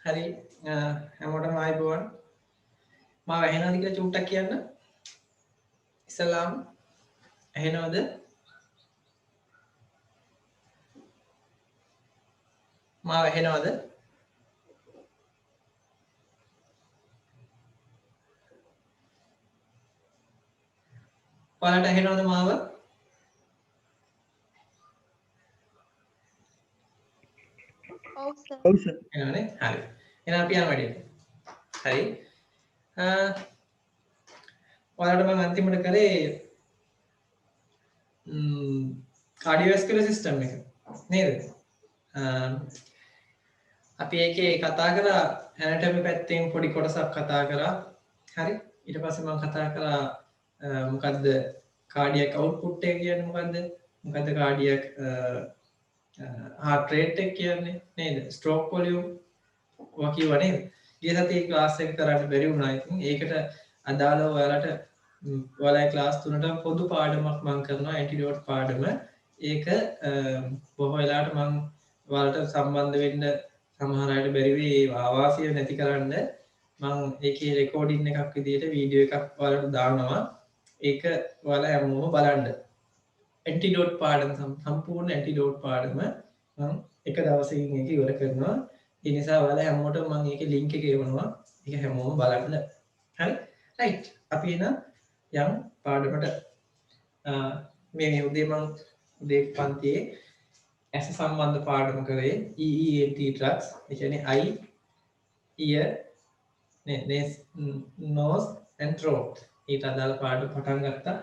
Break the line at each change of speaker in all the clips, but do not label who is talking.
හරි හැමෝටම ආයිබෝවන් මාව ඇහෙනවද කියලා චුට්ටක් කියන්න ඉස්ලාම් ඇහෙනවද මාව ඇහෙනවද ඔයාලට ඇහෙනවද මාව
ඔව් සර්.
ඔව් සර්.
එනවනේ හරි එහෙනම් අපි යන්න වැඩියට හරි ඔයාලට මම අන්තිමට කරේ කාඩියෝවැස්කියුලර් සිස්ටම් එක නේද අපි ඒකේ කතා කරා ඇනටොමි පැත්තෙන් පොඩි කොටසක් කතා කරා හරි ඊට පස්සේ මම කතා කරා මොකද්ද කාඩියක් අවුට්පුට් එක කියන්නේ මොකද්ද කාඩියක් heart rate එක කියන්නේ නේද stroke volume ඔවා කිව්වා නේද ගිය සතියේ ක්ලාස් එක කරන්න බැරි වුණා ඉතින් ඒකට අදාළව ඔයාලට ඔයාලගේ ක්ලාස් 3ට පොදු පාඩමක් මම කරනවා ඇන්ටිඩෝට් පාඩම ඒක බොහෝ වෙලාවට මම ඔයාලට සම්බන්ධ වෙන්න සමහර අයට බැරි වෙයි ආවාසිය නැති කරන්න මම ඒකේ රෙකෝඩින් එකක් විදිහට වීඩියෝ එකක් ඔයාලට දානවා ඒක ඔයාලා හැමෝම බලන්න ඇන්ටිඩෝට් පාඩම සම්පූර්ණ ඇන්ටිඩෝට් පාඩම මම එක දවසකින් ඒක ඉවර කරනවා ඒ නිසා ඔයාලා හැමෝටම මම ඒකේ ලින්ක් එක එවනවා ඒක හැමෝම බලන්න හරි රයිට් අපි එන යම් පාඩමට මේ උදේ මම උදේ පන්තියේ ඇස සම්බන්ධ පාඩම කරේ EENT drugs ඒ කියන්නේ eye ear nose and throat ඊට අදාළ පාඩම පටන් ගත්තා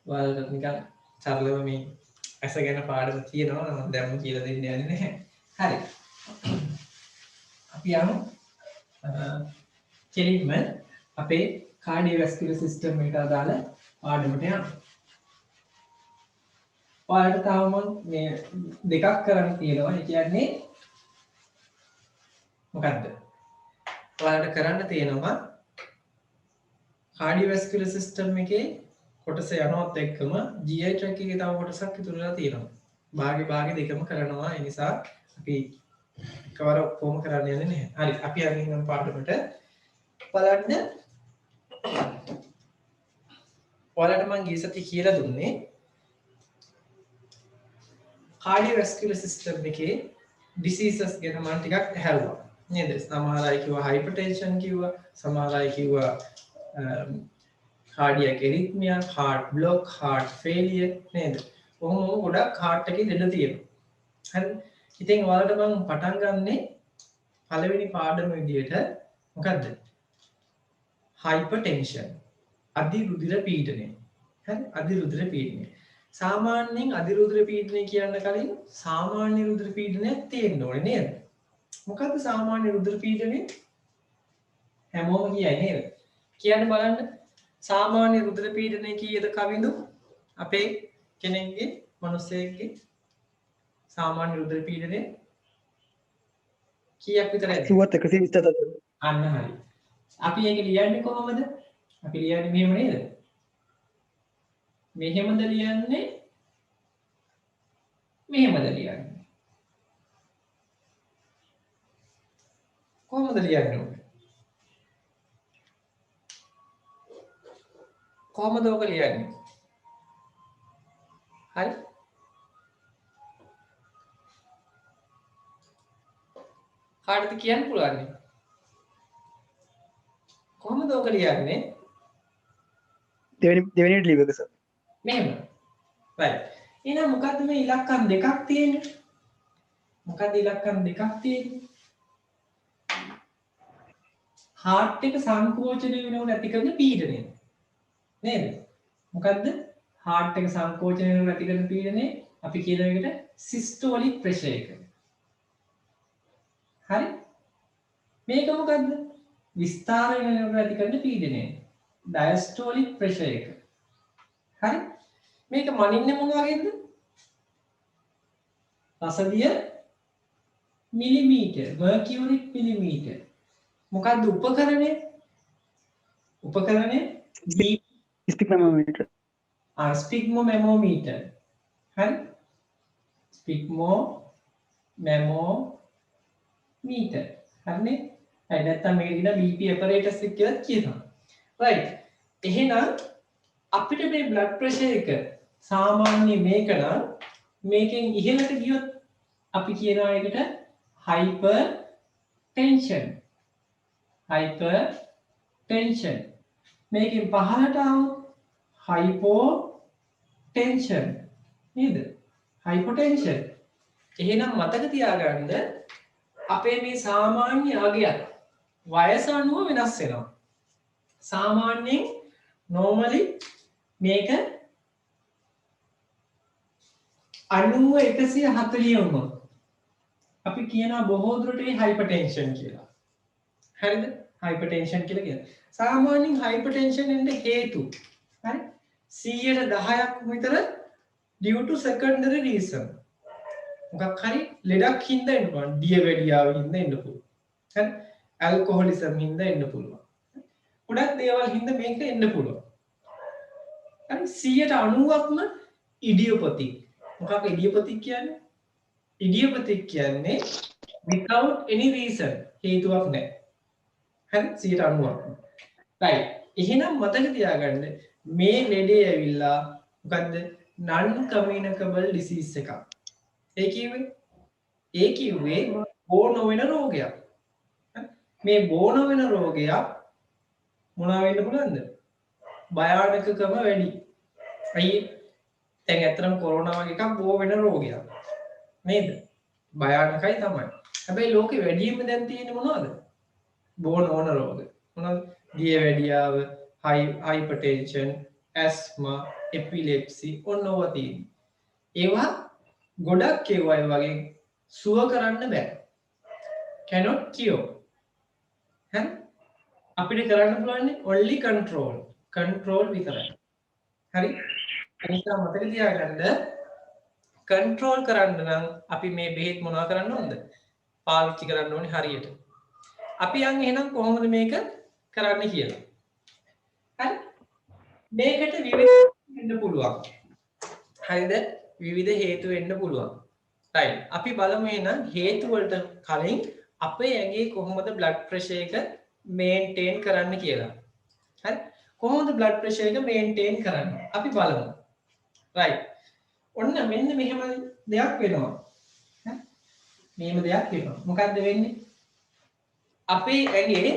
ඔයාලට නිකන් සරලව මේ ඇස ගැන පාඩම තියෙනවා මම දැම්ම කියලා දෙන්න යන්නේ නැහැ හරි අපි යමු කෙලින්ම අපේ කාඩියෝවැස්කියුලර් සිස්ටම් එකට අදාළ පාඩමට යමු ඔයාලට තාම මේ දෙකක් කරන්න තියෙනවා ඒ කියන්නේ මොකද්ද ඔයාලට කරන්න තියෙනවා කාඩියෝවැස්කියුලර් සිස්ටම් එකේ කොටස යනවත් එක්කම GI tract එකේ තව කොටසක් ඉතුරුලා තියෙනවා භාගේ දෙකම කරනවා ඒ නිසා අපි එකවර ඔක්කොම කරන්න යන්නේ නැහැ හරි අපි යන්නේ නම් පාඩමට බලන්න ඔයාලට මම ගිය සතියේ කියලා දුන්නේ කාඩියෝවැස්කියුලර් සිස්ටම් එකේ ඩිසීසස් ගැන මම ටිකක් ඇහැරුවා නේද සමහර අය කිව්වා හයිපර්ටෙන්ෂන් කිව්වා සමහර අය කිව්වා cardiac එරිත්මියා heart block heart failure නේද කොහොම ගොඩක් heart එකේ දෙන්න තියෙනවා හරි ඉතින් ඔයාලට මම පටන් ගන්නෙ පළවෙනි පාඩම විදියට මොකද්ද hypertension අධිරුධිර පීඩනය හරි අධිරුධිර පීඩනය සාමාන්‍යයෙන් අධිරුධිර පීඩනය කියන්න කලින් සාමාන්‍ය රුධිර පීඩනයක් තියෙන්න ඕනේ නේද මොකද්ද සාමාන්‍ය රුධිර පීඩනය හැමෝම කියයි නේද කියන්න බලන්න සාමාන්‍ය රුධිර පීඩනය කීයද කවිඳු අපේ කෙනෙක්ගේ මිනිසෙක්ගේ සාමාන්‍ය රුධිර පීඩනය කීයක් විතර ඇද
8127
අන්න හරි අපි ඒක ලියන්නේ කොහොමද අපි ලියන්නේ මෙහෙම නේද මෙහෙමද ලියන්නේ මෙහෙමද ලියන්නේ කොහොමද ලියන්නේ ඔබ කොහොමද ඔක ලියන්නේ හරි කාටද කියන්න පුළුවන් කොහොමද ඔක ලියන්නේ
දෙවෙනි ලියවක සර්
මෙහෙම right එහෙනම් මොකද්ද මේ ඉලක්කම් දෙකක් තියෙන්නේ මොකද්ද ඉලක්කම් දෙකක් තියෙන්නේ heart එක සංකෝචනය වෙනකොට ඇති කරන පීඩනය නේද මොකද්ද heart එක සංකෝචනය වෙනකොට ඇති කරන පීඩනය අපි කියන එකට systolic pressure එක හරි මේක මොකද්ද විස්තාරය වෙනකොට ඇති කරන පීඩනය diastolic pressure එක හරි මේක මනින්නේ මොන වගේද රසදිය මිලිමීටර් mercuric millimeter මොකද්ද උපකරණය
ස්පිග්මෝමීටර්
ස්පිග්මෝමීටර් හරි ස්පිග්මෝමීටර් හරිනේ හරි නැත්නම් මේක කියන BP apparatus එක කියලා කියනවා. right. එහෙනම් අපිට මේ blood pressure එක සාමාන්‍ය මේක නම් මේකෙන් ඉහළට ගියොත් අපි කියනවා ඒකට hypertension. hypertension. මේකෙන් පහළට ආවොත් hypotension. නේද? hypotension. එහෙනම් මතක තියාගන්න අපේ මේ සාමාන්‍ය අගයත් වයස අනුව වෙනස් වෙනවා. සාමාන්‍යයෙන් normally මේක 90 වුණොත් අපි කියනවා බොහෝ දුරට hypertension කියලා. හරිද? hypertension කියලා කියනවා. සාමාන්‍යයෙන් hypertension එන්න හේතු හරි 10%ක් විතර due to secondary reason. මොකක් හරි ලෙඩක් හින්දා එන්න පුළුවන්. ඩියබෙටියාව හින්දා එන්න පුළුවන්. හරි? ඇල්කොහොලිසම් හින්දා එන්න පුළුවන්. ගොඩක් දේවල් හින්දා මේක එන්න පුළුවන්. හරි 90%ක්ම ඉඩියොපැතික්. මොකක්ද ඉඩියොපැතික් කියන්නේ? ඉඩියොපැතික් කියන්නේ without any reason හේතුවක් නැහැ. හරි 90%ක්ම. right. එහෙනම් මතක තියාගන්න මේ ලෙඩේ ඇවිල්ලා මොකද්ද? non communicable disease එකක්. ඒ කිව්වේ බෝ නොවන රෝගයක්. මේ බෝ නොවන රෝගයක් මොනවා වෙන්න පුළුවන්ද? භයානකකම වැඩි. අයියේ දැන් ඇත්තටම කොරෝනා වගේ එකක් බෝ වෙන රෝගයක්. නේද? භයානකයි තමයි. හැබැයි ලෝකෙ වැඩියෙන්ම දැන් තියෙන්නේ මොනවද? බෝ නොවන රෝග. මොනවද? දියවැඩියාව, hypertension, asthma, epilepsy ඔන්නෝවා තියෙන්නේ. ඒවා ගොඩක් ඒවා වගේ සුව කරන්න බෑ. cannot cure. හරි? අපිට කරන්න පුළුවන් only control විතරයි. හරි? එනිසා මතක තියාගන්න control කරන්න නම් අපි මේ බෙහෙත් මොනවා කරන්න ඕනද? පාවිච්චි කරන්න ඕනේ හරියට. අපි යන් එහෙනම් කොහොමද මේක කරන්න කියලා. හරි? මේකට විවිධ වෙන්න පුළුවන්. හරිද? විවිධ හේතු වෙන්න පුළුවන්. right. අපි බලමු එහෙනම් හේතු වලට කලින් අපේ ඇඟේ කොහොමද blood pressure එක maintain කරන්න කියලා. හරි? කොහොමද blood pressure එක maintain කරන්නේ? අපි බලමු. right. ඔන්න මෙන්න මෙහෙම දෙයක් වෙනවා. හරි? මෙහෙම දෙයක් වෙනවා. මොකද්ද වෙන්නේ? අපේ ඇඟේ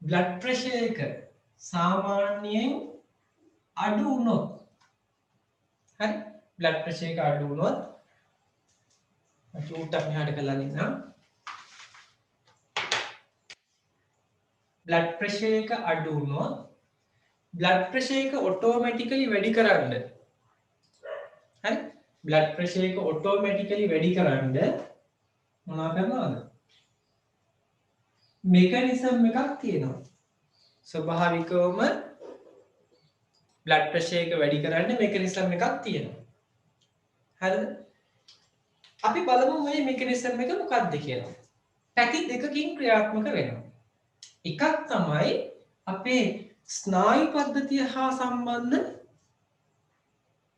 blood pressure එක සාමාන්‍යයෙන් අඩු වුණොත් හරි blood pressure එක අඩු වුණොත් චූට්ටක් මෙහාට කරලා දෙන්නම් blood pressure එක අඩු වුණොත් blood pressure එක automatically වැඩි කරන්න හරි blood pressure එක automatically වැඩි කරන්න මොනවා කරනවද mechanism එකක් තියෙනවා ස්වභාවිකවම blood pressure එක වැඩි කරන්න mechanism එකක් තියෙනවා හරිද අපි බලමු මේ mechanism එක මොකක්ද කියලා පැති දෙකකින් ක්‍රියාත්මක වෙනවා එකක් තමයි අපේ ස්නායු පද්ධතිය හා සම්බන්ධ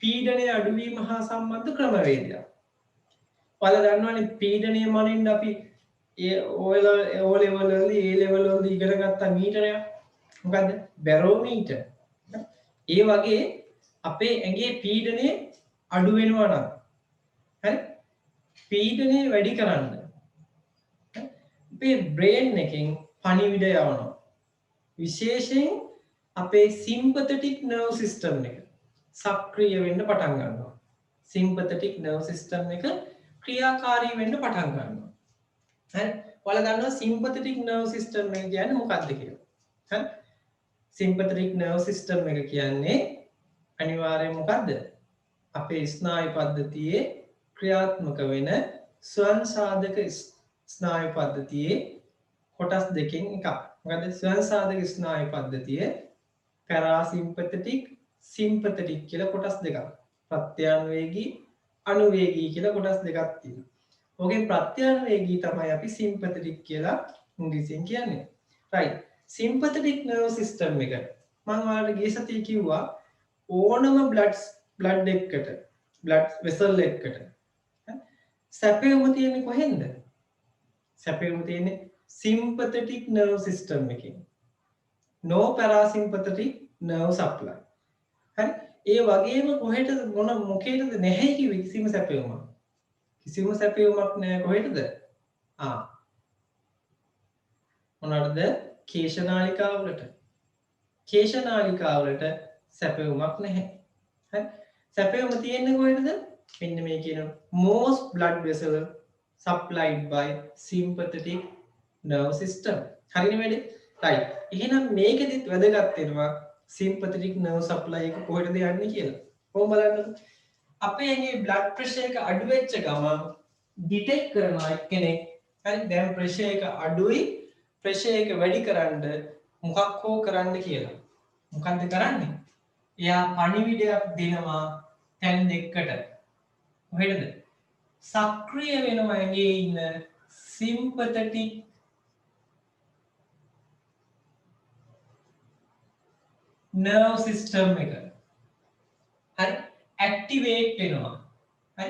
පීඩනය අඩුවීම හා සම්බන්ධ ක්‍රමවේදයක් ඔයාලා දන්නවනේ පීඩනය මනින්න අපි O level වලදී A level වලදී ඉගෙන ගත්ත මීටරයක් මොකද්ද බැරෝමීටර් ඒ වගේ අපේ ඇඟේ පීඩනය අඩු වෙනවා නම් හරි පීඩනය වැඩි කරන්න අපේ බ්‍රේන් එකෙන් පණිවිඩ යවනවා විශේෂයෙන් අපේ sympathetic nerve system එක සක්‍රිය වෙන්න පටන් ගන්නවා sympathetic nerve system එක ක්‍රියාකාරී වෙන්න පටන් ගන්නවා හරි ඔයාලා දන්නවා sympathetic nerve system එක කියන්නේ මොකක්ද කියලා හරි sympathetic nerve system එක කියන්නේ අනිවාර්යයෙන් මොකද්ද අපේ ස්නායු පද්ධතියේ ක්‍රියාත්මක වෙන ස්වයං සාධක ස්නායු පද්ධතියේ කොටස් දෙකෙන් එකක් මොකද ස්වයං සාධක ස්නායු පද්ධතියේ පැරාසිම්පතටික් සිම්පතටික් කියලා කොටස් දෙකක් ප්‍රත්‍යාන්වේගී අනුවේගී කියලා කොටස් දෙකක් තියෙනවා. ඕකෙන් ප්‍රත්‍යාන්වේගී තමයි අපි සිම්පතටික් කියලා ඉංග්‍රීසියෙන් කියන්නේ. right. sympathetic nerve system එක මම ඔයාලට ගිය සතියේ කිව්වා ඕනම blood එකකට blood vessel එකකට සැපයුම තියෙන්නේ කොහෙන්ද? සැපයුම තියෙන්නේ sympathetic nerve system එකකින්. no parasympathetic nerve supply. හරි. ඒ වගේම කොහෙටද මොකේටද නැහැ කිව්වේ කිසිම සැපයුමක්. කිසිම සැපයුමක් නැහැ කොහෙටද? මොනවටද? කේශනාලිකාවලට. කේශනාලිකාවලට සැපයුමක් නැහැ. හරි. සැපයුම තියෙන්නේ කොහෙටද? මෙන්න මේ කියන most blood vessel supplied by sympathetic nerve system. හරිනේ වැඩේ? right. එහෙනම් මේකෙදිත් වැදගත් වෙනවා sympathetic nerve supply එක කොහෙටද යන්නේ කියලා. කොහොම බලන්නද? අපේ ඇඟේ blood pressure එක අඩු වෙච්ච ගමන් detect කරනවා එක්කෙනෙක්. හරි දැන් pressure එක අඩුයි pressure එක වැඩි කරන්න මොකක් හෝ කරන්න කියලා. මොකද්ද කරන්නේ? එයා පණිවිඩයක් දෙනවා තැන් දෙකකට. කොහෙටද? සක්‍රිය වෙනවා ඇඟේ ඉන්න sympathetic nerve system එක. හරි activate වෙනවා. හරි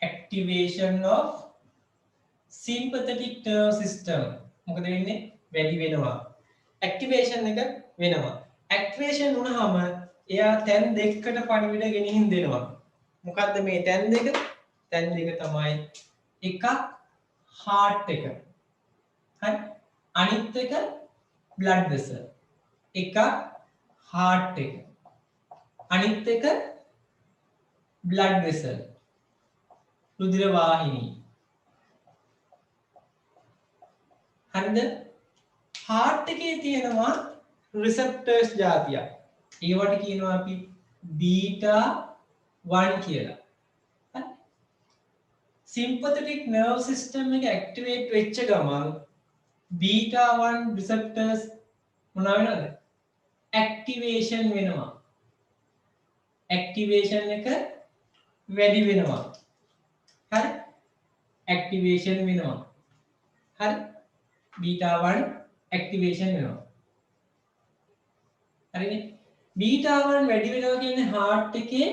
activation of sympathetic nerve system මොකද වෙන්නේ? වැඩි වෙනවා. activation එක වෙනවා. activation වුණාම එයා තැන් දෙකකට පණිවිඩ ගෙනිහින් දෙනවා. මොකද්ද මේ තැන් දෙක? තැන් දෙක තමයි එකක් heart එක. හරි අනිත් එක blood vessel. එකක් heart එක. අනිත් එක blood vessel. රුධිර වාහිනී. හරිද? heart එකේ තියෙනවා receptors జాතියක්. ඒවට කියනවා අපි beta 1 කියලා. හරි? sympathetic nerve system එක activate වෙච්ච ගමන් beta 1 receptors මොනවා වෙනවද? activation වෙනවා. activation එක වැඩි වෙනවා. හරි? activation වෙනවා. හරි? beta 1 activation වෙනවා. හරිනේ? beta 1 වැඩි වෙනවා කියන්නේ heart එකේ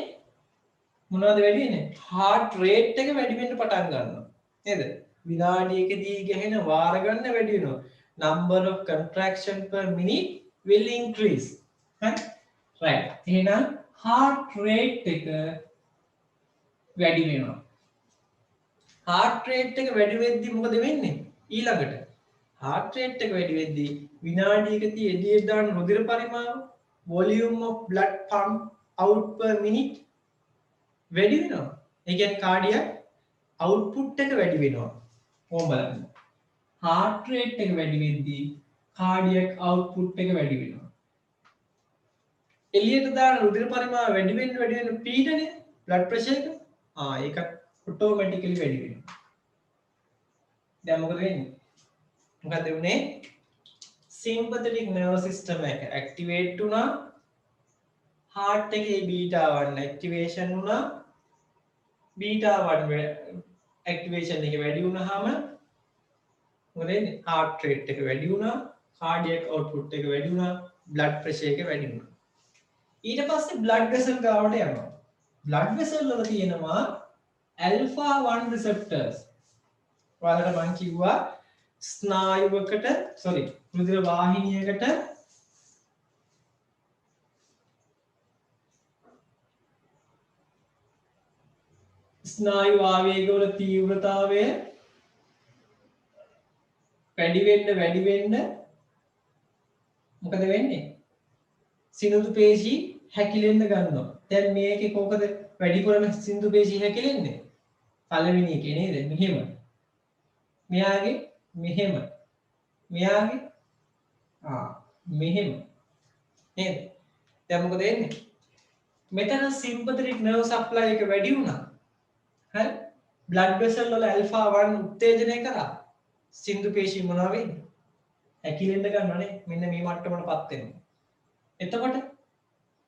මොනවද වැඩි වෙන්නේ? heart rate එක වැඩි වෙන්න පටන් ගන්නවා. නේද? විනාඩියකදී ගැහෙන වාර ගන්න වැඩි වෙනවා. number of contraction per minute will increase. හරි? right. එහෙනම් heart rate එක වැඩි වෙනවා. heart rate එක වැඩි වෙද්දි මොකද වෙන්නේ? ඊළඟට heart rate එක වැඩි වෙද්දි විනාඩියකදී එළියට දාන රුධිර පරිමාණ volume of blood pump out per minute වැඩි වෙනවා. ඒ කියන්නේ cardiac output එක වැඩි වෙනවා. කොහොම බලන්න. heart rate එක වැඩි වෙද්දී cardiac output එක වැඩි වෙනවා. එළියට දාන රුධිර පරිමාණ වැඩි වෙන පීඩනය blood pressure එක ඒක automatically වැඩි වෙනවා. දැන් මොකද වෙන්නේ? මොකද උනේ? sympathetic nerve system එක activate වුණා. heart එකේ beta 1 activation වුණා. beta 1 activation එක වැඩි වුණාම මොකද වෙන්නේ? heart rate එක වැඩි වුණා. cardiac output එක වැඩි වුණා. blood pressure එක වැඩි වුණා. ඊට පස්සේ blood vessel ගාවට යනවා. blood vessel වල තියෙනවා alpha 1 receptors. ඔයාලට මම කිව්වා ස්නායුවකට රුධිර වාහිනියකට ස්නායු ආවේගවල තීව්‍රතාවය වැඩි වෙන්න මොකද වෙන්නේ? සිනුදු පේශී හැකිලෙන්න ගන්නවා. දැන් මේකේ කොහොමද වැඩිපුරම සිනුදු පේශී හැකිලෙන්නේ? පළවෙනි එකේ නේද? මෙහෙම. මෙයාගේ මෙහෙම. මෙයාගේ මෙහෙම. නේද? දැන් මොකද වෙන්නේ? මෙතන sympathetic nerve supply එක වැඩි වුණා. හරි? blood vessel වල alpha 1 උත්තේජනය කරා. සින්දු පේශී මොනවා වෙන්නේ? හැකිලෙන්න ගන්නවනේ. මෙන්න මේ මට්ටමටපත් වෙනවා. එතකොට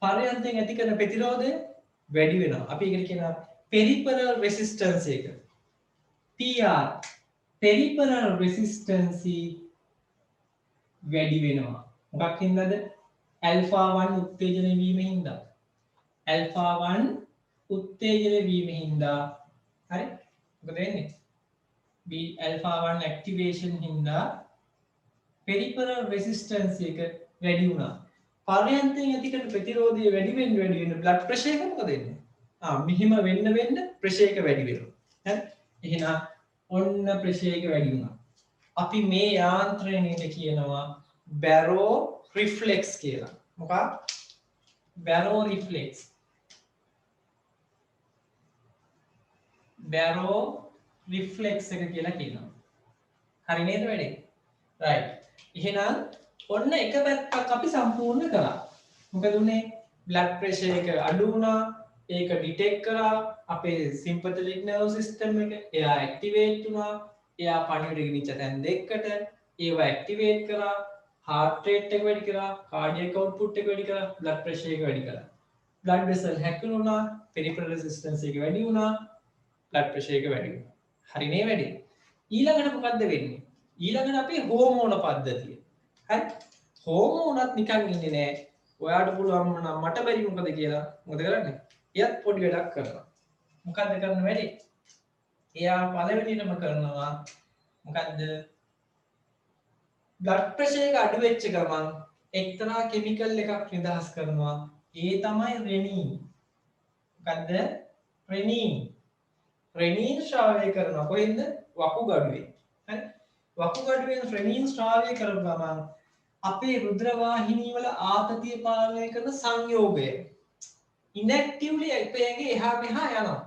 පරයන්තෙන් ඇති කරන ප්‍රතිරෝධය වැඩි වෙනවා. අපි ඒකට කියනවා peripheral resistance එක. PR peripheral resistance වැඩි වෙනවා. මොකක් හින්දාද? alpha 1 උත්තේජනය වීම හින්දා. alpha 1 උත්තේජනය වීම හින්දා හරි මොකද වෙන්නේ B alpha 1 activation හින්දා peripheral resistance එක වැඩි වුණා. පර්යන්තයෙන් ඇති කරන ප්‍රතිරෝධය වැඩි වෙන blood pressure එක මොකද වෙන්නේ? මෙහිම වෙන්න pressure එක වැඩි වෙනවා. හරි? එහෙනම් ඔන්න pressure එක වැඩි වුණා. අපි මේ යාන්ත්‍රණයට කියනවා barrow reflex කියලා. මොකක්ද? barrow reflex. barrow reflex එක කියලා කියනවා. හරි නේද වැඩේ? right. එහෙනම් ඔන්න එක පැත්තක් අපි සම්පූර්ණ කරා. මොකද උනේ? blood pressure එක අඩු වුණා. ඒක ඩිටෙක්ට් කරා. අපේ sympathetic nerve system එක එයා ඇක්ටිවේට් වුණා. එයා පණිවිඩ ගෙනිච්ච තැන් දෙකකට ඒව ඇක්ටිවේට් කරා. heart rate එක වැඩි කරා. cardiac output එක වැඩි කරා. blood pressure එක වැඩි කරා. blood vessel හැකිලුණා. peripheral resistance එක වැඩි වුණා. blood pressure එක වැඩි වුණා. හරි නේ වැඩේ? ඊළඟට මොකද්ද වෙන්නේ? ඊළඟට අපේ හෝමෝන පද්ධතිය. හරි? හෝමෝනත් නිකන් ඉන්නේ නෑ. ඔයාට පුළුවන් නම් මට බැරි මොකද කියලා. මොකද කරන්නේ? එයත් පොඩි වැඩක් කරනවා. මොකද්ද කරන වැඩේ? එයා පළවෙනිටම කරනවා මොකද්ද? blood pressure එක අඩු වෙච්ච ගමන් එක්තරා කිමිකල් එකක් නිදහස් කරනවා. ඒ තමයි රෙනින්. මොකද්ද? රෙනින්. රෙනින් ශ්‍රාවය කරනවා. කොහෙන්ද? වකුගඩුවේ. හරි? වකුගඩුවෙන් රෙනින් ශ්‍රාවය කරපු ගමන් අපේ රුධිර වාහිනී වල ආතතිය පාලනය කරන සංයෝගය ඉන්ඇක්ටිව්ලි අපේ එහා මෙහා යනවා.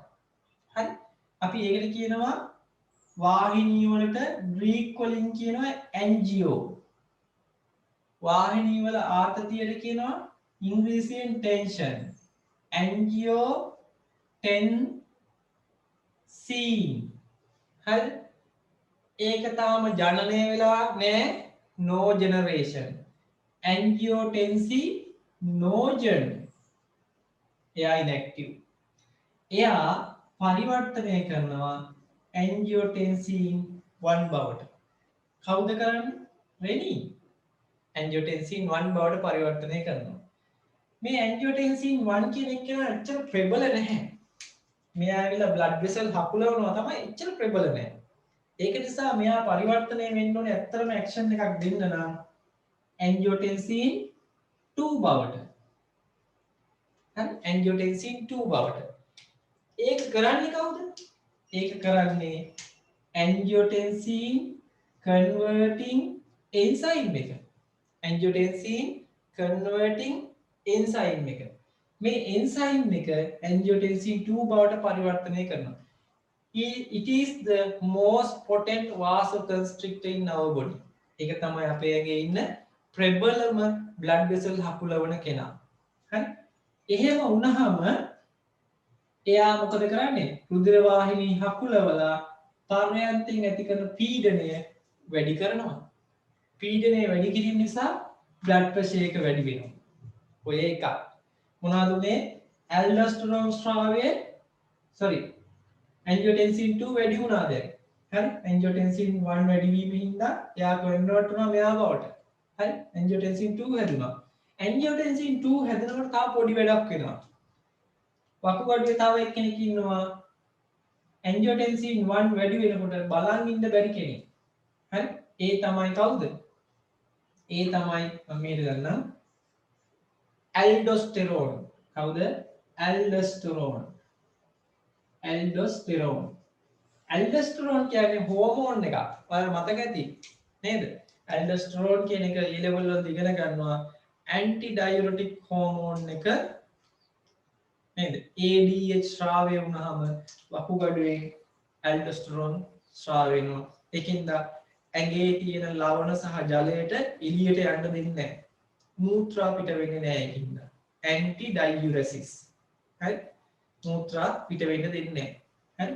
හරි? අපි ඒකට කියනවා වාහිනී වලට ග්‍රීක් වලින් කියනවා ඇන්ජියෝ. වාහිනී වල ආතතියට කියනවා ඉංග්‍රීසියෙන් ටෙන්ෂන්. ඇන්ජියෝ ටෙන්සීන්. හරි? ඒක තාම ජනනය වෙලා නෑ. no generation. angiotensin nogen. එයා inactive. එයා පරිවර්තනය කරනවා angiotensin 1 බවට. කවුද කරන්නේ? renin. angiotensin 1 බවට පරිවර්තනය කරනවා. මේ angiotensin 1 කියන එක ඇත්තට ප්‍රබල නැහැ. මෙයා ඇවිල්ලා blood vessel හකුලවනවා තමයි එච්චර ප්‍රබල නැහැ. ඒක නිසා මෙයා පරිවර්තනය වෙන්න ඕනේ ඇත්තටම ඇක්ෂන් එකක් දෙන්න නම් angiotensin 2 බවට. හරි? angiotensin 2 බවට. ඒක කරන්නේ කවුද? ඒක කරන්නේ angiotensin converting enzyme එක. angiotensin converting enzyme එක. මේ enzyme එක angiotensin 2 බවට පරිවර්තනය කරනවා. It is the most potent vasoconstrictor in our body. ඒක තමයි අපේ ඇඟේ ඉන්න ප්‍රබලම blood vessel හකුලවන කෙනා. හරි? එහෙම වුණාම එයා මොකද කරන්නේ? රුධිර වාහිනී හකුලවලා පර්යන්තයෙන් ඇති කරන පීඩනය වැඩි කරනවා. පීඩනය වැඩි කිරීම නිසා blood pressure එක වැඩි වෙනවා. ඔය එක. මොනවද උනේ? aldosterone ස්‍රාවය angiotensin 2 වැඩි වුණා දැන්. හරි? angiotensin 1 වැඩි වීම හින්දා එයා කන්වර්ට් වුණා මෙයා බවට. හරි? angiotensin 2 හැදුනා. angiotensin 2 හැදෙනකොට තා පොඩි වැඩක් වෙනවා. වකුගඩුවේ තව එක්කෙනෙක් ඉන්නවා angiotensin 1 වැඩි වෙනකොට බලන් ඉන්න බැරි කෙනෙක්. හරි? ඒ තමයි කවුද? ඒ තමයි මම මේක ගන්නම්. aldosterone. කවුද? aldosterone. aldosterone කියන්නේ හෝමෝන් එකක්. ඔයාලා මතක ඇති නේද? aldosterone කියන එක E level වලදී ඉගෙන ගන්නවා anti diuretic හෝමෝන් එක නේද? ADH ශ්‍රාවය වුණාම වකුගඩුවේ aldosterone ශ්‍රාවය වෙනවා. ඒකින්ද ඇඟේ තියෙන ලවණ සහ ජලයට එළියට යන්න දෙන්නේ නැහැ. මූත්‍රා පිට වෙන්නේ නැහැ ඒකින්ද. anti diuresis. හරි? මූත්‍රා පිට වෙන්න දෙන්නේ නැහැ. හරි?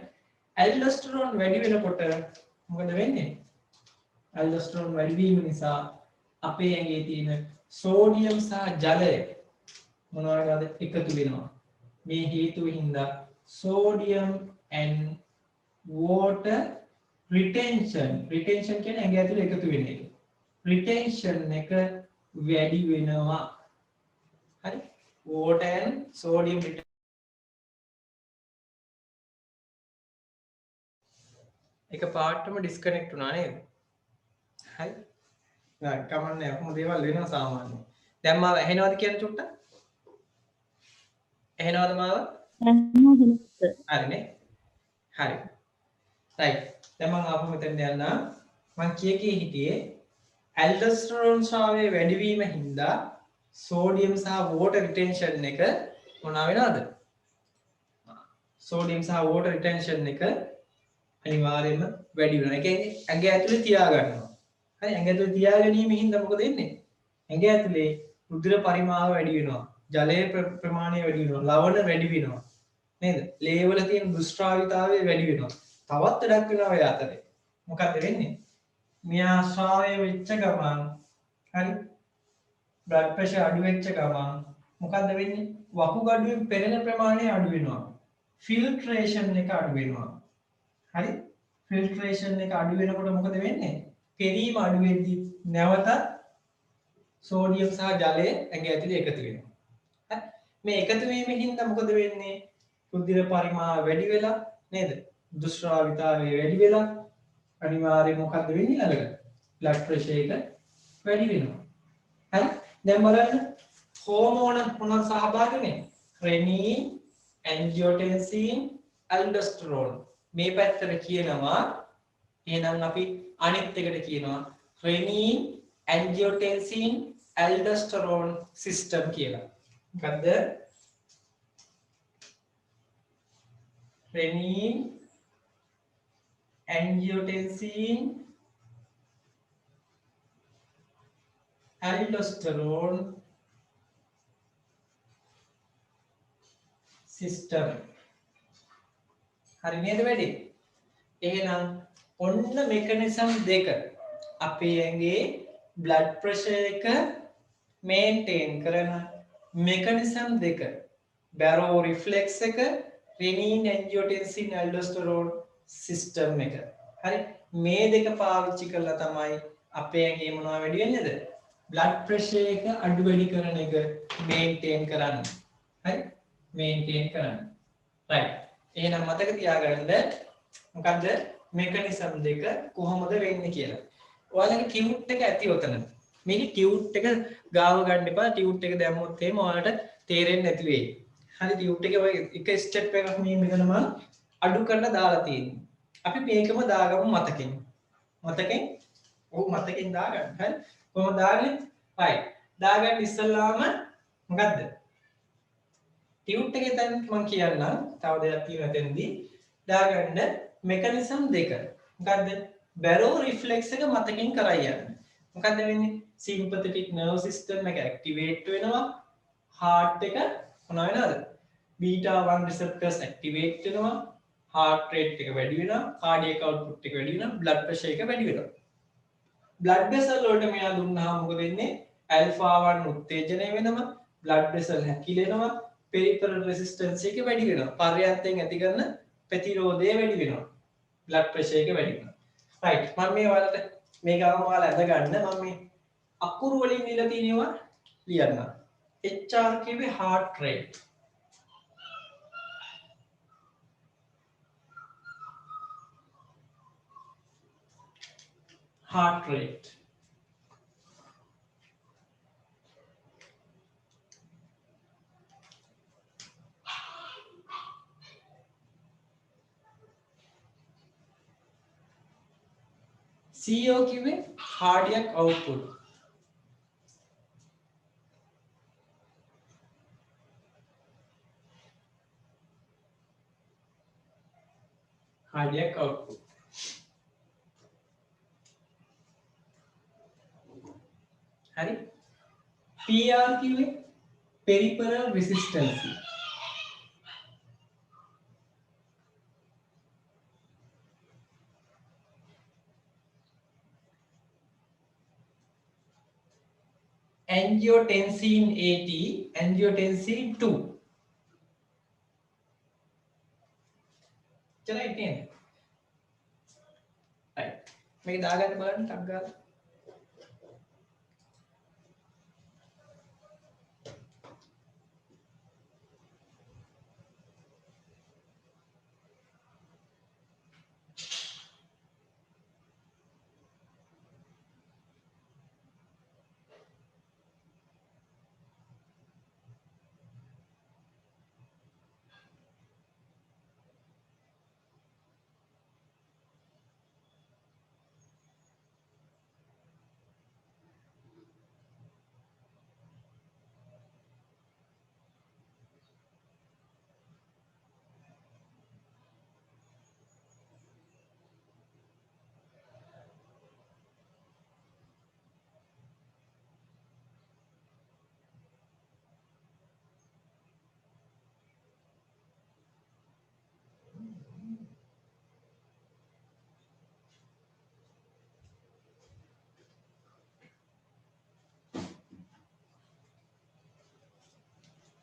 aldosterone වැඩි වෙනකොට මොකද වෙන්නේ? aldosterone වැඩි වීම නිසා අපේ ඇඟේ තියෙන සෝඩියම් සහ ජලය මොනවාද එකතු වෙනවා. මේ හේතුව හින්දා sodium and water retention කියන්නේ ඇඟ ඇතුලේ එකතු වෙන එක. retention එක වැඩි වෙනවා. හරි? water and sodium retention එක පාටම ඩිස්කනෙක්ට් වුණා නේද? හරි. නෑ කමන්නේ අපම දේවල් වෙනවා සාමාන්‍යයෙන්. දැන් මාව ඇහෙනවද කියන චුට්ටක්? ඇහෙනවද මාව? හරිනේ. හරි. රයිට්. දැන් මම ආපහු මෙතෙන් යන්න. මම කීයේ හිටියේ ඇල්ඩෝස්ටරෝන් ස්‍රාවයේ වැඩිවීම හින්දා සෝඩියම් සහ වෝටර් රිටෙන්ෂන් එක මොනවා වෙනවද? සෝඩියම් සහ වෝටර් රිටෙන්ෂන් එක අනිවාර්යයෙන්ම වැඩි වෙනවා. ඒ කියන්නේ ඇඟ ඇතුලේ තියා ගන්නවා. හරි ඇඟ ඇතුලේ තියා ගැනීම හින්දා මොකද වෙන්නේ? ඇඟ ඇතුලේ රුධිර පරිමාව වැඩි වෙනවා. ජලයේ ප්‍රමාණය වැඩි වෙනවා. ලවණ වැඩි වෙනවා. නේද? ලේ වල තියෙන දුෂ්ටාවිතාවය වැඩි වෙනවා. තවත් වැඩක් වෙනවා ඔය අතරේ. මොකද්ද වෙන්නේ? මෙයා ස්‍රාවය වෙච්ච ගමන් හරි බ්ලඩ් ප්‍රෙෂර් අඩු වෙච්ච ගමන් මොකද්ද වෙන්නේ? වකුගඩුවේ පෙරෙන ප්‍රමාණය අඩු වෙනවා. ෆිල්ට්‍රේෂන් එක අඩු වෙනවා. හරි ෆිල්ට්‍රේෂන් එක අඩු වෙනකොට මොකද වෙන්නේ? පෙරීම අඩු වෙද්දී නැවත සෝඩියම් සහ ජලය ඇඟ ඇතුලේ එකතු වෙනවා. හරි මේ එකතු වීමෙන් හින්දා මොකද වෙන්නේ? රුධිර පරිමාව වැඩි වෙලා නේද? දුෂ්ටාවිතාවය වැඩි වෙලා අනිවාර්යයෙන් මොකද්ද වෙන්නේ ළඟට? බ්ලඩ් ප්‍රෙෂර් එක වැඩි වෙනවා. හරි දැන් බලන්න හෝමෝන මොනවද සහභාගී වෙන්නේ? රෙනින්, ඇන්ජියෝටෙන්සින්, ඇල්ඩෝස්ටරෝන්. මේ පැත්තට කියනවා එහෙනම් අපි අනිත් එකට කියනවා රෙනින්, ඇන්ජියෝටෙන්සින්, ඇල්ඩෝස්ටරෝන් සිස්ටම් කියලා. මොකද්ද? රෙනින්, angiotensin aldosterone system හරි නේද වැඩි? එහෙනම් ඔන්න මෙකනිසම් දෙක අපේ ඇඟේ බ්ලඩ් ප්‍රෙෂර් එක මේන්ටේන් කරන මෙකනිසම් දෙක බැරෝ රිෆ්ලෙක්ස් එක renin angiotensin aldosterone සිස්ටම් එක. හරි මේ දෙක පාවිච්චි කරලා තමයි අපේ ඇඟේ මොනවා වැඩි වෙන්නේද? බ්ලඩ් ප්‍රෙෂර් එක අඩු වැඩි කරන එක මේන්ටේන් කරන්න. හරි මේන්ටේන් කරන්න. රයිට්. එහෙනම් මතක තියාගන්න මොකද්ද මෙකනිසම් දෙක කොහොමද වෙන්නේ කියලා. ඔයාලගේ ටියුට් එක ඇති ඔතන. මේකේ ටියුට් එක ගාව ගන්න එපා. ටියුට් එක දැම්මොත් එහෙම ඔයාලට තේරෙන්නේ නැති වෙයි. හරි ටියුට් එකේ ඔය එක ස්ටෙප් එකක් මේ මෙතන මම අඩු කරලා දාලා තියෙනවා. අපි මේකම දාගමු මතකෙන්. මතකෙන්? ඔව් මතකෙන් දාගන්න. හරි. කොහොමද දාන්නේ? right. දාගන්න ඉස්සල්ලාම මොකද්ද? ටියුට් එකේ දැන් මම කියන්නම්. තව දෙයක් තියෙනවා එතනදී. දාගන්න මෙකනිසම් දෙක. මොකද්ද? බැරෝ රිෆ්ලෙක්ස් එක මතකෙන් කරා යන්න. මොකද්ද වෙන්නේ? සිම්පතටික් නර්ව් සිස්ටම් එක ඇක්ටිවේට් වෙනවා. හાર્ට් එක මොනවා වෙනවද? බීටා 1 රිසෙප්ටර්ස් ඇක්ටිවේට් වෙනවා. heart rate එක වැඩි වෙනවා cardiac output එක වැඩි වෙනවා blood pressure එක වැඩි වෙනවා blood vessel වලට මෙයා දුන්නාම මොකද වෙන්නේ alpha 1 උත්තේජනය වෙනවා blood vessel හැකිලෙනවා peripheral resistance එක වැඩි වෙනවා පර්යාප්තයෙන් ඇති කරන ප්‍රතිරෝධය වැඩි වෙනවා blood pressure එක වැඩි වෙනවා right මම මේ ඔයාලට මේ ගාම ඔයාලා අඳ ගන්න මම මේ අකුරු වලින් දීලා තියෙනවා ලියන්න HR කිව්වේ heart rate heart rate. CO කිව්වේ cardiac output. cardiac output. හරි PR කිව්වේ peripheral resistance angiotensin 80 angiotensin 2 චලයි නේද right මේක දාගන්න බලන්න ටක් ගාලා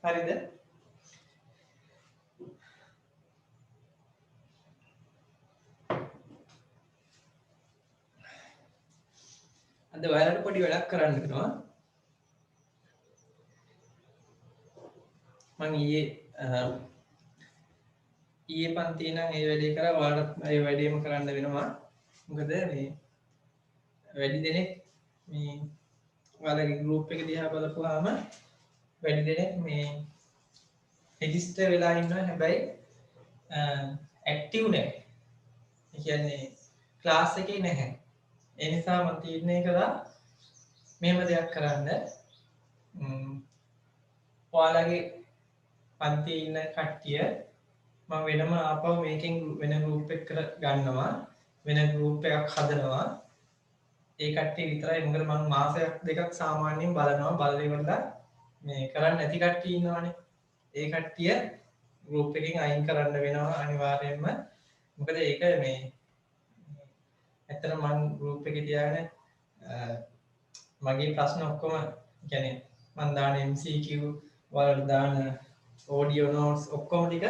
හරිද? අද ඔයාලට පොඩි වැඩක් කරන්න වෙනවා. මම ඊයේ පන්තියේ නම් ඒ වැඩේ කරා. ඔයාලට ඒ වැඩේම කරන්න වෙනවා. මොකද මේ වැඩි දෙනෙක් මේ ඔයාලගේ ගෲප් එක දිහා බලපුවාම වැඩි දෙනෙක් මේ රෙජිස්ටර් වෙලා ඉන්නවා. හැබැයි ඇක්ටිව් නැහැ. ඒ කියන්නේ ක්ලාස් එකේ නැහැ. ඒ නිසා මම තීරණය කළා මෙහෙම දෙයක් කරන්න. ඔයාලගේ පන්තියේ ඉන්න කට්ටිය මම වෙනම ආපහු මේකෙන් වෙන ගෲප් එකකට ගන්නවා. වෙන ගෲප් එකක් හදනවා. ඒ කට්ටිය විතරයි. මොකද මම මාසයක් දෙකක් සාමාන්‍යයෙන් බලනවා. බලලා ඉවරලා මේ කරන්නේ නැති කට්ටිය ඉන්නවනේ. ඒ කට්ටිය ගෲප් එකෙන් අයින් කරන්න වෙනවා අනිවාර්යයෙන්ම. මොකද ඒක මේ ඇත්තට මම ගෲප් එකේ තියාගෙන මගේ ප්‍රශ්න ඔක්කොම يعني මම දාන MCQ වල දාන ඔඩියෝ නෝට්ස් ඔක්කොම ටික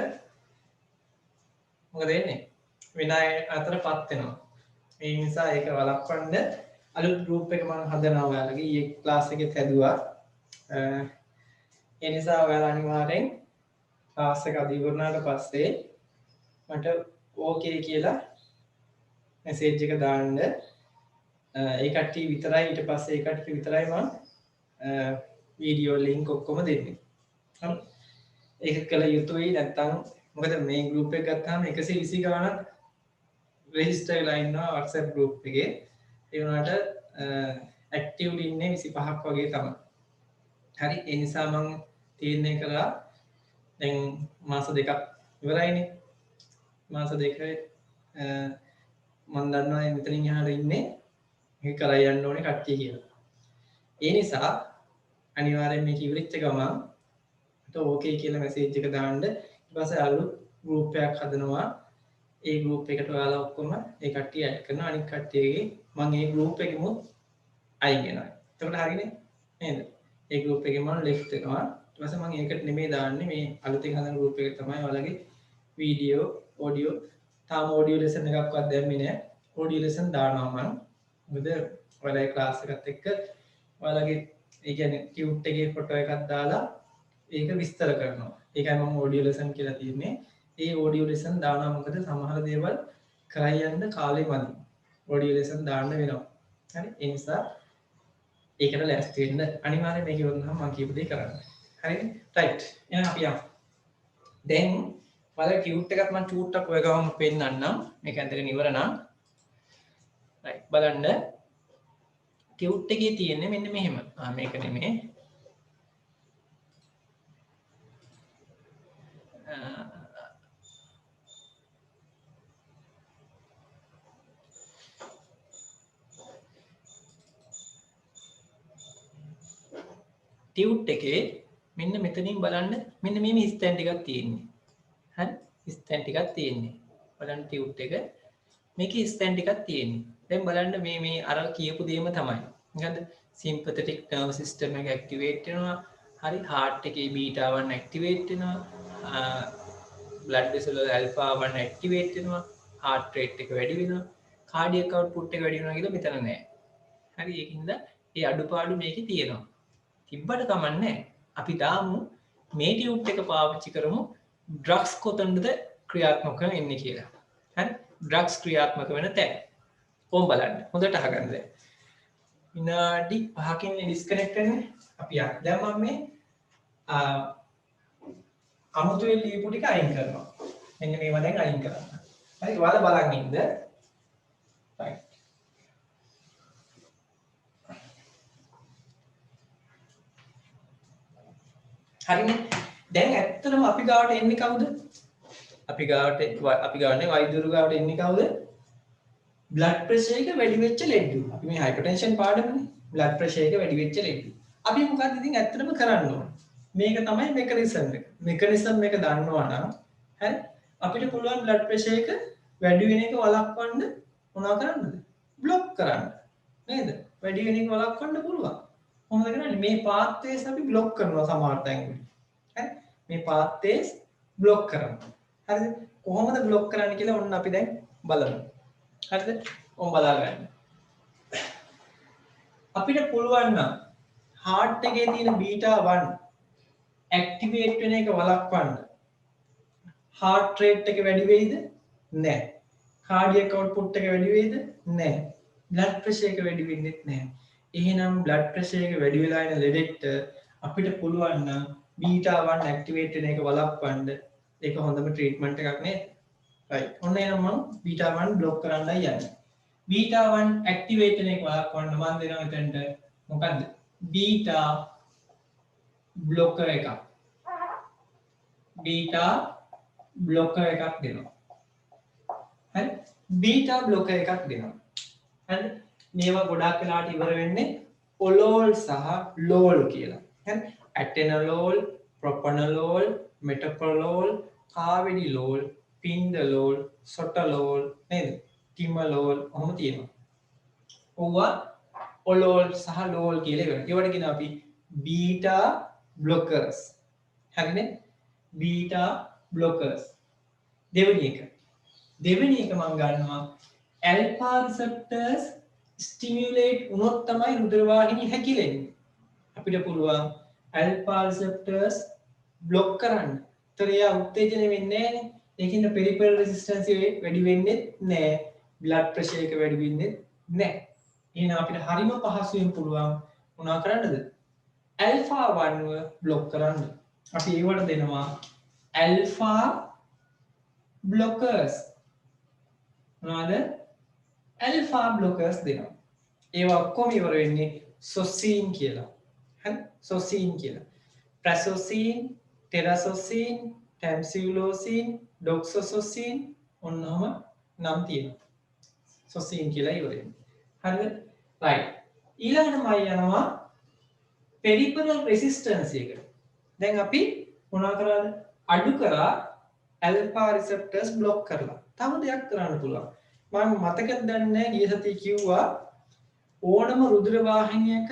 මොකද වෙන්නේ වෙන අය අතරපත් වෙනවා. ඒ නිසා ඒක වළක්වන්න අලුත් ගෲප් එක මම හදනවා. ඔයාලගේ ඊයේ ක්ලාස් එකෙත් හැදුවා. ඒ නිසා ඔයාලා අනිවාර්යෙන් ක්ලාස් එක අද ඉවරනාට පස්සේ මට ඕකේ කියලා මෙසේජ් එක දාන්න. ඒ කට්ටිය විතරයි ඊට පස්සේ ඒ කට්ටිය විතරයි මම වීඩියෝ ලින්ක් ඔක්කොම දෙන්නේ. හරි. ඒක කළ යුතුයි. නැත්නම් මොකද මේ ගෲප් එක ගත්තාම 120 ගාණක් රෙජිස්ටර් වෙලා ඉන්නවා WhatsApp ගෲප් එකේ. ඒ වුණාට ඇක්ටිව්ලි ඉන්නේ 25ක් වගේ තමයි. හරි. ඒ නිසා මම තීරණය කළා දැන් මාස දෙකක් ඉවරයිනේ. මාස දෙකේ මම දන්නවා මෙතනින් එහාට ඉන්නේ මේක කරා යන්න ඕනේ කට්ටිය කියලා. ඒ නිසා අනිවාර්යෙන් මේක ඉවරිච්ච ගමන් ඕකේ කියලා මැසේජ් එක දාන්න. ඊට පස්සේ අලුත් ගෲප් එකක් හදනවා. ඒ ගෲප් එකට ඔයාලා ඔක්කොම ඒ කට්ටිය ඇඩ් කරනවා. අනිත් කට්ටියගේ මම ඒ ගෲප් එකෙම අයින් වෙනවා. එතකොට හරිනේ නේද? ඒ ගෲප් එකෙන් මම ලෙෆ්ට් වෙනවා. ඊට පස්සේ මම ඒකට නෙමෙයි දාන්නේ මේ අලුතෙන් හදන ගෲප් එක තමයි ඔයාලගේ වීඩියෝ ඔඩියෝ තාම ඔඩියෝ ලෙසන් එකක්වත් දැම්මේ නැහැ. ඔඩියෝ ලෙසන් දානවා මම. මොකද ඔයාලගේ ක්ලාස් එකත් එක්ක ඔයාලගේ ඒ කියන්නේ ටියුට් එකේ ෆොටෝ එකක් දාලා ඒක විස්තර කරනවා. ඒකයි මම ඔඩියෝ ලෙසන් කියලා තියෙන්නේ. ඒ ඔඩියෝ ලෙසන් දානවා. මොකද සමහර දේවල් කරා යන්න කාලෙ මදි. ඔඩියෝ ලෙසන් දාන්න වෙනවා. හරි. ඒ නිසා ඒකට ලෑස්ති වෙන්න අනිවාර්යයෙන් මේක වුණාම මම කියපු දේ කරන්න. හරිද? රයිට්. එහෙනම් අපි යමු. දැන් ඔයාලා ටියුට් එකක් මම චූට්ටක් ඔය ගාම පෙන්නන්නම්. මේක ඇඳගෙන ඉවර නම්. රයිට්. බලන්න. ටියුට් එකේ තියෙන්නේ මෙන්න මෙහෙම. මේක නෙමෙයි. ටියුට් එකේ මෙන්න මෙතනින් බලන්න මෙන්න මේ ස්ටෑන් ටිකක් තියෙන්නේ. හරි? ස්ටෑන් ටිකක් තියෙන්නේ. බලන්න ටියුට් එක මේකේ ස්ටෑන් ටිකක් තියෙන්නේ. දැන් බලන්න මේ අර කියපු දේම තමයි. මොකද සිම්පතටික් නර්වස් සිස්ටම් එක ඇක්ටිවේට් වෙනවා. හරි heart එකේ බීටා 1 ඇක්ටිවේට් වෙනවා. බ්ලඩ් වෙසල් වල ඇල්ෆා 1 ඇක්ටිවේට් වෙනවා. heart rate එක වැඩි වෙනවා. කාඩියක් අවුට්පුට් එක වැඩි වෙනවා කියලා මෙතන නෑ. හරි ඒකින්ද ඒ අඩුපාඩු මේකේ තියෙනවා. තිබ්බට කමන්නේ අපි දාමු මේ ටියුට් එක පාවිච්චි කරමු ඩ්‍රග්ස් කොතනද ක්‍රියාත්මක වෙන්නේ කියලා. හරි ඩ්‍රග්ස් ක්‍රියාත්මක වෙන තැන. කොහොම බලන්න. හොඳට අහගන්න දැන්. විනාඩි 5කින් ඩිස්කනෙක්ට් වෙන්නේ. අපි යන්න. දැන් මම මේ අමුතුවෙන් ලියපු ටික අයින් කරනවා. මෙන්න මේවා දැන් අයින් කරන්න. හරි ඔයාලා බලන් ඉන්න. right. හරිනේ. දැන් ඇත්තටම අපි ගාවට එන්නේ කවුද? අපි ගාවනේ වෛද්‍යවරු ගාවට එන්නේ කවුද? බ්ලඩ් ප්‍රෙෂර් එක වැඩි වෙච්ච ලෙඩ්ඩු. අපි මේ හයිපර්ටෙන්ෂන් පාඩමනේ. බ්ලඩ් ප්‍රෙෂර් එක වැඩි වෙච්ච ලෙඩ්ඩු. අපි මොකක්ද ඉතින් ඇත්තටම කරන්න ඕන? මේක තමයි මෙකනිසම් එක. මෙකනිසම් එක දන්නවා නම් හරි අපිට පුළුවන් බ්ලඩ් ප්‍රෙෂර් එක වැඩි වෙන එක වළක්වන්න මොනවා කරන්නද? බ්ලොක් කරන්න. නේද? වැඩි වෙන එක වළක්වන්න පුළුවන්. කොහොමද කරන්නේ? මේ පාත්වේස් අපි බ්ලොක් කරනවා සමහර තැන්වල. හරි? මේ පාත්තේස් බ්ලොක් කරනවා. හරිද? කොහොමද බ්ලොක් කරන්නේ කියලා ඔන්න අපි දැන් බලමු. හරිද? ඔන්න බලා ගන්න. අපිට පුළුවන් නම් heart එකේ තියෙන beta 1 activate වෙන එක වළක්වන්න. heart rate එක වැඩි වෙයිද? නැහැ. cardiac output එක වැඩි වෙයිද? නැහැ. blood pressure එක වැඩි වෙන්නේ නැහැ. එහෙනම් blood pressure එක වැඩි වෙලා ඉන ලෙඩෙක්ට අපිට පුළුවන් නම් beta 1 activate වෙන එක වළක්වන්න. ඒක හොඳම treatment එකක් නේද? right. ඔන්න එහෙනම් මම beta 1 block කරන්නයි යන්නේ. beta 1 activate වෙන එක වළක්වන්න මම දෙනවා එතනට මොකද්ද? beta blocker එකක්. beta blocker එකක් දෙනවා. හරි? beta blocker එකක් දෙනවා. හරි? මේවා ගොඩාක් වෙලාට ඉවර වෙන්නේ ඔලෝල් සහ ලෝල් කියලා. හරි? ඇටෙනලෝල්, ප්‍රොපනලෝල්, මෙටප්‍රොලෝල්, කාවෙඩිලෝල්, පින්ඩලෝල්, සොටලෝල් නේද? ටිමලෝල් ඔහොම තියෙනවා. ඕවා ඔලෝල් සහ ලෝල් කියලා ඉවරයි. ඒවට කියන අපි beta blockers. හරිනේ? beta blockers. දෙවෙනි එක මම ගන්නවා alpha receptors stimulate වුණොත් තමයි රුධිර වාහිනිය හැකිලෙන්නේ. අපිට පුළුවන් alpha receptors block කරන්න. ඒතර එයා උත්තේජනය වෙන්නේ නැහැනේ. ඒකින්ද peripheral resistance වැඩි වෙන්නේ නැහැ. blood pressure එක වැඩි වෙන්නේ නැහැ. එහෙනම් අපිට හරිම පහසුවෙන් පුළුවන් මොනවා කරන්නද? alpha 1 block කරන්න. අපි ඒවට දෙනවා alpha blockers. මොනවාද? alpha blockers දෙනවා. ඒවා ඔක්කොම ඉවර වෙන්නේ සොසීන් කියලා. හරි? සොසීන් කියලා. ප්‍රැසොසීන්, ටෙරසොසීන්, ටැම්සියුලෝසීන්, ඩොක්සොසොසීන් ඔන්නෝම නම් තියෙනවා. සොසීන් කියලා ඉවර වෙන්නේ. හරිද? right. ඊළඟට මම යනවා peripheral resistance එකට. දැන් අපි මොනවා කරාද? අඩු කරා alpha receptors block කරලා. තව දෙයක් කරන්න පුළුවන්. මම මතකද දන්නේ නැහැ ගිය සතියේ කිව්වා ඕනම රුධිර වාහිනියක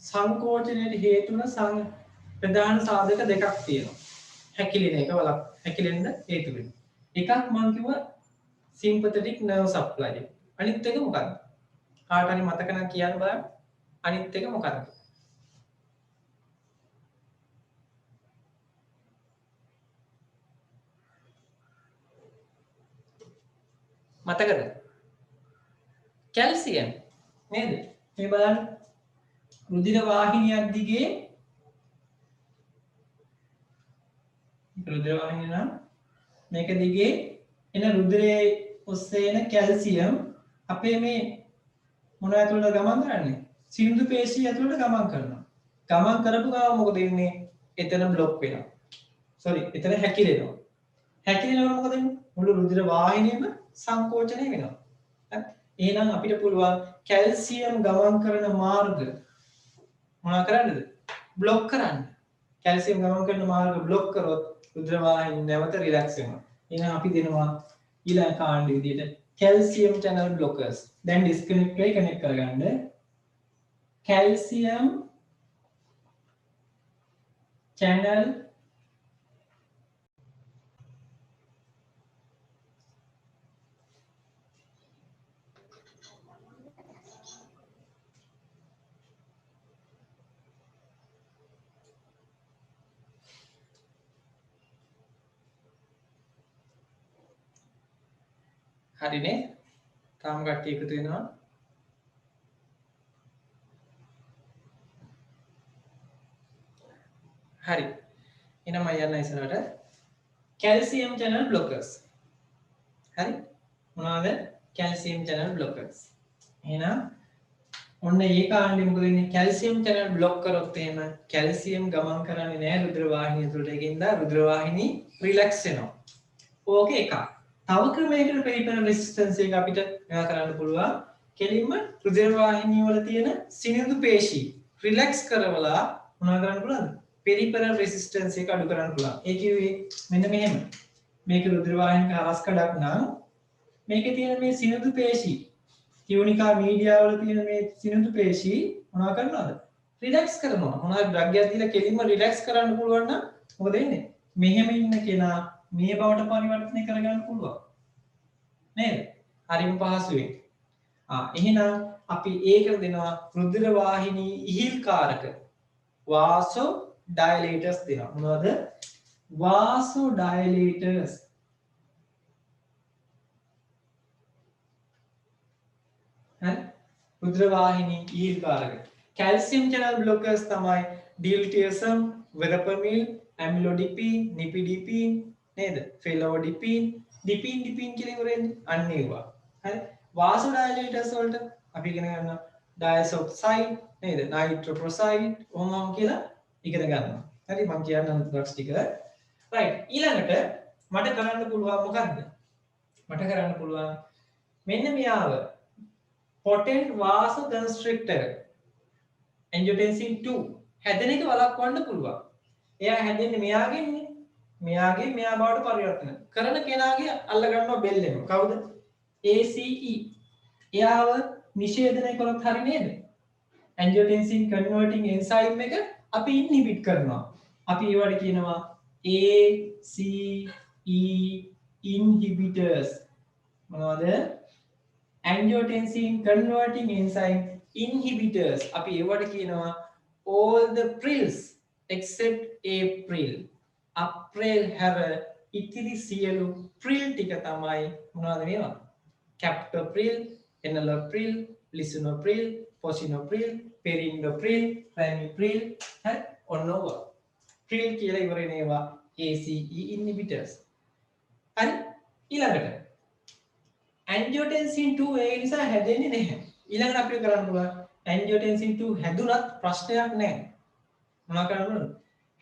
සංකෝචනයට හේතු වන ප්‍රධාන සාධක දෙකක් තියෙනවා. හැකිලෙන එක හැකිලෙන්න හේතු වෙන. එකක් මම කිව්වා sympathetic nerve supply. අනිත් එක මොකක්ද? කාට හරි මතක නම් කියන්න බලන්න. අනිත් එක මොකක්ද? මතකද? කැල්සියම් නේද? මේ බලන්න රුධිර වාහිනියක් දිගේ රුධිර වාහිනිය නම් මේක දිගේ එන රුධිරයේ ඔස්සේ එන කැල්සියම් අපේ මේ මොන ඇතුළට ගමන් කරන්නේ? සිනිඳු පේශිය ඇතුළට ගමන් කරනවා. ගමන් කරපු ගමන් මොකද වෙන්නේ? එතන බ්ලොක් වෙනවා. එතන හැකිලෙනවා. හැකිලෙනකොට මොකද වෙන්නේ? මුළු රුධිර වාහිනියම සංකෝචනය වෙනවා. එහෙනම් අපිට පුළුවන් කැල්සියම් ගමන් කරන මාර්ග මොනවා කරන්නද? බ්ලොක් කරන්න. කැල්සියම් ගමන් කරන මාර්ග බ්ලොක් කරොත් රුධිර වාහිනිය නැවත රිලැක්ස් වෙනවා. එහෙනම් අපි දෙනවා ඊළඟ කාණ්ඩ විදියට calcium channel blockers. දැන් disconnect වෙයි කනෙක්ට් කරගන්න. calcium channel හරිනේ? තාම කට්ටිය එකතු වෙනවා. හරි. එහෙනම් මම යන්න ඉස්සරහට calcium channel blockers. හරි? මොනවාද? calcium channel blockers. එහෙනම් ඔන්න ඒ කාණ්ඩේ මොකද වෙන්නේ? calcium channel block කරොත් එහෙම calcium ගමන් කරන්නේ නැහැ රුධිර වාහිනිය තුළට. ඒකින්ද රුධිර වාහිනිය රිලැක්ස් වෙනවා. ඕකේ එකක්. තව ක්‍රමයකට peripheral resistance එක අපිට මෙයා කරන්න පුළුවන්. කෙලින්ම රුධිර වාහිනිය වල තියෙන සිනිඳු පේශී රිලැක්ස් කරවලා මොනවා කරන්න පුළුවන්ද? peripheral resistance එක අඩු කරන්න පුළුවන්. ඒ කිව්වේ මෙන්න මෙහෙම. මේක රුධිර වාහිනියක හරස් කඩක් නම් මේකේ තියෙන මේ සිනිඳු පේශී කියුනිකා මීඩියා වල තියෙන මේ සිනිඳු පේශී මොනවා කරනවද? රිලැක්ස් කරනවා. මොනවා ඩ්‍රග් එකක් දීලා කෙලින්ම රිලැක්ස් කරන්න පුළුවන් නම් මොකද වෙන්නේ මෙහෙම ඉන්න කෙනා මේ බවට පරිවර්තනය කරගන්න පුළුවන් නේද හරිම පහසුවෙන් එහෙනම් අපි ඒකට දෙනවා රුධිර වාහිනී ඉහිල්කාරක වාසෝ ඩයලේටර්ස් දෙනවා මොනවද වාසෝ ඩයලේටර්ස් රුධිර වාහිනී ඉහිල්කාරක කැල්සියම් channel blockers තමයි diltiazem verapamil amlodipine nifedipine නේද felodipine dipine කියලා ඉවරෙන්නේ අන්න ඒවා හරි වාසෝඩයලේටර්ස් වලට අපි ඉගෙන ගන්නවා ඩයසොක්සයිඩ් නේද නයිට්‍රොප්‍රොසයිඩ් ඔහොම කියලා ඉගෙන ගන්නවා හරි මම කියන්නම් ඩ්‍රග්ස් ටික රයිට් ඊළඟට මට කරන්න පුළුවන් මොකද්ද මට කරන්න පුළුවන් මෙන්න මෙයාව potent vasoconstrictor angiotensin 2 හැදෙන එක වළක්වන්න පුළුවන් එයා හැදෙන්නේ මෙයාගෙන්නේ මෙයාගේ මෙයා බවට පරිවර්තන කරන කෙනාගේ අල්ල ගන්නවා බෙල්ලෙම කවුද ACE එයාව නිෂේධනය කළොත් හරි නේද angiotensin converting enzyme එක අපි inhibit කරනවා අපි ඒවට කියනවා ACE inhibitors මොනවද angiotensin converting enzyme inhibitors අපි ඒවට කියනවා all the prils except april අප්‍රේල් හැර ඉතිරි සියලු ප්‍රිල් ටික තමයි මොනවද මේවා captopril enalapril lisinopril fosinopril perindopril ramipril හරි ඔන්න ඔය ප්‍රිල් කියලා ඉවරේ නේවා ACE inhibitors හරි ඊළඟට angiotensin 2 ඒ නිසා හැදෙන්නේ නැහැ ඊළඟට අපිට කරන්න පුළුවන් angiotensin 2 හැදුනත් ප්‍රශ්නයක් නැහැ මොනවා කරන්න ඕනද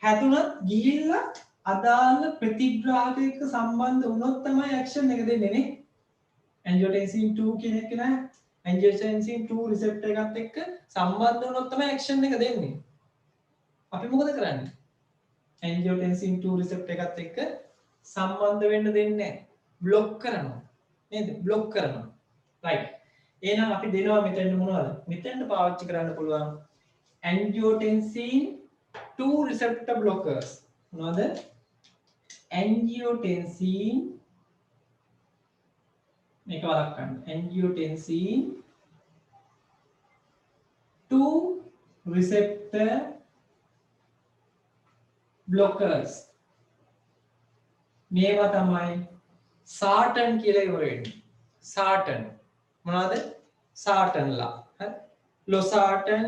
හැදුනත් ගිහිල්ලා අදාළ ප්‍රතිග්‍රාහක එක්ක සම්බන්ධ වුණොත් තමයි ඇක්ෂන් එක දෙන්නේ නේ angiotensin 2 කියන එක නෑ angiotensin 2 receptor එකත් එක්ක සම්බන්ධ වුණොත් තමයි ඇක්ෂන් එක දෙන්නේ අපි මොකද කරන්නේ angiotensin 2 receptor එකත් එක්ක සම්බන්ධ වෙන්න දෙන්නේ නැහැ බ්ලොක් කරනවා නේද බ්ලොක් කරනවා රයිට් එහෙනම් අපි දෙනවා මෙතෙන්ට මොනවද මෙතෙන්ට පාවිච්චි කරන්න පුළුවන් angiotensin 2 receptor blockers මොනවද angiotensin මේක වළක්වන්න angiotensin 2 receptor blockers මේවා තමයි සාටන් කියලා ඉවර වෙන්නේ සාටන් මොනවද සාටන්ලා හරි ලොසාටන්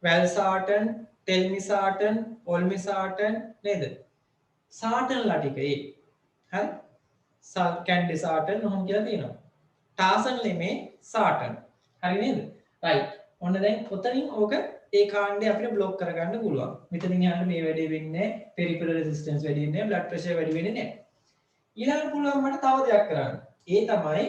වැල්සාටන් ටෙල්මිසාටන් ඔල්මිසාටන් නේද සාටන්ලා ටික ඒ හරි කැන්ඩිසාටන් ඔහොම කියලා තියෙනවා ටාසන් ලෙමේ සාටන් හරි නේද රයිට් ඔන්න දැන් ඔතනින් ඕක ඒ කාණ්ඩේ අපිට බ්ලොක් කරගන්න පුළුවන් මෙතනින් යන්න මේ වැඩේ වෙන්නේ නැහැ පෙරිෆෙරල් රෙසිස්ටන්ස් වැඩි වෙන්නේ නැහැ බ්ලඩ් ප්‍රෙෂර් වැඩි වෙන්නේ නැහැ ඊළඟට පුළුවන් මට තව දෙයක් කරන්න ඒ තමයි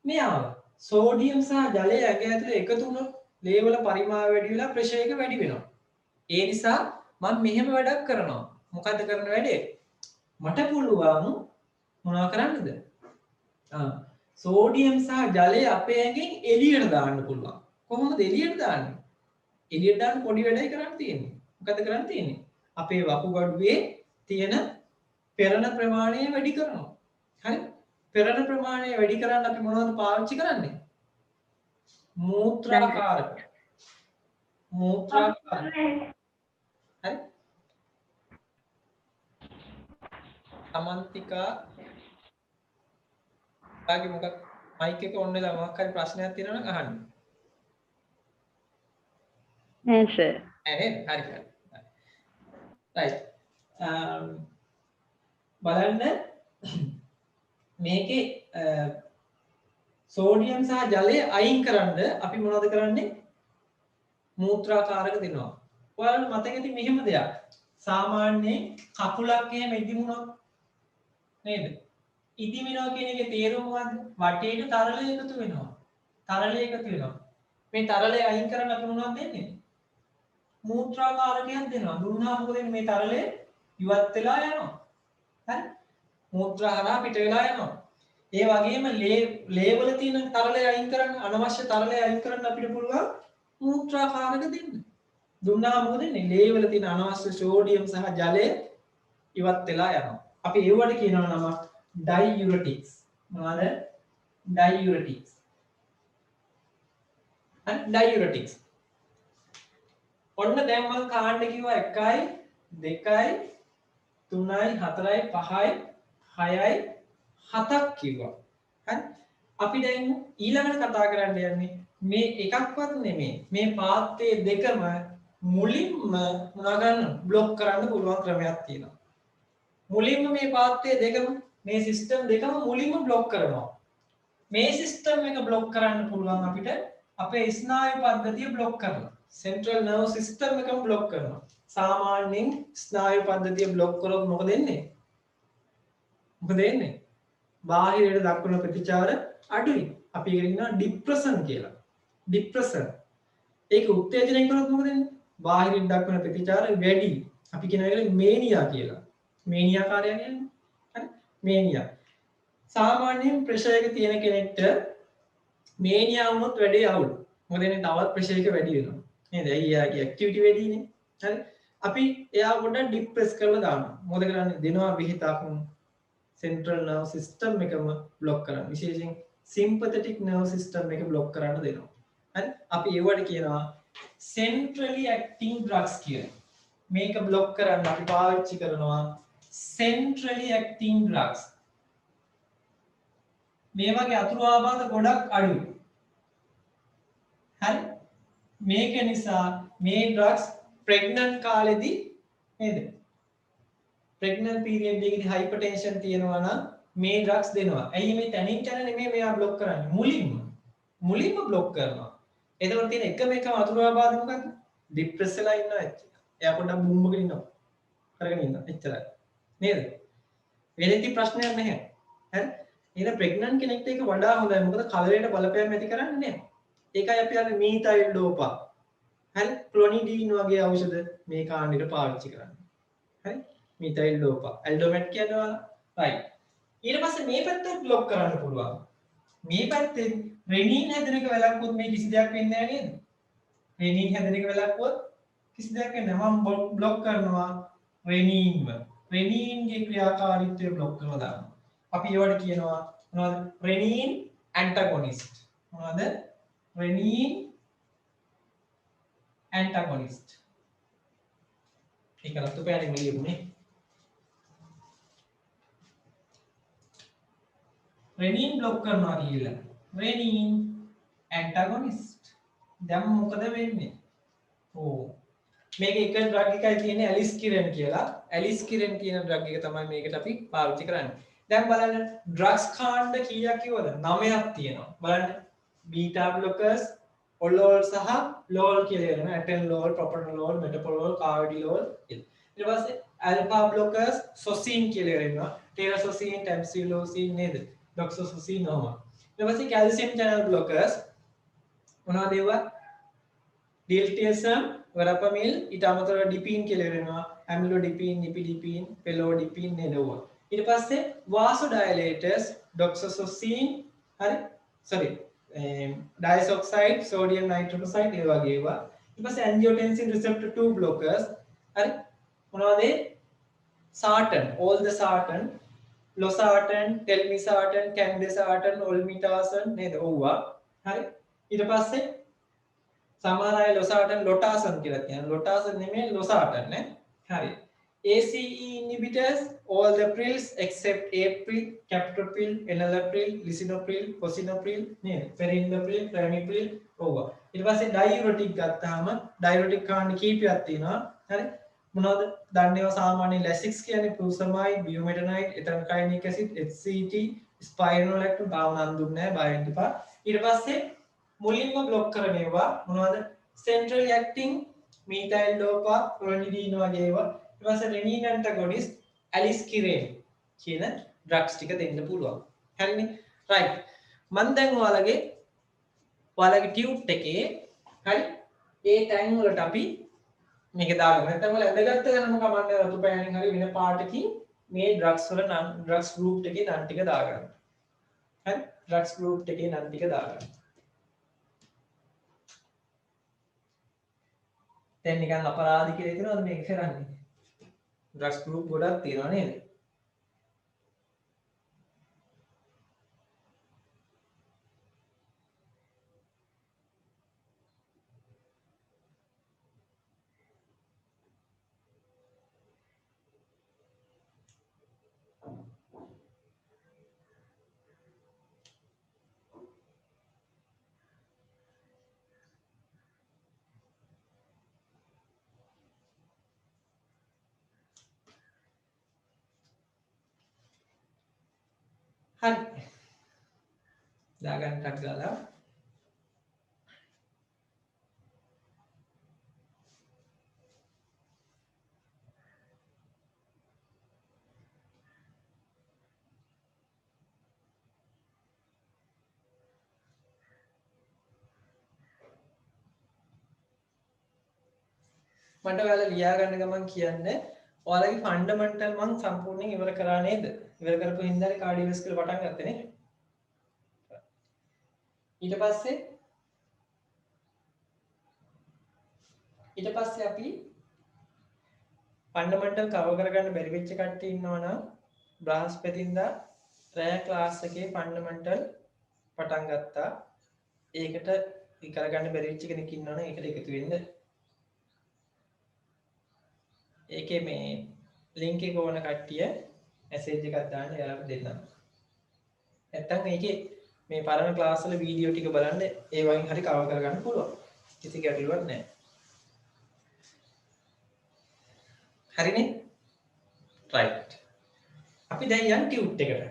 මෙයාව සෝඩියම් සහ ජලය ඇඟ ඇතුලේ එකතු වුණොත් ලේවල පරිමාව වැඩි වෙලා ප්‍රෙෂර් එක වැඩි වෙනවා ඒ නිසා මම මෙහෙම වැඩක් කරනවා මොකද්ද කරන වැඩේ මට පුළුවන් මොනවා කරන්නද සෝඩියම් සහ ජලය අපේ ඇඟෙන් එළියට දාන්න පුළුවන් කොහොමද එළියට දාන්නේ එළියට දාන්න පොඩි වැඩයි කරන්න තියෙන්නේ මොකද්ද කරන්න තියෙන්නේ අපේ වකුගඩුවේ තියෙන පෙරණ ප්‍රමාණය වැඩි කරනවා හරි පෙරණ ප්‍රමාණය වැඩි කරන්න අපි මොනවද පාවිච්චි කරන්නේ මූත්‍රාකාරක හරි සමන්තිකා ඔයාගේ මොකක් මයික් එක ඔන් වෙලා මොකක් හරි ප්‍රශ්නයක් තියෙනවා නම් අහන්න
නෑ සර්
හරි රයිට් බලන්න මේකේ සෝඩියම් සහ ජලය අයින් කරන්න අපි මොනවද කරන්නේ මූත්‍රාකාරක දෙනවා ඔයාලට මතක ඇති මෙහෙම දෙයක් සාමාන්‍යයෙන් කකුලක් එහෙම ඉදිමුණොත් නේද ඉදිමිනවා කියන එකේ තේරුම මොකද්ද වටේට තරලය එකතු වෙනවා මේ තරලය අයින් කරන්න අපි මොනවද දෙන්නේ මූත්‍රාකාරකයක් දෙනවා දුන්නා මොකද වෙන්නේ මේ තරලය ඉවත් වෙලා යනවා හරි මූත්‍රා හරහා පිට වෙලා යනවා ඒ වගේම ලේවල තියෙන තරලය අයින් කරන්න අනවශ්‍ය තරලය අයින් කරන්න අපිට පුළුවන් මූත්‍රාකාරක දෙන්න දුන්නා මොකද වෙන්නේ ලේවල තියෙන අනවශ්‍ය සෝඩියම් සහ ජලය ඉවත් වෙලා යනවා. අපි ඒවට කියනවා නම diuretics. මොනවාද? diuretics. diuretics. ඔන්න දැන් මම කාණ්ඩ කිව්වා 1යි 2යි 3යි 4යි 5යි 6යි 7ක් කිව්වා. හරි? අපි දැන් ඊළඟට කතා කරන්න යන්නේ මේ එකක්වත් නෙමෙයි. මේ පාත්තේ දෙකම මුලින්ම මොනවා ගන්න બ્લોක් කරන්න පුළුවන් ක්‍රමයක් තියෙනවා. මුලින්ම මේ පාත්තේ දෙකම මේ සිස්ටම් දෙකම මුලින්ම બ્લોක් කරනවා. මේ සිස්ටම් එක બ્લોක් කරන්න පුළුවන් අපිට අපේ ස්නායු පද්ධතිය બ્લોක් කරලා. සෙන්ට්‍රල් නර්ව් සිස්ටම් එකම બ્લોක් කරනවා. සාමාන්‍යයෙන් ස්නායු පද්ධතිය બ્લોක් කරොත් මොකද වෙන්නේ? මොකද වෙන්නේ? බාහිරයට දක්වන ප්‍රතිචාර අඩුයි. අපි ඒකට කියනවා ડિප්‍රෙෂන් කියලා. ડિප්‍රෙෂන්. ඒක උත්තේජනය කරොත් මොකද වෙන්නේ? බාහිරින් දක්වන ප්‍රතිචාර වැඩි. අපි කියන එකට මේනියා කියලා. මේනියා කාර්යය කියන්නේ. හරි? මේනියා. සාමාන්‍යයෙන් ප්‍රෙෂර් එක තියෙන කෙනෙක්ට මේනියා වුණොත් වැඩේ අවුල්. මොකද එන්නේ තවත් ප්‍රෙෂර් එක වැඩි වෙනවා. නේද? එයාගේ ඇක්ටිවිටි වැඩිනේ. හරි? අපි එයා පොඩ්ඩක් ડિප්‍රෙස් කරලා දානවා. මොකද කරන්නේ? දෙනවා බෙහෙතක් සෙන්ට්‍රල් නර්ව් සිස්ටම් එකම બ્લોක් කරන්න. විශේෂයෙන් සිම්පතටික් නර්ව් සිස්ටම් එක બ્લોක් කරන්න දෙනවා. හරි? අපි ඒවට කියනවා centrally acting drugs කියලා. මේක બ્લોක් කරන්න අපි පාවිච්චි කරනවා centrally acting drugs. මේ වගේ අතුරු ආබාධ ගොඩක් අඩුයි. හරි? මේක නිසා මේ drugs pregnant කාලෙදී නේද? pregnant period එකේදී hypertension තියෙනවා නම් මේ drugs දෙනවා. ඇයි මේ තනින් තන නෙමෙයි මෙයා બ્લોක් කරන්නේ. මුලින්ම બ્લોක් කරනවා. එතකොට තියෙන එකම අතුරු ආබාධ මොකක්ද? ડિප්‍රෙස් වෙලා ඉන්නවා ඇත්තට. එයා පොඩ්ඩක් බුම්මකට ඉන්නවා. කරගෙන ඉන්නවා. එච්චරයි. නේද? වෙලෙති ප්‍රශ්නයක් නැහැ. හරි? එහෙනම් ප්‍රෙග්නන්ට් කෙනෙක්ට ඒක වඩා හොඳයි. මොකද කලරයට බලපෑම් ඇති කරන්නේ නැහැ. ඒකයි අපි අර මීතයිල් ඩෝපා. හරි? ක්ලොනිඩීන් වගේ ඖෂධ මේ කාණ්ඩෙට පාවිච්චි කරන්නේ. හරි? මීතයිල් ඩෝපා. ඇල්ඩෝමැට් කියනවා. රයිට්. ඊට පස්සේ මේ පැත්තත් બ્લોක් කරන්න පුළුවන්. මේ පැත්තේ රෙනින් හැදෙන එක වැළක්වුවොත් මේ කිසි දෙයක් වෙන්නේ නැහැ නේද? රෙනින් හැදෙන එක වැළක්වුවොත් කිසි දෙයක් වෙන්නේ නැහැ. මම બ્લોක් කරනවා රෙනින්ව. රෙනින්ගේ ක්‍රියාකාරීත්වය બ્લોක් කරලා දානවා. අපි ඒවට කියනවා මොනවද? රෙනින් ඇන්ටගොනිස්ට්. මොනවද? රෙනින් ඇන්ටගොනිස්ට්. ඒක රතු පෑනෙන් ලියුනේ. රෙනින් બ્લોක් කරනවා කියලා. රෙනින් ඇන්ටගොනිස්ට්. දැන් මොකද වෙන්නේ? ඕ මේක එක ඩ්‍රග් එකයි තියෙන්නේ ඇලිස්කිරන් කියලා. ඇලිස්කිරන් කියන ඩ්‍රග් එක තමයි මේකට අපි පාවිච්චි කරන්නේ. දැන් බලන්න ඩ්‍රග්ස් කාණ්ඩ කීයක් කිව්වද? 9ක් තියෙනවා. බලන්න බීටා බ්ලොකර්ස්, ඔලෝල් සහ ලෝල් කියලා කියනවා. ඇටෙනලෝල්, ප්‍රොපනෝල්, මෙටපොලෝල්, කාර්ඩිලෝල් කියලා. ඊට පස්සේ ඇල්ෆා බ්ලොකර්ස්, සොසින් කියලා කියනවා. ටෙරසොසින්, ටැම්සිලෝසින් නේද? ඩොක්සොසින් නෝම. ඊට පස්සේ කැල්සියම් චැනල් බ්ලොකර්ස් මොනවද ඒවා? ඩිල්ටියසම්, වරපමිල්, ඊට අමතරව ඩිපීන් කියලා වෙනවා. ඇමිලෝඩිපීන්, නිපිඩිපීන්, පෙලෝඩිපීන් නේද ඒවා. ඊට පස්සේ වාසෝඩයලේටර්ස්, ඩොක්සොසින් හරි sorry diazoxide, sodium nitroxide ඒ වගේ ඒවා. ඊට පස්සේ angiotensin receptor 2 blockers හරි මොනවද ඒ? sartan, all the sartan, losartan, telmisartan, candesartan, olmesartan නේද ඕවා. හරි ඊට පස්සේ සමහර අය losartan lotasan කියලා කියනවා. lotasan නෙමෙයි losartan නේ. හරි. ACE inhibitors, all the prils except april, captopril, enalapril, lisinopril, fosinopril, නේද? perindopril, ramipril ඕවා. ඊට පස්සේ diuretic ගත්තාම diuretic කාණ්ඩ කීපයක් තියෙනවා. හරි. මොනවද? දන්නේවා සාමාන්‍යයෙන් lasix කියන්නේ furosemide, bumetanide, ethanoic acid, HCT, spironolactone තාම නම් දුන්නේ නැහැ බය වෙන්න එපා. ඊට පස්සේ මුලින්ම બ્લોක් කරන ඒවා මොනවද? centrally acting methyl dopa, clonidine වගේ ඒවා. ඊට පස්සේ renin antagonist, aliskiren කියන ඩ්‍රග්ස් ටික දෙන්න පුළුවන්. හරිනේ? රයිට්. මම දැන් ඔයාලගේ ටියුට් එකේ හරි ඒ ටැන් වලට අපි මේක දාගන්න. නැත්නම් ඔයාලා ඇඳගත්ත ගමන් කමන්නේ රතු පෑනෙන් හරි වෙන පාටකින් මේ ඩ්‍රග්ස් වල නම් ඩ්‍රග්ස් ගෲප් එකේ නම් ටික දාගන්න. හරි? ඩ්‍රග්ස් ගෲප් එකේ නම් ටික දාගන්න. දැන් නිකන් අපරාධ කියලා හිතනවද මේක කරන්නේ? ඩ්‍රග්ස් ගෲප් ගොඩක් තියෙනවා නේද? හරි. දාගන්න ටක් ගාලා මට ඔයාලා ලියා ගන්න ගමන් කියන්නේ ඔයාලගේ ෆන්ඩමෙන්ටල් මං සම්පූර්ණයෙන් ඉවර කරා නේද? ඉවර කරපු හින්දානේ කාඩියෝවැස්කුලර් පටන් ගත්තේ නේ. ඊට පස්සේ අපි ෆන්ඩමෙන්ටල් කවර් කරගන්න බැරි වෙච්ච කට්ටිය ඉන්නවා නම් බ්‍රහස්පතින්දා රෑ ක්ලාස් එකේ ෆන්ඩමෙන්ටල් පටන් ගත්තා. ඒකට කරගන්න බැරි වෙච්ච කෙනෙක් ඉන්නවනම් ඒකට එකතු වෙන්න. ඒකේ මේ ලින්ක් එක ඕන කට්ටිය මැසේජ් එකක් දාන්න එයාලට දෙන්නම්. නැත්තම් ඒකේ මේ පරණ ක්ලාස් වල වීඩියෝ ටික බලන්න ඒ වයින් හරි කවර් කරගන්න පුළුවන්. කිසි ගැටලුවක් නැහැ. හරිනේ? රයිට්. අපි දැන් යන් ටියුට් එකට.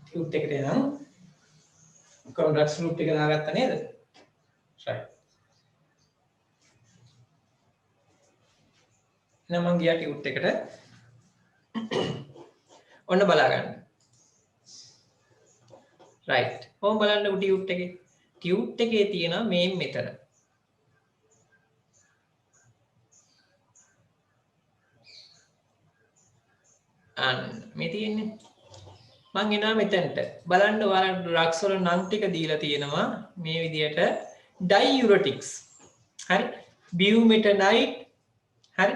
ටියුට් එකට යනවා. කොන්ට්‍රැක්ට්ස් ලූප් එක දාගත්තා නේද? රයිට්. එහෙනම් මම ගියා ටියුට් එකට. ඔන්න බලා ගන්න. රයිට්. කොහොම බලන්න ටියුට් එකේ? ටියුට් එකේ තියෙන මේන් මෙතන. අන්න මේ තියෙන්නේ. මං එනවා මෙතනට. බලන්න ඔයාලට ඩ්‍රග්ස් වල නම් ටික දීලා තියෙනවා මේ විදියට ඩයියුරටික්ස්. හරි? බියුමෙටනයිට්. හරි?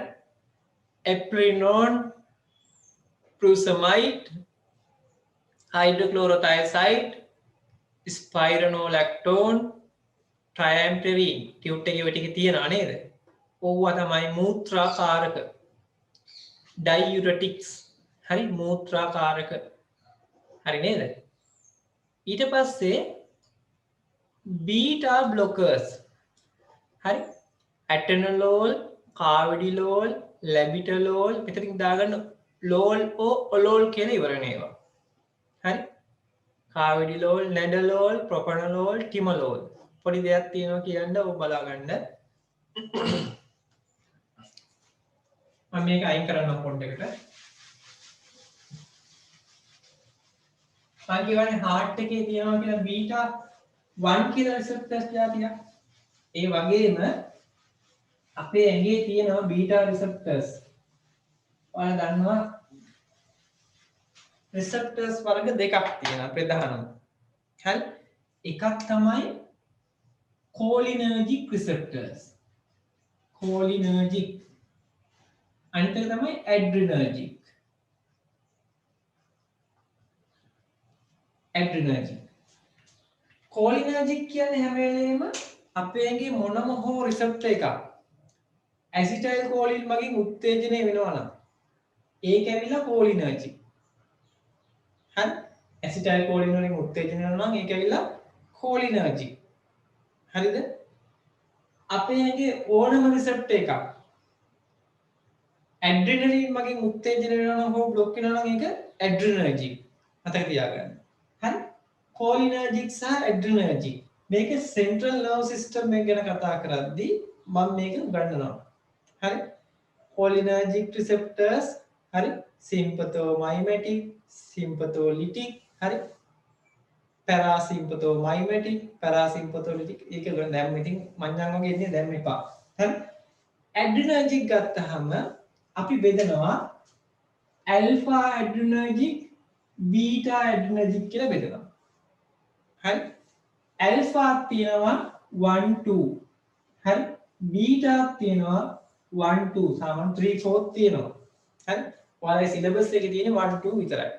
එප්‍රිනෝන්, ප්‍රුසමයිඩ්, හයිඩ්‍රොක්ලෝරොතයසයිඩ්, ස්පයිරනෝලැක්ටෝන්, ට්‍රයැම්පෙරීන්. ටියුට් එකේ ඔය ටික තියෙනවා නේද? ඕවා තමයි මූත්‍රාකාරක ඩයියුරටික්ස්. හරි? මූත්‍රාකාරක. හරි නේද? ඊට පස්සේ බීටා බ්ලොකර්ස්. හරි? ඇටනලෝල්, කාවිඩිලෝල්, ලැබිටලෝල්, මෙතනින් දාගන්න ලෝල් ඔලෝල් කියලා ඉවරන ඒවා. හරි? කාවිඩිලෝල්, නැඩලෝල්, ප්‍රොපනලෝල්, ටිමලෝල්. පොඩි දෙයක් තියෙනවා කියන්න ඔබ බලා ගන්න. මම මේක අයින් කරන්නම් පොඩ්ඩකට. මම කියවනේ හાર્ට් එකේ තියෙනවා කියලා බීටා 1 කියලා රිසෙප්ටර්ස් જાතියක්. ඒ වගේම අපේ ඇඟේ තියෙනවා බීටා රිසෙප්ටර්ස්. ඔයාලා දන්නවා රිසෙප්ටර්ස් වර්ග දෙකක් තියෙනවා ප්‍රධානම. හරි? එකක් තමයි කෝලිනර්ජික් රිසෙප්ටර්ස්. කෝලිනර්ජික්. අනිත් එක තමයි ඇඩ්‍රිනර්ජික්. ඇඩ්‍රිනර්ජික්. කෝලිනර්ජික් කියන්නේ හැම වෙලේම අපේ ඇඟේ මොනම හෝ රිසෙප්ටර් එකක් ඇසිටයිල් කෝලින් මගින් උත්තේජනය වෙනවා නම් ඒක ඇවිල්ලා කෝලිනර්ජික්. හරි? ඇසිටයිල් කෝලින් වලින් උත්තේජනය වෙනවා නම් ඒක ඇවිල්ලා කෝලිනර්ජික්. හරිද? අපේ ඇඟේ ඕනම රිසෙප්ටර් එකක් ඇඩ්‍රිනලින් මගින් උත්තේජනය වෙනවා නම් හෝ බ්ලොක් වෙනවා නම් ඒක ඇඩ්‍රිනර්ජික්. මතක තියාගන්න. හරි? කෝලිනර්ජික් සහ ඇඩ්‍රිනර්ජික්. මේක සෙන්ට්‍රල් නර්ව් සිස්ටම් එක ගැන කතා කරද්දී මම මේක උගන්වනවා. හරි? කෝලිනර්ජික් රිසෙප්ටර්ස්. හරි? සිම්පතෝමයිමැටික්, සිම්පතෝලිටික්. හරි? පැරාසිම්පතෝමයිමැටික්, පැරාසිම්පතෝලිටික්. ඒක දැන් ඉතින් මඤ්ඤං වගේ ඉන්නේ දැන් එපා. හරි? ඇඩ්‍රිනර්ජික් ගත්තාම අපි බෙදනවා ඇල්ෆා ඇඩ්‍රිනර්ජික්, බීටා ඇඩ්‍රිනර්ජික් කියලා බෙදනවා. හරි? ඇල්ෆා තියෙනවා 1 2. හරි? බීටා තියෙනවා 1 2 සාමාන්‍ය 3 4 තියෙනවා. හරි? ඔයාලගේ සිලබස් එකේ තියෙන්නේ 1 2 විතරයි.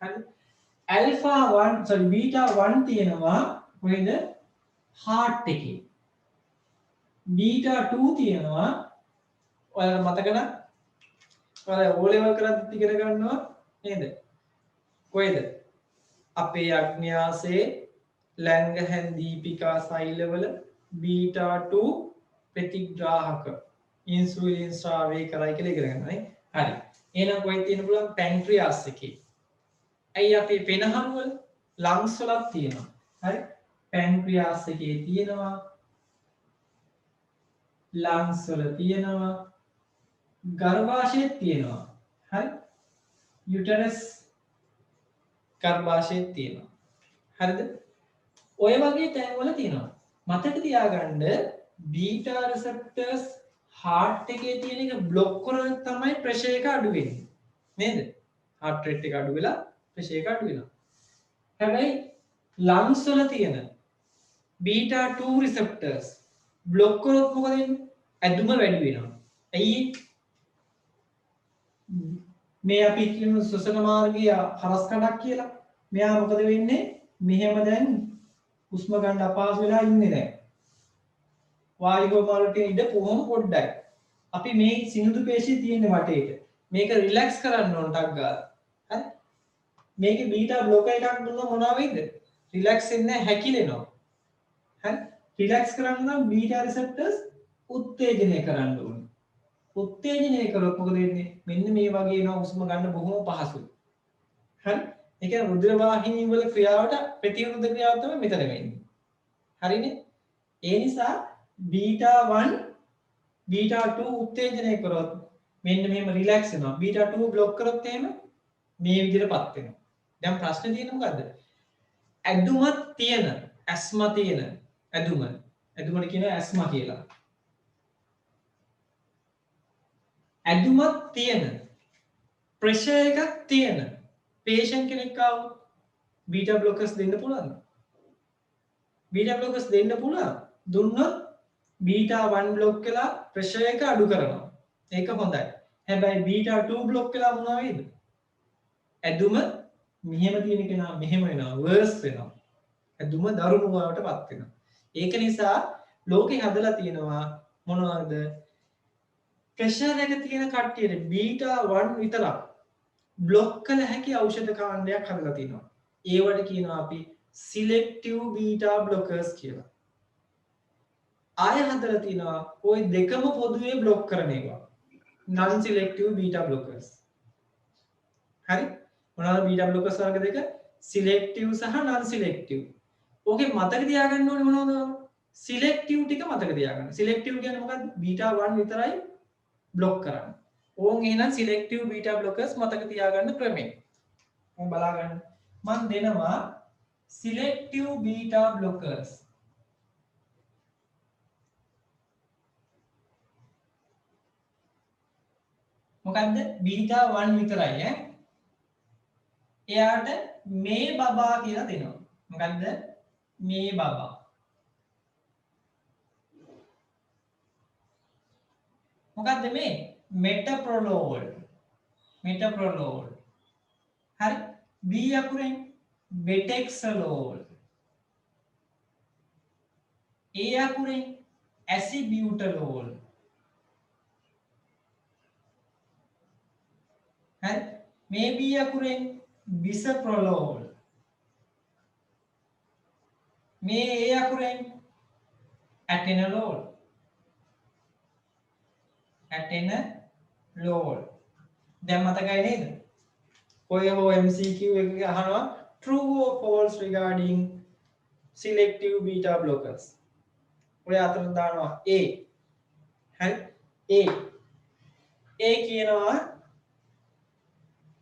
හරි? alpha 1 sorry beta 1 තියෙනවා කොහෙද? heart එකේ. beta 2 තියෙනවා ඔයාලට මතක නම් ඔයාලා O level කරද්දි ඉගෙන ගන්නවා නේද? කොහෙද? අපේ අග්න්‍යාසයේ ලැංගහන් දීපිකා සෛලවල බීටා 2 ප්‍රතිග්‍රාහක ඉන්සුලින් ස්‍රාවය කරයි කියලා ඉගෙන ගන්නවා නේ. හරි. එහෙනම් කොහෙද තියෙන්න පුළුවන්? පැන්ක්‍රියාස් එකේ. ඇයි අපේ පෙනහම් වල ලංග්ස් වලක් තියෙනවා. හරි. පැන්ක්‍රියාස් එකේ තියෙනවා. ලංග්ස් වල තියෙනවා. ගර්භාෂයේ තියෙනවා. හරි. යුටරස් ගර්භාෂයේ තියෙනවා. හරිද? ඔය වගේ තැන්වල තියෙනවා. මතක තියාගන්න බීටා රිසෙප්ටර්ස් හાર્ට් එකේ තියෙන එක બ્લોක් කරොත් තමයි ප්‍රෙෂර් එක අඩු වෙන්නේ. නේද? හાર્ට් රේට් එක අඩු වෙලා ප්‍රෙෂර් එක අඩු වෙනවා. හැබැයි ලංග්ස් වල තියෙන බීටා 2 රිසෙප්ටර්ස් બ્લોක් කරොත් මොකද වෙන්නේ? ඇදුම වැඩි වෙනවා. ඇයි? මේ අපි කියන ශ්වසන මාර්ගය හරස් කඩක් කියලා. මෙයා මොකද වෙන්නේ? මෙහෙම දැන් හුස්ම ගන්න අපහසු වෙලා ඉන්නේ දැන්. වායුව වලට ඉඳ කොහොම පොඩ්ඩයි. අපි මේ සිනිඳු පේශිය තියෙන වටේට. මේක රිලැක්ස් කරන්න ඕන ටක් ගාලා. හරි? මේකේ බීටා බ්ලොකර් එකක් දුන්නොත් මොනවා වෙයිද? රිලැක්ස් වෙන්නේ හැකිලෙනවා. හරි? රිලැක්ස් කරන්න නම් බීටා රිසෙප්ටර්ස් උත්තේජනය කරන්න ඕනේ. උත්තේජනය කරොත් මොකද වෙන්නේ? මෙන්න මේ වගේ එනවා හුස්ම ගන්න බොහොම පහසුයි. හරි? ඒ කියන්නේ රුධිර වාහිනී වල ක්‍රියාවට ප්‍රතිවිරුද්ධ ක්‍රියාව තමයි මෙතන වෙන්නේ. හරිනේ? ඒ නිසා බීටා 1 බීටා 2 උත්තේජනය කරොත් මෙන්න මෙහෙම රිලැක්ස් වෙනවා. බීටා 2 બ્લોක් කරොත් එහෙම මේ විදිහටපත් වෙනවා. දැන් ප්‍රශ්නේ තියෙන්නේ මොකද්ද? ඇදුමක් තියෙන, ඇස්මා තියෙන ඇදුමට කියනවා ඇස්මා කියලා. ඇදුමක් තියෙන ප්‍රෙෂර් එකක් තියෙන පේෂන්ට් කෙනෙක් ආවොත් බීටා බ්ලොකර්ස් දෙන්න පුළුවන්ද? බීටා බ්ලොකර්ස් දෙන්න පුළුවන්. දුන්නොත් බීටා 1 බ්ලොක් කළා ප්‍රෙෂර් එක අඩු කරනවා. ඒක හොඳයි. හැබැයි බීටා 2 බ්ලොක් කළා මොනවා වෙයිද? ඇදුම මෙහෙම තියෙන කෙනා මෙහෙම වෙනවා, වර්ස් වෙනවා. ඇදුම දරුණු බවටපත් වෙනවා. ඒක නිසා ලෝකේ හදලා තියෙනවා මොනවද? ප්‍රෙෂර් එක තියෙන කට්ටියට බීටා 1 විතරක් බ්ලොක් කළ හැකි ඖෂධ කාණ්ඩයක් හදලා තියෙනවා. ඒවට කියනවා අපි සිලෙක්ටිව් බීටා බ්ලොකර්ස් කියලා. ආය හදලා තියෙනවා ওই දෙකම පොදුවේ බ්ලොක් කරන ඒවා. non selective beta blockers. හරි? මොනවාද බීටා බ්ලොකර්ස් වර්ග දෙක? සිලෙක්ටිව් සහ non selective. ඕකේ මතක තියාගන්න ඕනේ මොනවද? සිලෙක්ටිව් ටික මතක තියාගන්න. සිලෙක්ටිව් කියන්නේ මොකක්ද? බීටා 1 විතරයි බ්ලොක් කරන්නේ. ඕන් එහෙනම් සිලෙක්ටිව් බීටා බ්ලොකර්ස් මතක තියාගන්න ක්‍රමය. මම බලාගන්න. මම දෙනවා සිලෙක්ටිව් බීටා බ්ලොකර්ස්. මොකද්ද? බීටා 1 විතරයි ඈ. එයාට මේ බබා කියලා දෙනවා. මොකද්ද? මේ බබා. මොකද්ද මේ? මෙටප්‍රොලෝල්. මෙටප්‍රොලෝල්. හරි? B අකුරෙන් බෙටෙක්සලෝල්. A අකුරෙන් ඇසිබියුටලෝල්. හරි? මේ B අකුරෙන් බිසප්‍රොලෝල්. මේ A අකුරෙන් ඇටෙනලෝල්. ඇටෙනලෝල්. දැන් මතකයි නේද? ඔය හෝ MCQ එකක අහනවා true or false regarding selective beta blockers. ඔය අතර දානවා A. හරි? A. A කියනවා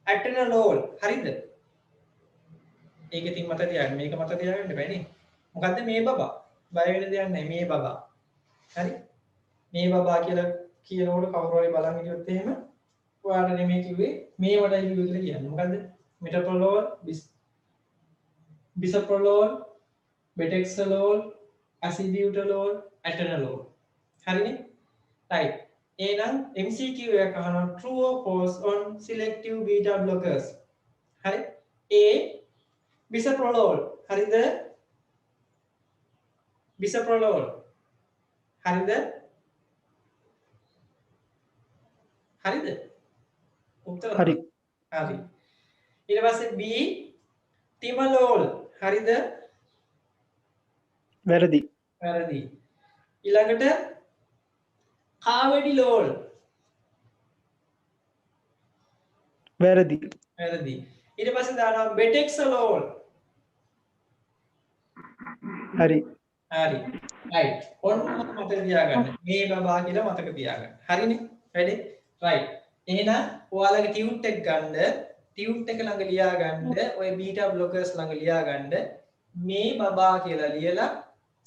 ඇටෙනලෝල්. හරිද? ඒක ඉතින් මත තියාගන්න. මේක මත තියාගන්න බෑ නේ. මොකද්ද මේ බබා? බය වෙන්න දෙයක් නැහැ. මේ බබා. හරි? මේ බබා කියලා කියනකොට කවුරු හරි බලන් හිටියොත් එහෙම ඔයාලට නෙමෙයි කිව්වේ මේවටයි කිව්වේ කියලා කියන්නේ. මොකද්ද? මෙටප්‍රොලෝල්, බිසප්‍රොලෝල්, බෙටෙක්සලෝල්, ඇසිබියුටලෝල්, ඇටෙනලෝල්. හරිනේ? right. එහෙනම් MCQ එකක් අහනවා true or false on selective beta blockers. හරි. A bisoprolol. හරිද? bisoprolol. හරිද? හරිද? උත්තර
හරි.
හරි. ඊට පස්සේ B timolol. හරිද?
වැරදි.
වැරදි. ඊළඟට carvedilol.
වැරදි.
වැරදි. ඊට පස්සේ දානවා betexolol.
හරි.
හරි. right. ඔන්න මතක තියාගන්න. මේ බබා කියලා මතක තියාගන්න. හරිනේ? වැඩි? right. එහෙනම් ඔයාලගේ ටියුට් එක ගන්න, ටියුට් එක ළඟ ලියා ගන්න, ඔය බීටා බ්ලොකර්ස් ළඟ ලියා ගන්න මේ බබා කියලා ලියලා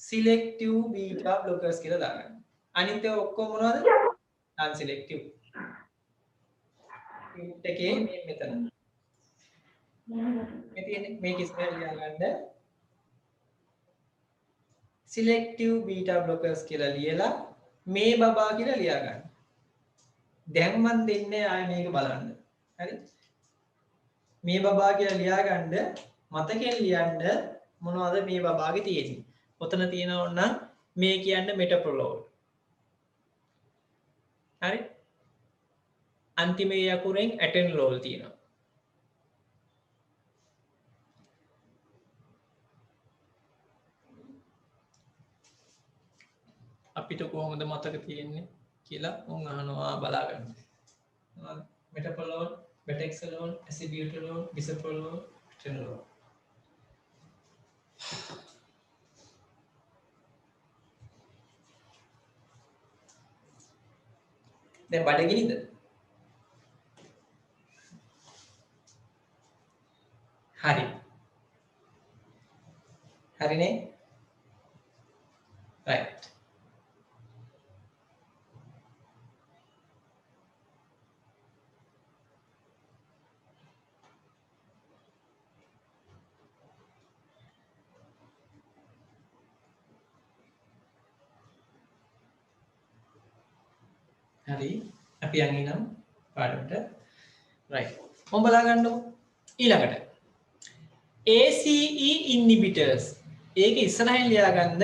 සිලෙක්ටිව් බීටා බ්ලොකර්ස් කියලා දාගන්න. අනිත් ඒවා ඔක්කොම මොනවද? non selective. ටියුට් එකේ මේ මෙතන. මේ තියෙන්නේ මේක ඉස්සරහ ලියා ගන්න. selective beta blockers කියලා ලියලා මේ බබා කියලා ලියා ගන්න. දැන් මන් දෙන්නේ ආයෙ මේක බලන්න. හරි? මේ බබා කියලා ලියා ගන්න මතකයෙන් ලියන්න මොනවද මේ බබාගේ තියෙන්නේ. ඔතන තියෙනවා නම් මේ කියන්නේ metoprolol. හරි? අන්තිමේ යකුරෙන් atenolol තියෙනවා. අපිට කොහොමද මතක තියෙන්නේ කියලා උන් අහනවා බලාගන්න. metoprolol, betexolol, acebutolol, bisoprolol, atenolol. දැන් බඩගිනිද? හරි. හරිනේ? right. හරි අපි යන් ඉනම් පාඩමට right මොම් බලා ගන්නකො ඊළඟට ACE inhibitors ඒක ඉස්සරහින් ලියා ගන්න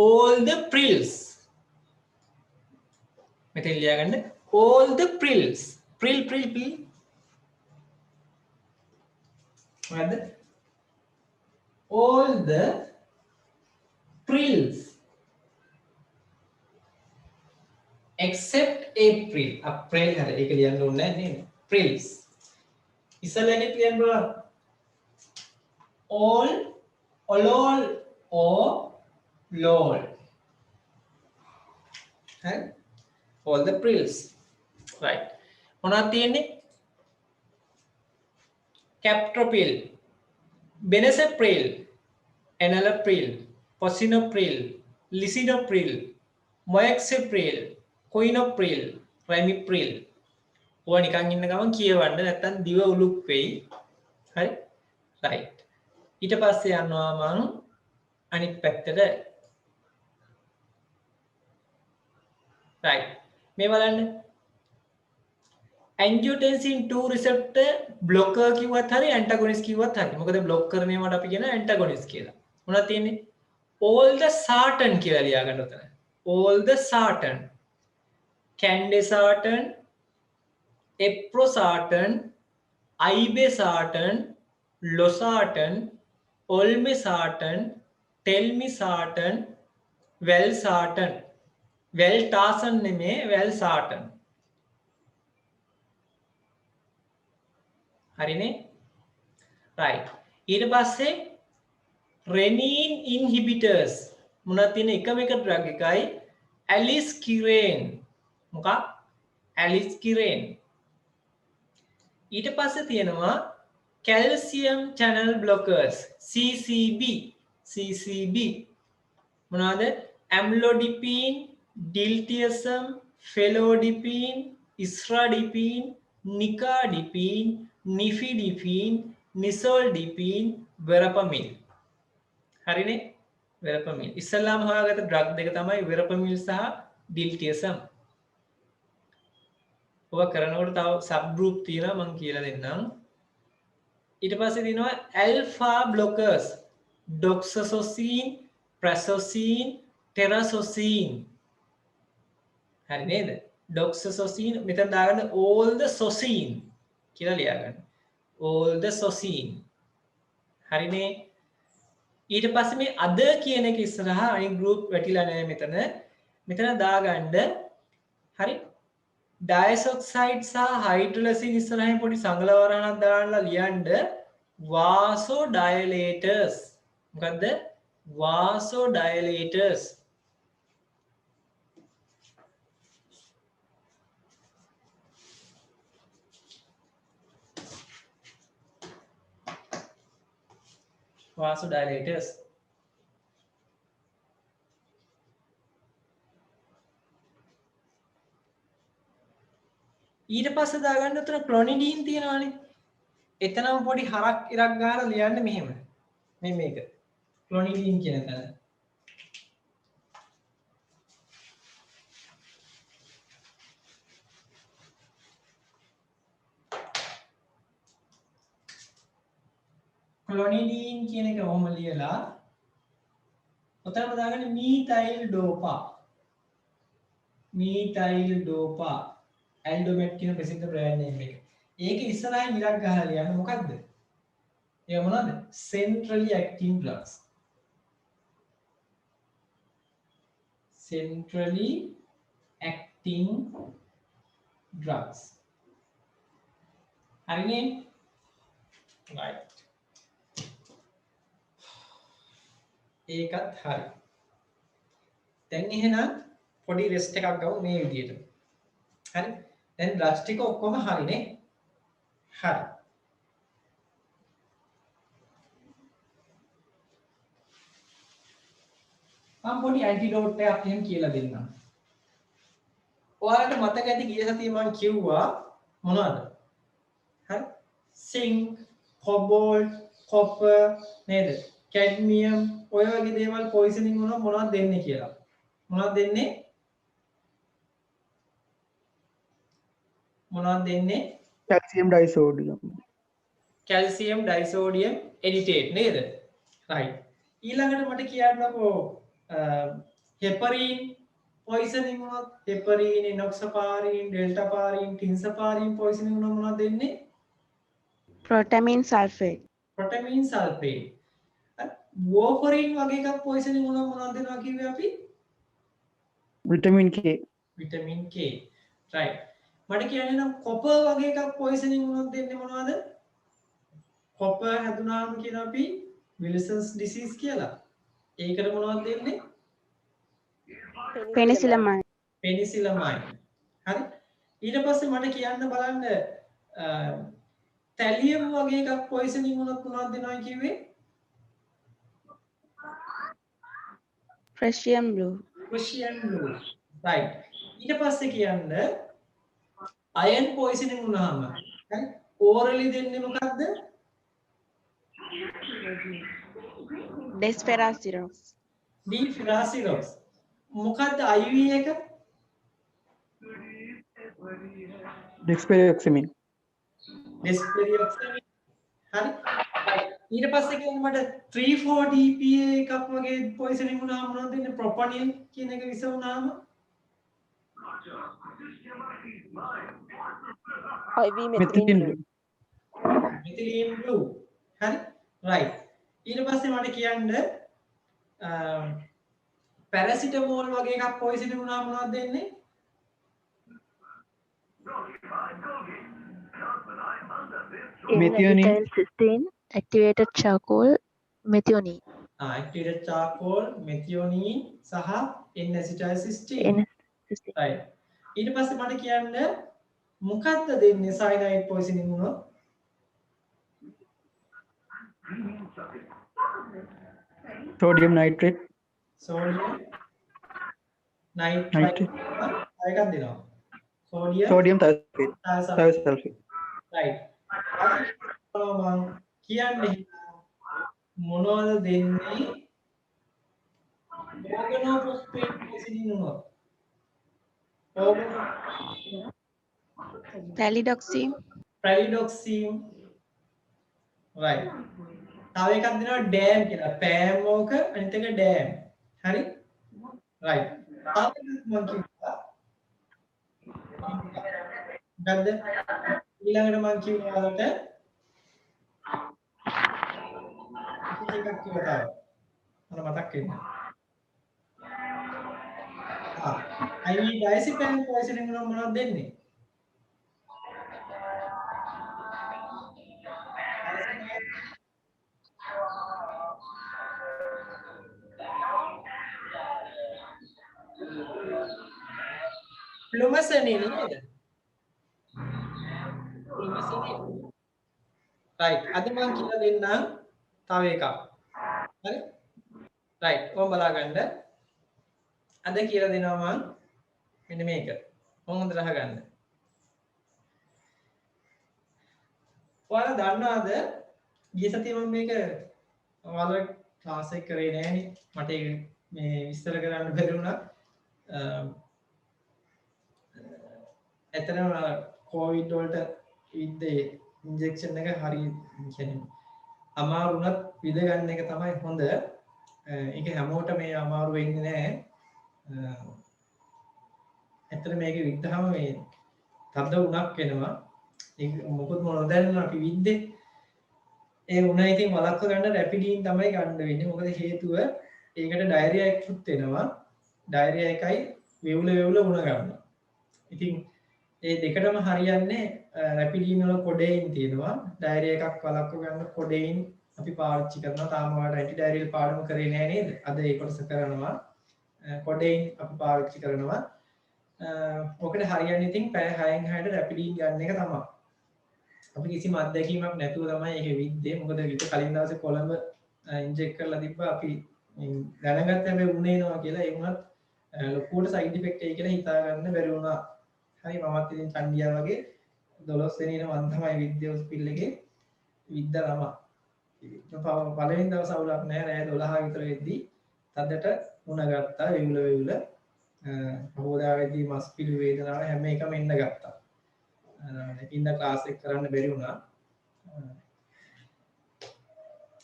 all the prils මෙතෙන් ලියා ගන්න all the prils pril මොකද්ද all the prils except April. April හරි ඒක ලියන්න ඕනේ නැහැ නේද? Prils. ඉස්සෙල්ලානේ ලියන්න බලන්න. All, olol, or lol. හරි? All the Prils. Right. මොනවද තියෙන්නේ? Captopril, Benazepril, Enalapril, Posinopril, Lisinopril, Moaxopril, Quinopril, Ramipril. ඔය නිකන් ඉන්න ගමන් කියවන්න නැත්තම් දිව උලුක් වෙයි. හරි? right. ඊට පස්සේ යනවා මං අනිත් පැත්තට. right. මේ බලන්න. angiotensin 2 receptor blocker කිව්වත් හරි antagonist කිව්වත් හරි. මොකද block කරන ඒවාට අපි කියන antagonist කියලා. මොනවද තියෙන්නේ? all the sartan කියලා ලියා ගන්න උතන. all the sartan. Candesartan, Eprosartan, Ibesartan, Losartan, Olmesartan, Telmisartan, Valsartan. Valsartan නෙමේ Valsartan. හරිනේ? right. ඊට පස්සේ renin inhibitors මොනවද තියෙන එකම එක drug එකයි aliskiren. මොකක්? aliskiren. ඊට පස්සේ තියෙනවා calcium channel blockers CCB මොනවාද? amlodipine, diltiazem, felodipine, isradipine, nicardipine, nifedipine, nisoldipine, verapamil. හරිනේ? verapamil. ඉස්සල්ලාම හොයාගත්ත ඩ්‍රග් දෙක තමයි verapamil සහ diltiazem. ඔබ කරනකොට තව සබ් ගෲප් තියෙනවා මම කියලා දෙන්නම්. ඊට පස්සේ තියෙනවා ඇල්ෆා බ්ලොකර්ස්, ඩොක්සසොසීන්, ප්‍රැසොසීන්, ටෙරසොසීන්. හරි නේද? ඩොක්සසොසීන් මෙතන දාගන්න all the sosine කියලා ලියාගන්න. all the sosine. හරිනේ? ඊට පස්සේ මේ other කියන එක ඉස්සරහා අනිත් group වැටිලා නැහැ මෙතන. මෙතන දාගන්න හරි ඩයසොක්සයිඩ් සහ හයිඩ්‍රොලසින් ඉස්සරහින් පොඩි සංගල වරහණක් දාලා ලියන්න වාසෝඩයලේටර්ස්. මොකද්ද? වාසෝඩයලේටර්ස්. vasodilators. ඊට පස්සේ දාගන්න උතන ක්ලොනිඩීන් තියෙනවානේ. එතනම පොඩි හරක් ඉරක් ගහලා ලියන්න මෙහෙම. මේක. ක්ලොනිඩීන් කියන තැන. ක්ලොනිඩීන් කියන එක ඔහොම ලියලා ඔතනම දාගන්න මීතයිල් ඩෝපා. මීතයිල් ඩෝපා. ඇල්ඩොමෙට් කියන ප්‍රසිද්ධ බ්‍රෑන්ඩ් නේම් එක. ඒක ඉස්සරහින් ඉරක් ගහලා ලියන්න මොකද්ද? ඒක මොනවද? centrally acting drugs. centrally acting drugs. හරිනේ? right. ඒකත් හරි. දැන් එහෙනම් පොඩි රෙස්ට් එකක් ගමු මේ විදියට. හරි. දැන් බ්ලඩ් ටික ඔක්කොම හරිනේ. හරි. මම පොඩි ඇන්ටිඩෝට් එකක් එහෙම කියලා දෙන්නම්. ඔයාලට මතක ඇති ගිය සතියේ මම කිව්වා මොනවද? හරි. සිංක්, කොබෝල්ට්, කොපර් නේද? කැඩ්මියම් ඔය වගේ දේවල් පොයිසනින් වුණා මොනවද දෙන්නේ කියලා. මොනවද දෙන්නේ? මොනවද දෙන්නේ?
calcium disodium.
calcium disodium editate නේද? right. ඊළඟට මට කියන්නකෝ heparin poisoning වුණොත් heparin, enoxaparin, deltaparin, tinsaparin poisoning වුණොත් මොනවද දෙන්නේ?
protamine sulfate.
protamine sulfate. warfarin වගේ එකක් poisoning වුණොත් මොනවද දෙනවා කිව්වේ අපි?
vitamin K.
vitamin K. right. මට කියන්නේ නම් කොපර් වගේ එකක් poisoning වුණොත් දෙන්නේ මොනවද? කොපර් හැදුනාම කියන අපි විල්සන්ස් ඩිසීස් කියලා. ඒකට මොනවද දෙන්නේ?
penicillamine.
penicillamine. හරි. ඊට පස්සේ මට කියන්න බලන්න තැලියම් වගේ එකක් poisoning වුණොත් මොනවද දෙනවා කිව්වේ?
Prussian blue.
Prussian blue. right. ඊට පස්සේ කියන්න iron poisoning වුණාම හරි orally දෙන්නේ මොකක්ද?
Desferasirox.
Desferasirox. මොකක්ද IV එක?
dexperoxamine.
Desferioxamine. හරි. ඊට පස්සේ කියන්නේ මට 3,4-DPA එකක් වගේ poisoning වුණාම මොනවද දෙන්නේ? propanil කියන එක විස වුණාම
IV
methylene blue.
methylene blue. හරි. right. ඊට පස්සේ මට කියන්න පැරසිටමෝල් වගේ එකක් poisoning වුණාම මොනවද දෙන්නේ?
Methionine.
Cysteine, activated charcoal, methionine.
activated charcoal, methionine සහ N-acetylcysteine. right. ඊට පස්සේ මට කියන්න මොකක්ද දෙන්නේ cyanide poisoning වුණොත්?
sodium nitrate.
sodium nitrate.
Nitrate.
එකක් දෙනවා.
sodium thiosulfate.
thiazide.
Thiosulfate.
right. මම කියන්නේ මොනවද දෙන්නේ? organophosphate poisoning වුණොත්.
Pralidoxime.
ප්‍රැලිඩොක්සීම් right තව එකක් දෙනවා ඩෑම් කියලා පෑම් ඕක අනිත් එක ඩෑම් හරි right තව එකක් මම කිව්වා මොකද්ද ඊළඟට මම කිව්වා ඔයාලට එකක් කිව්වා තව මට මතක් වෙන්නේ අයිනි ඩයිසිපෑම් පොයිසනින් වල මොනවද දෙන්නේ Flumazenil නේද? Flumazenil. right. අද මම කියලා දෙන්නම් තව එකක්. හරි? right. ඔබ බලා ගන්න. අද කියලා දෙනවා මම මෙන්න මේක. මොන් හොඳට අහගන්න. ඔයාලා දන්නවද ගිය සතියේ මම මේක ඔයාලා ක්ලාස් එක කරේ නෑනේ. මට ඒක මේ විස්තර කරන්න බැරි වුණා. ඇත්තටම කොවිඩ් වලට ඉද්දේ ඉන්ජෙක්ෂන් එක හරි කියන්නේ අමාරු වුණත් විඳ ගන්න එක තමයි හොඳ. ඒක හැමෝට මේ අමාරු වෙන්නේ නැහැ. ඇත්තට මේක විද්දාම මේ තද උණක් වෙනවා. ඒක මොකද නොදැනන අපි විද්දේ. ඒ උණ ඉතින් වළක්ව ගන්න රැපිඩින් තමයි ගන්න වෙන්නේ. මොකද හේතුව ඒකට ඩයරියා එකකුත් වෙනවා. ඩයරියා එකයි වෙවුල උණ ගන්නවා. ඉතින් ඒ දෙකටම හරියන්නේ රැපිඩින් වල කොඩේයින් තියෙනවා. ඩයරියා එකක් වළක්ව ගන්න කොඩේයින් අපි පාවිච්චි කරනවා. තාම ඔයාලට ඇන්ටි ඩයරියල් පාඩම කරේ නැහැ නේද? අද ඒ කොටස කරනවා. කොඩේයින් අපි පාවිච්චි කරනවා. ඔකට හරියන්නේ ඉතින් පැය 6න් 6ට රැපිඩින් ගන්න එක තමයි. අපි කිසිම අත්දැකීමක් නැතුව තමයි ඒක විද්දේ. මොකද ඊට කලින් දවසේ කොළඹ ඉන්ජෙක්ට් කරලා තිබ්බා අපි දැනගත්ත හැබැයි උනේනවා කියලා ඒ වුණත් ලොකුවට සයිඩ් ඉෆෙක්ට් එයි කියලා හිතා ගන්න බැරි වුණා. හරි මමත් ඉතින් චණ්ඩියා වගේ 12 වෙනි දින මම තමයි විද්‍ය හොස්පිටල් එකේ විද්දා ළමා. පළවෙනි දවස් අවුලක් නැහැ. රෑ 12 විතර වෙද්දී තදට උණ ගත්තා වෙවුල. පහෝදාවේදී මස් පිළි වේදනාව හැම එකම එන්න ගත්තා. ඉන්න ක්ලාස් එක කරන්න බැරි වුණා.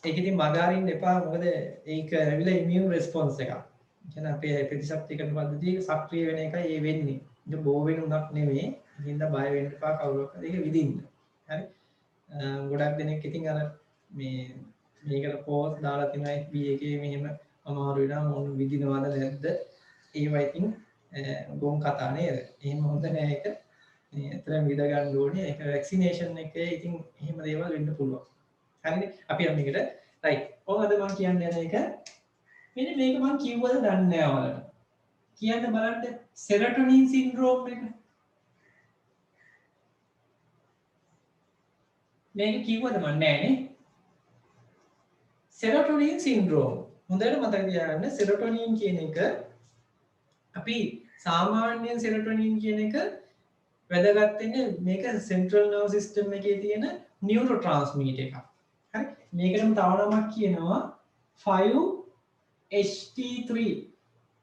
ඒක ඉතින් මගහරින්න එපා මොකද ඒක ඇවිල්ලා ඉමියුන් රෙස්පොන්ස් එකක්. කියන්නේ අපේ ප්‍රතිශක්තිකරණ පද්ධතිය සක්‍රිය වෙන එකයි ඒ වෙන්නේ. ඒක බෝ වෙන උනක් නෙමෙයි. ඉතින් බය වෙන්න එපා කවුරුවක්වත් ඒක විදින්න. හරි. ගොඩක් දෙනෙක් ඉතින් අර මේකට පෝස් දාලා තියෙනවා FB එකේ මෙහෙම අමාරු වෙනවා මොන විදිනවද නැද්ද? ඒවා ඉතින් ගොන් කතා නේද? එහෙම හොඳ නෑ ඒක. ඇත්තටම විඳ ගන්න ඕනේ. ඒක වැක්සිනේෂන් එකේ ඉතින් එහෙම දේවල් වෙන්න පුළුවන්. හරිනේ? අපි යන්න මේකට රයිට්. ඔය අද මම කියන්න යන එක මෙන්න මේක මම කිව්වද දන්නේ නැහැ ඔයාලට. කියන්න බලන්න සෙරටොනින් සින්ඩ්‍රෝම් එක. මේක කිව්වද මම නෑනේ. සෙරටොනින් සින්ඩ්‍රෝම්. හොඳට මතක තියාගන්න සෙරටොනින් කියන එක අපි සාමාන්‍යයෙන් සෙරටොනින් කියන එක වැදගත් වෙන්නේ මේක සෙන්ට්‍රල් නර්වස් සිස්ටම් එකේ තියෙන නියුරෝ ට්‍රාන්ස්මිටර් එකක්. හරි. මේකටම තව නමක් කියනවා 5-HT3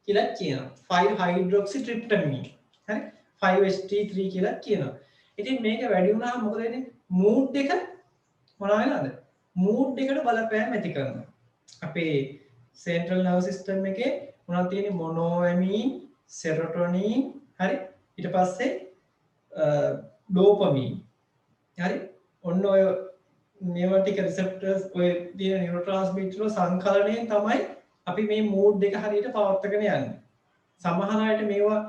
කියලා කියනවා. 5 හයිඩ්‍රොක්සි ට්‍රිප්ටමින්. හරි. 5-HT3 කියලා කියනවා. ඉතින් මේක වැඩි වුණාම මොකද වෙන්නේ? මූඩ් එක මොනවා වෙනවද? මූඩ් එකට බලපෑම් ඇති කරනවා. අපේ සෙන්ට්‍රල් නර්වස් සිස්ටම් එකේ මොනවද තියෙන්නේ? මොනෝඇමීන්, සෙරොටොනින්, හරි. ඊට පස්සේ ඩෝපමීන්. හරි. ඔන්න ඔය නියුරොටික් රිසෙප්ටර්ස් ඔය තියෙන නියුරෝට්‍රාන්ස්මිටර් සංකලනයෙන් තමයි අපි මේ මූඩ් එක හරියට පවත්වාගෙන යන්නේ. සමහර අයට මේවා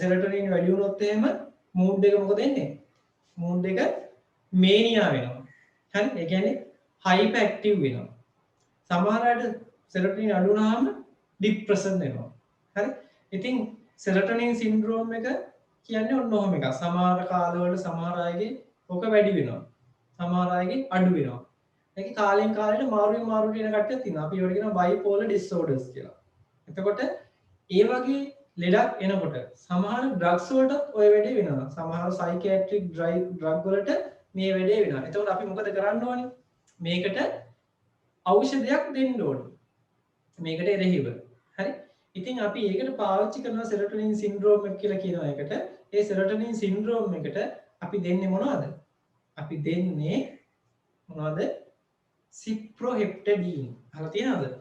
සෙරොටොනින් වැඩි වුණොත් එහෙම මූඩ් එක මොකද වෙන්නේ? මූඩ් එක මේනියා වෙනවා. හරි. ඒ කියන්නේ හයිපර් ඇක්ටිව් වෙනවා. සමහර අයට සෙරොටොනින් අඩු වුණාම ડિප්‍රෙෂන් වෙනවා. හරි. ඉතින් සෙරොටොනින් සින්ඩ්‍රෝම් එක කියන්නේ ඔන්න ඔහොම එකක්. සමහර කාලවල සමහර අයගේ ඕක වැඩි වෙනවා. සමහර අයගේ අඩු වෙනවා. ඒක කාලෙන් කාලෙට මාරුවෙන් යන කට්ටියක් තියෙනවා. අපි ඒවට කියනවා බයිපෝලර් ඩිසෝඩර්ස් කියලා. එතකොට ඒ වගේ ලෙඩක් එනකොට සමහර ඩ්‍රග්ස් වලට ඔය වැඩේ වෙනවා. සමහර සයිකියාට්‍රික් ඩ්‍රග් වලට මේ වැඩේ වෙනවා. එතකොට අපි මොකද කරන්න ඕනේ? මේකට ඖෂධයක් දෙන්න ඕනේ. මේකට එරෙහිව. හරි? ඉතින් අපි ඒකට පාවිච්චි කරන සෙරොටොනින් සින්ඩ්‍රෝම් එක කියලා කියන එකට ඒ serotonin syndrome එකට අපි දෙන්නේ මොනවද? අපි දෙන්නේ මොනවද? cyproheptadine. අහලා තියෙනවද?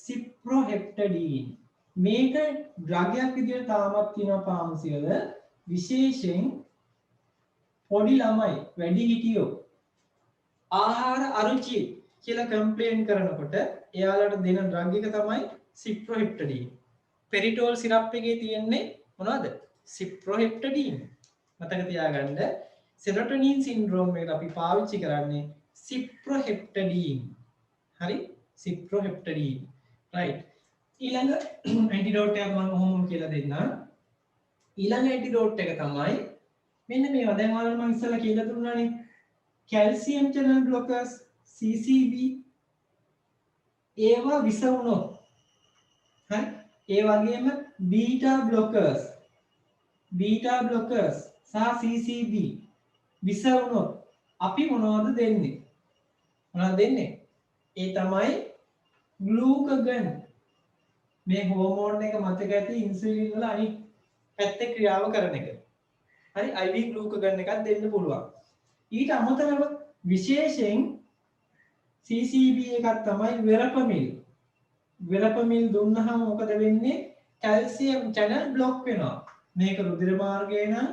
cyproheptadine. මේක ඩ්‍රග් එකක් විදිහට තාමත් තියෙනවා ෆාමසි වල. විශේෂයෙන් පොඩි ළමයි වැඩි හිටියෝ ආහාර අරුචි කියලා කම්ප්ලේන් කරනකොට එයාලට දෙන ඩ්‍රග් එක තමයි cyproheptadine. පෙරිටෝල් සිරප් එකේ තියෙන්නේ මොනවද? cyproheptadine. මතක තියාගන්න serotonin syndrome එකට අපි පාවිච්චි කරන්නේ cyproheptadine. හරි? cyproheptadine. right. ඊළඟ ඇන්ටිඩෝට් එකක් මම ඔහොම කියලා දෙන්නම්. ඊළඟ ඇන්ටිඩෝට් එක තමයි මෙන්න මේවා. දැන් ඔයාලට මම ඉස්සෙල්ලා කියලා දුන්නානේ. calcium channel blockers CCB ඒවා විස වුණොත් හරි ඒ වගේම beta blockers සහ CCB විස වුණොත් අපි මොනවද දෙන්නේ ඒ තමයි glucagon මේ හෝමෝන් එක මතක ඇති ඉන්සුලින් වල අනිත් පැත්තේ ක්‍රියාව කරන එක හරි IV glucagon එකක් දෙන්න පුළුවන් ඊට අමතරව විශේෂයෙන් CCB එකක් තමයි වෙරපමිල් දුන්නහම මොකද වෙන්නේ කැල්සියම් channel block වෙනවා මේක රුධිර මාර්ගයේ නම්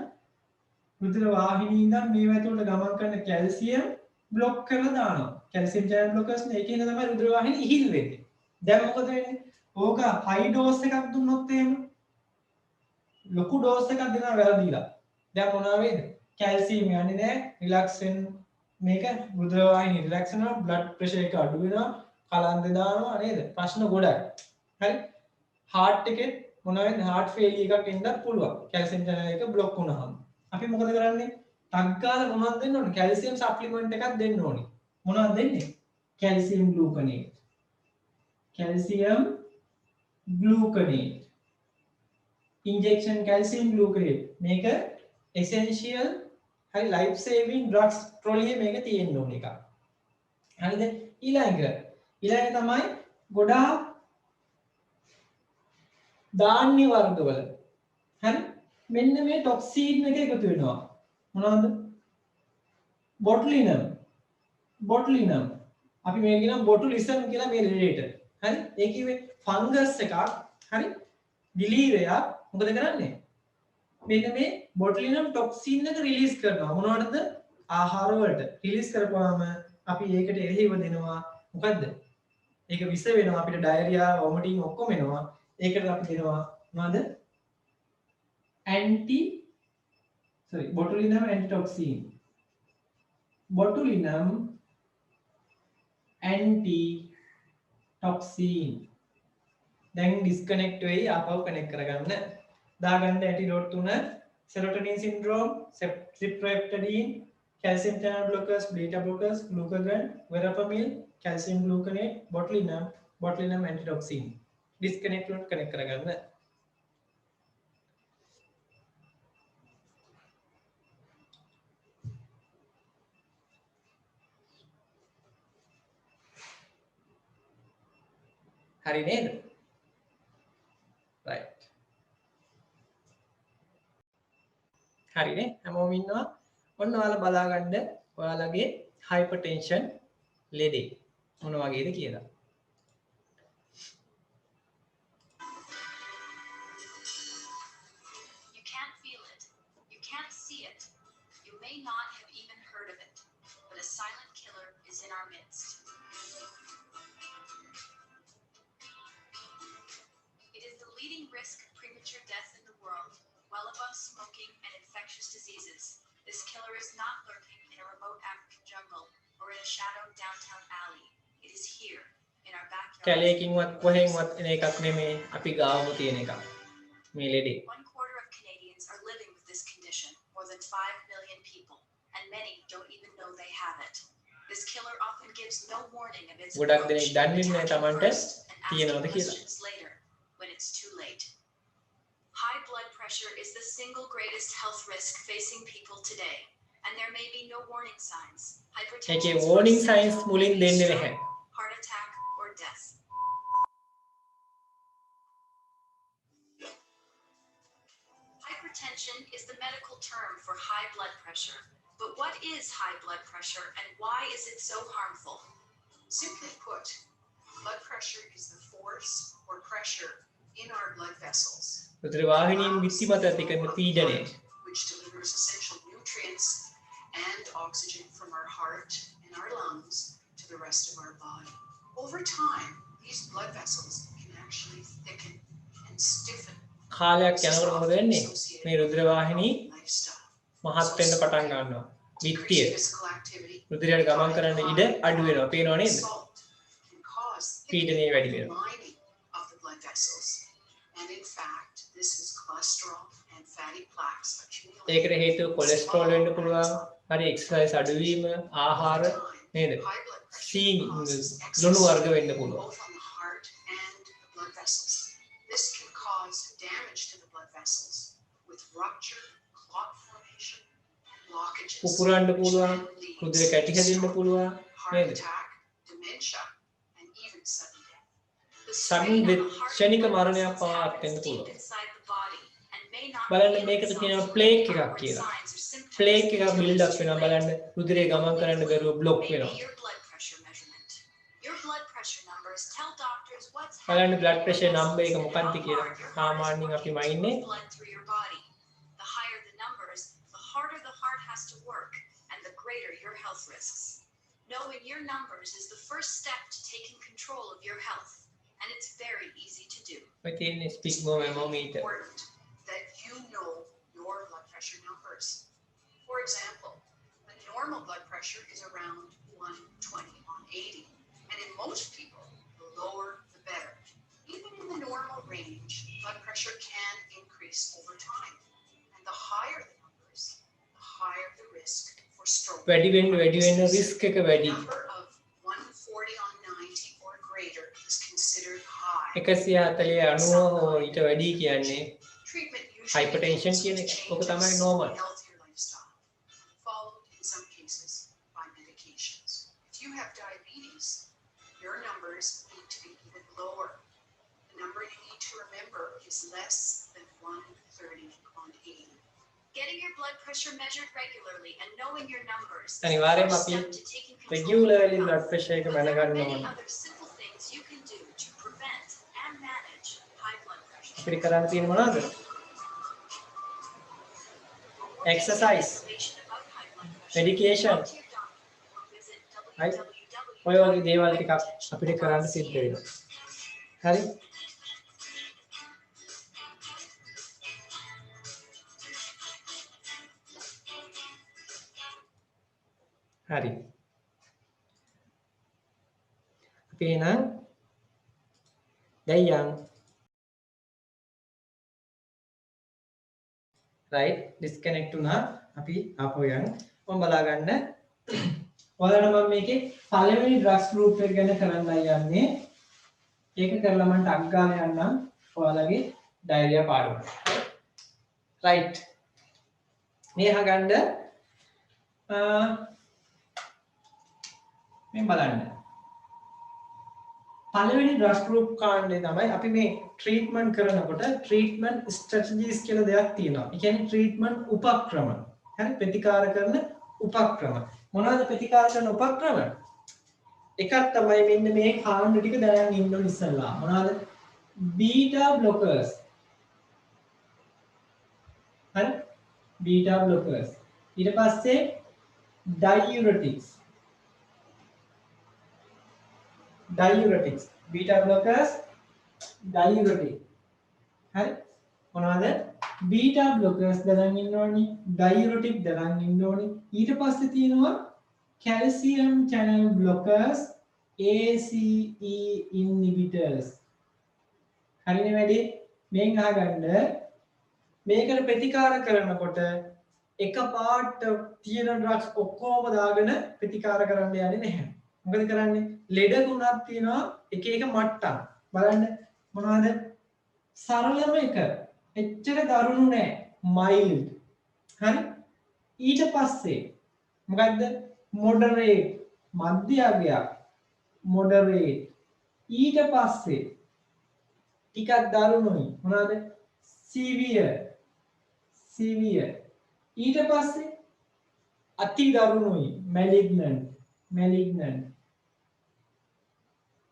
රුධිර වාහිනිය ඉඳන් මේ වැතුලට ගමන් කරන කැල්සියම් block කරලා දානවා කැල්සියම් channel blockers නේ ඒකෙන් තමයි රුධිර වාහිනිය ඉහිල් වෙන්නේ දැන් මොකද වෙන්නේ ඕක high dose එකක් දුන්නොත් එහෙම ලොකු dose එකක් දෙනවා වැරදිලා දැන් මොනවා වෙයිද කැල්සියම් යන්නේ නැහැ රිලැක්ස් වෙන මේක රුධිර වාහිනිය රිලැක්ස් වෙනවා බ්ලඩ් ප්‍රෙෂර් එක අඩු වෙනවා කලන්ත දානවා නේද ප්‍රශ්න ගොඩක් හරි heart එකේ මොනවා වෙන්නේ heart failure එකක් එන්නත් පුළුවන් කැල්සියම් channel එක block වුණාම අපි මොකද කරන්නේ ටක් ගාලා මොනවද දෙන්න ඕනේ කැල්සියම් සප්ලිමන්ට් එකක් දෙන්න ඕනේ මොනවද දෙන්නේ කැල්සියම් ග්ලූකනේට් injection calcium gluconate මේක essential හරි life saving drugs trolley මේක තියෙන්න ඕන එක. හරිද? ඊළඟ තමයි ගොඩාක් ධාන්‍ය වර්ගවල. හරි? මෙන්න මේ toxin එක එකතු වෙනවා. මොනවද? botulinum. අපි මේක කියනවා botulism කියලා මේ related. හරි? ඒ කිව්වේ fungus එකක්. හරි? දිලීරයක් මොකද කරන්නේ? මෙන්න මේ botulinum toxin එක රිලීස් කරනවා මොනවටද ආහාර වලට රිලීස් කරපුවාම අපි ඒකට එරෙහිව දෙනවා මොකද්ද ඒක විස වෙනවා අපිට ඩයරියා වොමිටින් ඔක්කොම එනවා ඒකට අපි දෙනවා මොනවද botulinum antitoxin දැන් ඩිස්කනෙක්ට් වෙයි ආපහු කනෙක්ට් කරගන්න දාගන්න ඇන්ටිඩෝට් තුන serotonin syndrome cyproheptadine calcium channel blockers beta blockers glucagon verapamil calcium gluconate botulinum antitoxin disconnect වලට කනෙක්ට් කරගන්න හරි නේද right හරිනේ හැමෝම ඉන්නවා ඔන්න ඔයාලා බලාගන්න ඔයාලගේ hypertension ලෙඩේ මොන වගේද කියලා
You can't feel it. You can't see it. You may not have even heard of it. But a silent killer is in our midst. It is the leading risk of premature death in the world, well above smoking and infectious diseases. This killer is not lurking in a remote African jungle or in a shadowed downtown alley. It is here, in our backyard.
කැලේකින්වත් කොහෙන්වත් එන එකක් නෙමේ අපි ගාවම තියෙන එකක් මේ ලෙඩේ
1/4 of Canadians are living with this condition, more than 5 million people, and many don't even know they have it. This killer often gives no warning of its
ගොඩක්
approach,
දෙනෙක් දන්නේ නැහැ
attacking
Tamanට
first and
තියෙනවද
asking
කියලා
questions later, when it's too late. High blood pressure is the single greatest health risk facing people today, and there may be no warning signs. Hypertension
ඒකේ
is
warning
first
signs
symptom
මුලින්
may be
දෙන්නේ
stroke,
නැහැ
heart attack, or death. Hypertension Hypertension is the medical term for high blood pressure. But what is high blood pressure and why is it so harmful?
Simply put, blood pressure is the force or pressure in our blood vessels,
රුධිර වාහිනීන් බිත්ති මත ඇති කරන පීඩනය.
which delivers essential nutrients and oxygen from our heart and our lungs to the rest of our body. Over time, these blood vessels can actually thicken and stiffen.
කාලයක් යනකොට මොකද වෙන්නේ? මේ රුධිර වාහිනී
Lifestyle.
මහත් වෙන්න පටන් ගන්නවා. විත්තිය
Decreased physical activity
රුධිරයට ගමන් කරන්න ඉඩ අඩු වෙනවා. පේනව නේද?
salt can cause
පීඩනය වැඩි
thickening
වෙනවා.
and lining of the blood vessels. And in fact, this is cholesterol and fatty plaques accumulating.
ඒකට හේතුව කොලෙස්ටරෝල් වෙන්න පුළුවන්. හරි එක්සර්සයිස් අඩුවීම, ආහාර නේද?
High blood pressure
සීනි
causes excess
ලුණු වර්ග වෙන්න පුළුවන්.
both on the heart and the blood vessels. This can cause damage to the blood vessels with rupture, clot formation, blockages,
පුපුරන්න
which
පුළුවන්.
then leads
රුධිර කැටි
to
හැදෙන්න
stroke,
පුළුවන්
heart
නේද?
attack, dementia, and even sudden death.
The
Sudden
strain on
death,
the heart
ක්ෂණික
blood
මරණයක්
vessels
පවා
happens
වෙන්න
deep
පුළුවන්.
inside the body and may not
බලන්න
reveal
මේකට
itself
කියනවා
through
ප්ලේක් එකක්
outward
කියලා.
signs or symptoms
ප්ලේක් එකක්
until
build
it's
up
too
වෙනවා.
late.
බලන්න රුධිරය ගමන් කරන්න බැරුව බ්ලොක්
Maybe
වෙනවා.
your blood pressure measurement. Your blood pressure numbers tell doctors what's
බලන්න
happening
blood
in your
pressure number එක
vessels and
මොකක්ද
how
කියලා.
hard your heart is
සාමාන්‍යයෙන් අපි
working to
මයින්නේ
move blood through your body. The higher the numbers, the harder the heart has to work and the greater your health risks. Knowing your numbers is the first step to taking control of your health, and it's very easy to do.
ඔය තියෙන්නේ ස්පිග්මෝමීටර්.
Important that you know your blood pressure numbers. For example, the normal blood pressure is around 120 on 80, and in most people, the lower the better. Even in the normal range, blood pressure can increase over time, and the higher the numbers, the higher the risk for stroke.
වැඩි වෙන්න
The
risk එක වැඩි.
number of 140 on 90 or greater is considered high.
140 90 හෝ ඊට වැඩි කියන්නේ
Treatment usually
Hypertension
begins
කියන
with
එක. ඕක
changes
තමයි
in
normal.
healthier lifestyle, followed in some cases by medications. If you have diabetes, your numbers need to be even lower. The number you need to remember is less than 130 on 80.
Getting your blood pressure measured regularly and knowing your numbers is the
අනිවාර්යයෙන්ම
first
අපි
step to taking control of
රෙගියුලර්ලි
your
blood
health.
Pressure එක
But there are
මැනගන්න
many
ඕනේ.
other simple things you can do to prevent and manage high blood pressure.
අපිට කරන්න තියෙන මොනවද?
For more
Exercise.
information about high blood pressure,
Medication.
talk to your doctor or visit
Right. ඔය වගේ දේවල් ටිකක්
www.hypertension.ca.
අපිට කරන්න සිද්ධ වෙනවා. හරි? හරි. අපි එහෙනම් දැන් යන් right disconnect වුණා. අපි ආපහු යන්. මම බලා ගන්න. ඔයාලට මම මේකේ පළවෙනි drugs group එක ගැන කරන්නයි යන්නේ. ඒක කරලා මම ටක් ගාලා යන්නම් ඔයාලගේ diarrhea පාඩමට. right. මේ අහගන්න මේ බලන්න. පළවෙනි drugs group කාණ්ඩේ තමයි අපි මේ treatment කරනකොට treatment strategies කියලා දෙයක් තියෙනවා. ඒ කියන්නේ treatment උපක්‍රම. හරි ප්‍රතිකාර කරන උපක්‍රම. මොනවද ප්‍රතිකාර කරන උපක්‍රම? එකක් තමයි මෙන්න මේ කාණ්ඩ ටික දැනන් ඉන්න ඕන ඉස්සෙල්ලා. මොනවද? beta blockers. හරි? beta blockers. ඊට පස්සේ diuretics. beta blockers diuretic. හරි? මොනවද? beta blockers දැනන් ඉන්න ඕනි, diuretic දැනන් ඉන්න ඕනි. ඊට පස්සේ තියෙනවා calcium channel blockers, ACE inhibitors. හරිනේ වැඩි? මේන් අහගන්න මේකට ප්‍රතිකාර කරනකොට එක පාට තියෙන ඩ්‍රග්ස් ඔක්කොම දාගෙන ප්‍රතිකාර කරන්න යන්නේ නැහැ. මොකද කරන්නේ? ලෙඩ ගුණක් තියෙනවා එක එක මට්ටම්. බලන්න මොනවද? සරලම එක. එච්චර දරුණු නෑ. mild. හරි? ඊට පස්සේ මොකද්ද? moderate. මධ්‍යමයක්. moderate. ඊට පස්සේ ටිකක් දරුණුයි. මොනවද? severe. severe ඊට පස්සේ අති දරුණුයි malignant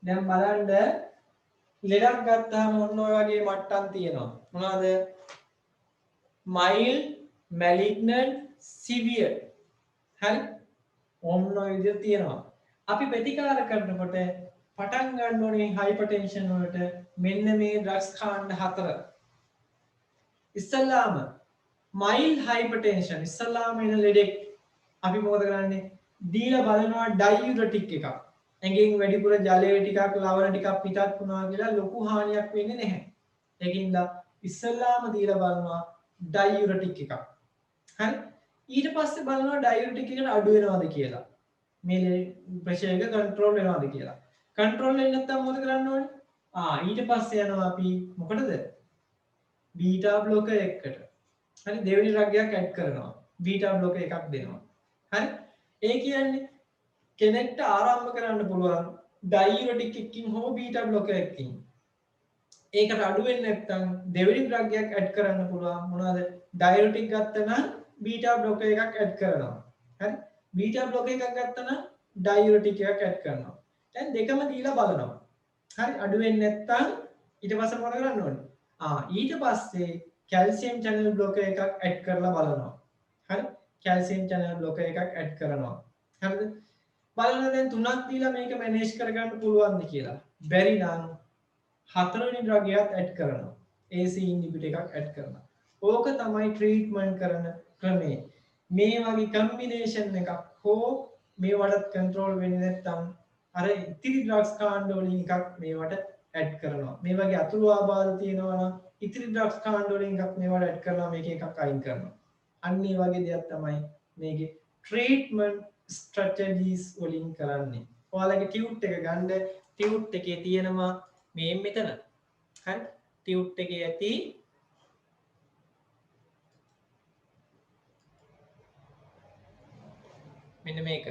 දැන් බලන්න ලෙඩක් ගත්තාම ඔන්න ඔය වගේ මට්ටම් තියෙනවා මොනවාද mild malignant severe හරි ඔන්න ඔය විදිහට තියෙනවා අපි ප්‍රතිකාර කරනකොට පටන් ගන්න ඕනේ hypertension වලට මෙන්න මේ ඩ්‍රග්ස් කාණ්ඩ 4 ඉස්සල්ලාම mild hypertension ඉස්සල්ලාම එන ලෙඩෙක් අපි මොකද කරන්නේ දීලා බලනවා ඩයුරටික් එකක් ඇඟෙන් වැඩිපුර ජලය ටිකක් ලවණ ටිකක් පිටත් වුණා කියලා ලොකු හානියක් වෙන්නේ නැහැ ඒකින්ද ඉස්සල්ලාම දීලා බලනවා ඩයුරටික් එකක් හරි ඊට පස්සේ බලනවා ඩයුරටික් එකට අඩු වෙනවද කියලා මේ ප්‍රෙෂර් එක කන්ට්‍රෝල් වෙනවද කියලා කන්ට්‍රෝල් වෙන්නේ නැත්නම් මොකද කරන්න ඕනේ ඊට පස්සේ යනවා අපි මොකටද බීටා බ්ලොකර් එකකට හරි දෙවෙනි රගයක් ඇඩ් කරනවා බීටා බ්ලොකර් එකක් දෙනවා හරි ඒ කියන්නේ කෙනෙක්ට ආරම්භ කරන්න පුළුවන් ඩයුරටික් එකකින් හෝ බීටා බ්ලොකර් එකකින් ඒකට අඩු වෙන්නේ නැත්නම් දෙවෙනි රගයක් ඇඩ් කරන්න පුළුවන් මොනවාද ඩයුරටික් ගත්තනම් බීටා බ්ලොකර් එකක් ඇඩ් කරනවා හරි බීටා බ්ලොකර් එකක් ගත්තනම් ඩයුරටික් එකක් ඇඩ් කරනවා දැන් දෙකම දීලා බලනවා හරි අඩු වෙන්නේ නැත්නම් ඊට පස්සේ මොකද කරන්න ඕනේ ඊට පස්සේ කැල්සියම් channel blocker එකක් ඇඩ් කරලා බලනවා හරි කැල්සියම් channel blocker එකක් ඇඩ් කරනවා හරිද බලන්න දැන් තුනක් දීලා මේක මැනේජ් කරගන්න පුළුවන්ද කියලා බැරි නම් හතරවෙනි ඩ්‍රගයත් ඇඩ් කරනවා AC inhibitor එකක් ඇඩ් කරනවා ඕක තමයි ට්‍රීට්මන්ට් කරන ක්‍රමය මේ වගේ කම්බිනේෂන් එකක් හෝ මේවට කන්ට්‍රෝල් වෙන්නේ නැත්නම් අර ඉතිරි ඩ්‍රග්ස් කාණ්ඩ වලින් එකක් මේවට ඇඩ් කරනවා මේ වගේ අතුරු ආබාධ තියෙනවා නම් ඉතිරි ඩ්‍රග්ස් කාණ්ඩ වලින් එකක් මේවට ඇඩ් කරලා මේක එකක් අයින් කරනවා අන්න ඒ වගේ දෙයක් තමයි මේකේ ට්‍රීට්මන්ට් ස්ට්‍රැටජිස් වලින් කරන්නේ ඔයාලගේ ටියුට් එක ගන්න ටියුට් එකේ තියෙනවා මේ මෙතන හරි ටියුට් එකේ ඇති මෙන්න මේක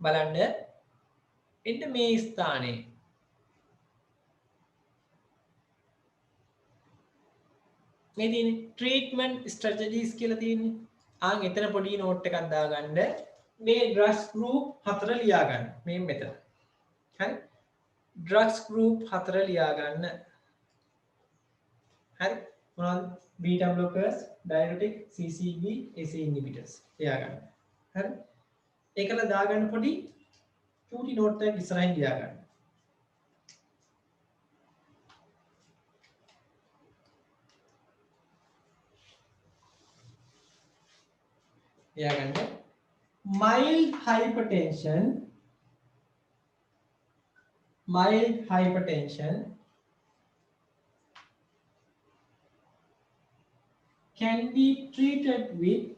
බලන්න එන්න මේ ස්ථානයේ මේ තියෙන්නේ ට්‍රීට්මන්ට් ස්ට්‍රැටජිස් කියලා තියෙන්නේ එතන පොඩි නෝට් එකක් දාගන්න මේ ඩ්‍රග්ස් ගෲප් 4 ලියා ගන්න මේ මෙතන හරි ඩ්‍රග්ස් ගෲප් 4 ලියා ගන්න හරි මොනවද බීටා බ්ලොකර්ස් ඩයුරටික් CCB AC inhibitors ලියා ගන්න හරි ඒකල දාගන්න පොඩි චූටි නෝට් එකක් ඉස්සරහින් ලියා ගන්න mild hypertension can be treated with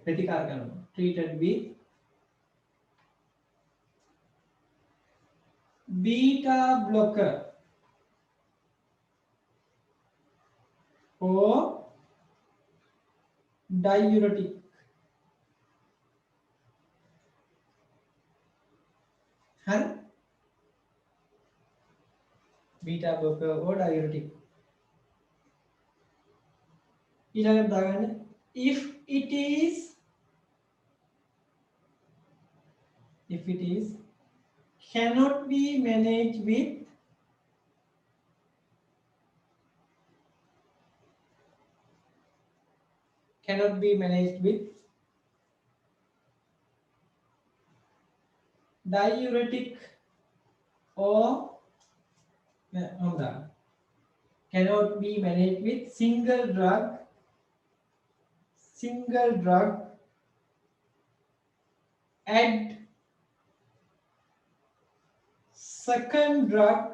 ප්‍රතිකාර කරනවා treated with beta blocker or diuretic her beta blocker or diuretic ඊළඟට දාගන්න if it is cannot be managed with diuretic or cannot be managed with single drug add second drug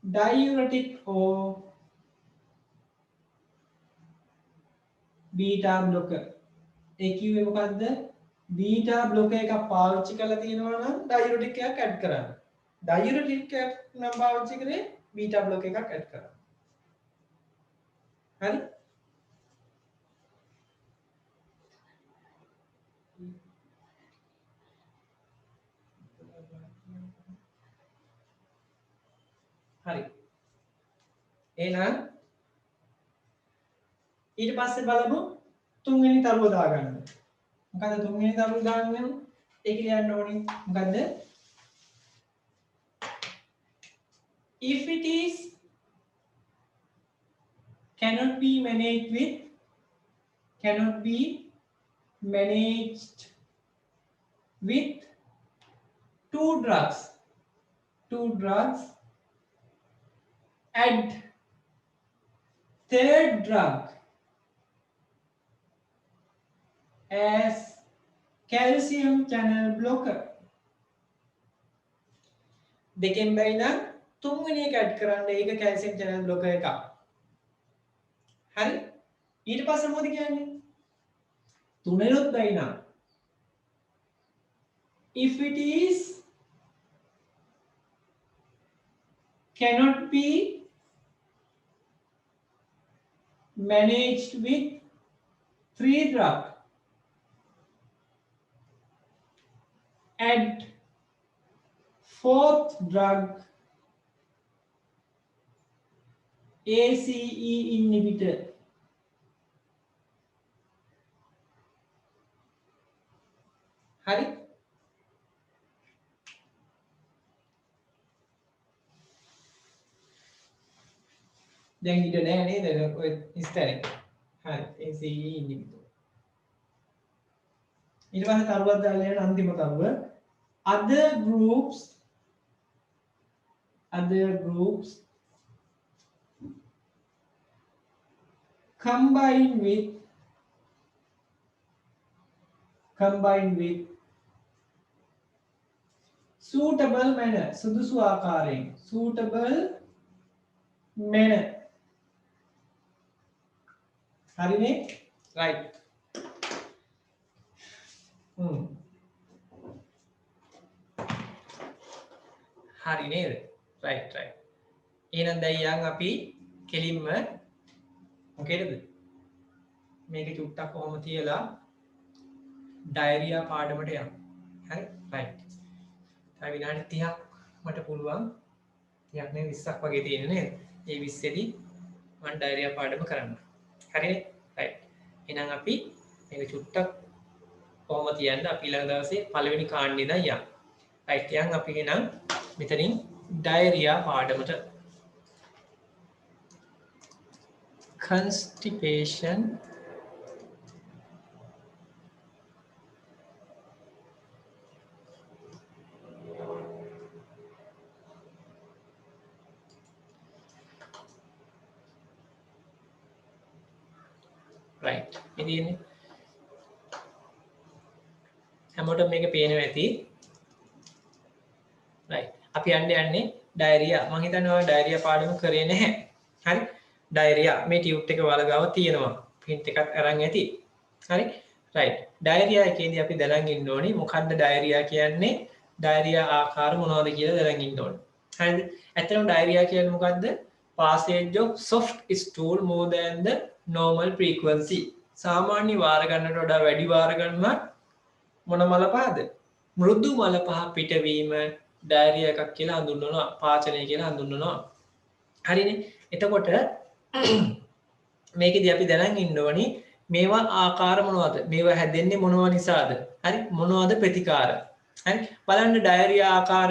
diuretic or beta blocker ඒ කිව්වේ මොකද්ද beta බ්ලොකර් එකක් පාවිච්චි කරලා තියෙනවා නම් ඩයුරටික් එකක් ඇඩ් කරන්න ඩයුරටික් එකක් නම් පාවිච්චි කරේ බීටා බ්ලොකර් එකක් ඇඩ් කරන්න හරි හරි. එහෙනම් ඊට පස්සේ බලමු තුන්වෙනි තරුව දාගන්න. මොකද තුන්වෙනි තරුව දාන්න ඒක ලියන්න ඕනේ. මොකද්ද? If it is cannot be managed with two drugs add third drug as calcium channel blocker. දෙකෙන් බැරි නම් තුන්වෙනි එක ඇඩ් කරන්න ඒක calcium channel blocker එකක්. හරි? ඊට පස්සේ මොකද කියන්නේ? තුනෙලොත් බැරි නම් if it is cannot be managed with 3 drug add 4th drug ACE inhibitor. Hari? දැන් ඊට නෑ නේද ඔය ඉස්තරේ. හරි ACE inhibitor. ඊට පස්සේ තරුවක් දාලා යන අන්තිම තරුව other groups combine with suitable manner සුදුසු ආකාරයෙන් suitable manner. හරිනේ? right. හරි නේද? right. එහෙනම් දැන් යන් අපි කෙලින්ම මොකේද? මේක චුට්ටක් කොහොම තියලා ඩයරියා පාඩමට යමු. හරි? right. තව විනාඩි 30ක් මට පුළුවන් 30ක් නෙවෙයි 20ක් වගේ තියෙන නේද? ඒ 20 දී මම ඩයරියා පාඩම කරන්න. හරිනේ? right. එහෙනම් අපි මේක චුට්ටක් කොහොම තියන්න අපි ඊළඟ දවසේ පළවෙනි කාණ්ඩේ ඉඳන් යමු. right. යන් අපි එහෙනම් මෙතනින් ඩයරියා පාඩමට constipation right ඉතින් හැමෝටම මේක පේනවා ඇති right අපි යන්නේ ඩයරියා මම හිතන්නේ ඔය ඩයරියා පාඩම කරේ නැහැ හරි ඩයරියා මේ ටියුට් එක වල ගාව තියෙනවා print එකක් අරන් ඇති හරි right ඩයරියා එකේදී අපි දැනන් ඉන්න ඕනේ මොකද්ද ඩයරියා කියන්නේ ඩයරියා ආකාර මොනවද කියලා දැනන් ඉන්න ඕනේ හරිද ඇත්තටම ඩයරියා කියන්නේ මොකද්ද passage of soft stool more than the normal frequency සාමාන්‍ය වාර ගන්නට වඩා වැඩි වාර ගන්නවත් මොන මල පහද මෘදු මල පහ පිටවීම ඩයරියා එකක් කියලා හඳුන්වනවා පාචනය කියලා හඳුන්වනවා හරිනේ එතකොට මේකෙදී අපි දැනන් ඉන්න ඕනි මේවා ආකාර මොනවද මේවා හැදෙන්නේ මොනවා නිසාද හරි මොනවද ප්‍රතිකාර හරි බලන්න ඩයරියා ආකාර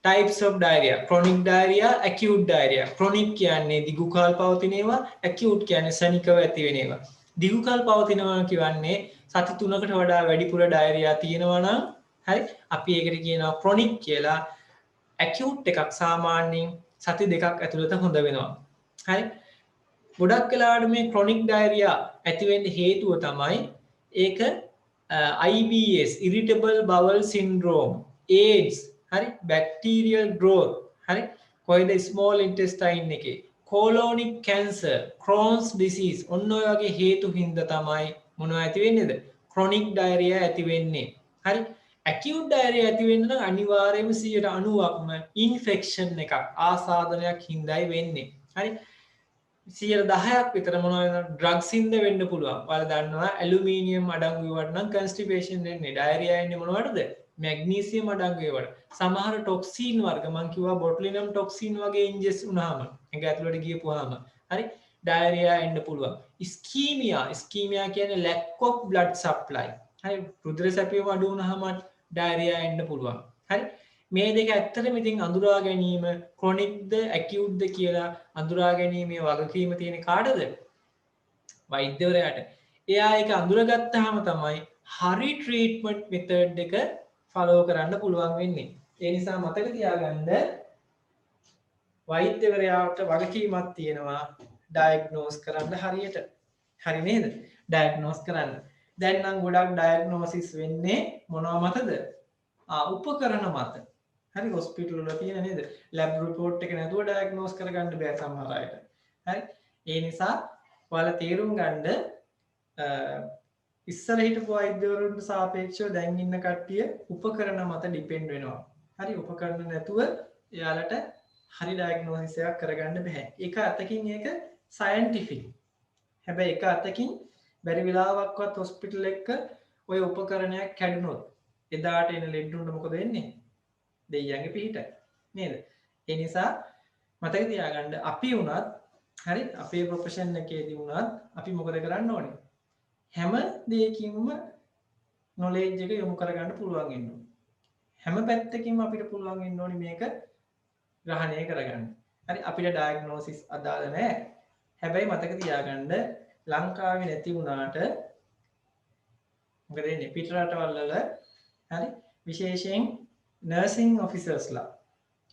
types of diarrhea chronic diarrhea acute diarrhea chronic කියන්නේ දිගු කාල පවතින ඒවා acute කියන්නේ ශනිකව ඇති වෙන ඒවා දිගු කාල පවතිනවා කියන්නේ සති 3කට වඩා වැඩිපුර diarrhea තියෙනවා නම් හරි අපි ඒකට කියනවා chronic කියලා acute එකක් සාමාන්‍යයෙන් සති 2ක් ඇතුළත හොඳ වෙනවා හරි ගොඩක් වෙලාවට මේ chronic diarrhea ඇති වෙන්න හේතුව තමයි ඒක IBS irritable bowel syndrome AIDS හරි bacterial growth හරි කොයිද small intestine එකේ colonic cancer Crohn's disease ඔන්න ඔය වගේ හේතු හින්දා තමයි මොනවා ඇති වෙන්නේද chronic diarrhea ඇති වෙන්නේ හරි acute diarrhea ඇති වෙන්න නම් අනිවාර්යයෙන්ම 90%ක්ම infection එකක් ආසාදනයක් හින්දායි වෙන්නේ හරි 10% විතර මොනවා ඩ්‍රග්ස් හින්දා වෙන්න පුළුවන්. ඔයාලා දන්නවා ඇලුමිනියම් අඩංගු වුණා නම් constipation වෙන්නේ. diarrhea එන්නේ මොනවටද? මැග්නීසියම් අඩංගු ඒවට. සමහර ටොක්සින් වර්ග මං කිව්වා බොටුලිනම් ටොක්සින් වගේ ඉන්ජෙස් වුණාම ඇඟ ඇතුළට ගියපුවාම හරි ඩයරියා එන්න පුළුවන්. ස්කීමියා කියන්නේ lack of blood supply. හරි රුධිර සැපයීම අඩු වුණාම ඩයරියා එන්න පුළුවන්. හරි මේ දෙක ඇත්තටම ඉතින් අඳුරා ගැනීම ක්‍රොනික්ද ඇකියුට්ද කියලා අඳුරා ගැනීමේ වගකීම තියෙන කාටද? වෛද්‍යවරයාට. එයා ඒක අඳුරගත්තාම තමයි හරි ට්‍රීට්මන්ට් මෙතඩ් එක ෆලෝ කරන්න පුළුවන් වෙන්නේ. ඒ නිසා මතක තියාගන්න වෛද්‍යවරයාට වගකීමක් තියෙනවා ඩයග්නෝස් කරන්න හරියට. හරි නේද? ඩයග්නෝස් කරන්න. දැන් නම් ගොඩක් ඩයග්නෝසිස් වෙන්නේ මොනවා මතද? උපකරණ මත. හරි හොස්පිටල් වල තියෙන නේද? ලැබ් රිපෝට් එක නැතුව ඩයග්නෝස් කරගන්න බෑ සමහර අයට. හරි? ඒ නිසා ඔයාලා තේරුම් ගන්න ඉස්සර හිටපු වෛද්‍යවරුන්ට සාපේක්ෂව දැන් ඉන්න කට්ටිය උපකරණ මත ඩිපෙන්ඩ් වෙනවා. හරි උපකරණ නැතුව එයාලට හරි ඩයග්නෝසිස් එකක් කරගන්න බෑ. ඒක අතකින් ඒක සයන්ටිෆික්. හැබැයි එක අතකින් බැරි වෙලාවක්වත් හොස්පිටල් එක ඔය උපකරණයක් කැඩුනොත් එදාට එන ලෙඩුන්ට මොකද වෙන්නේ? දෙයියන්ගේ පිහිටයි. නේද? ඒ නිසා මතක තියාගන්න අපි වුණත් හරි අපේ ප්‍රොෆෙෂන් එකේදී වුණත් අපි මොකද කරන්න ඕනේ? හැම දෙයකින්ම නොලෙජ් එක යොමු කරගන්න පුළුවන් වෙන්න ඕනේ. හැම පැත්තකින්ම අපිට පුළුවන් වෙන්න ඕනේ මේක ග්‍රහණය කරගන්න. හරි අපිට ඩයග්නෝසිස් අදාළ නැහැ. හැබැයි මතක තියාගන්න ලංකාවේ නැති වුණාට මොකද වෙන්නේ? පිට රටවල් වල හරි විශේෂයෙන් නර්සින් ඔෆිසර්ස්ලා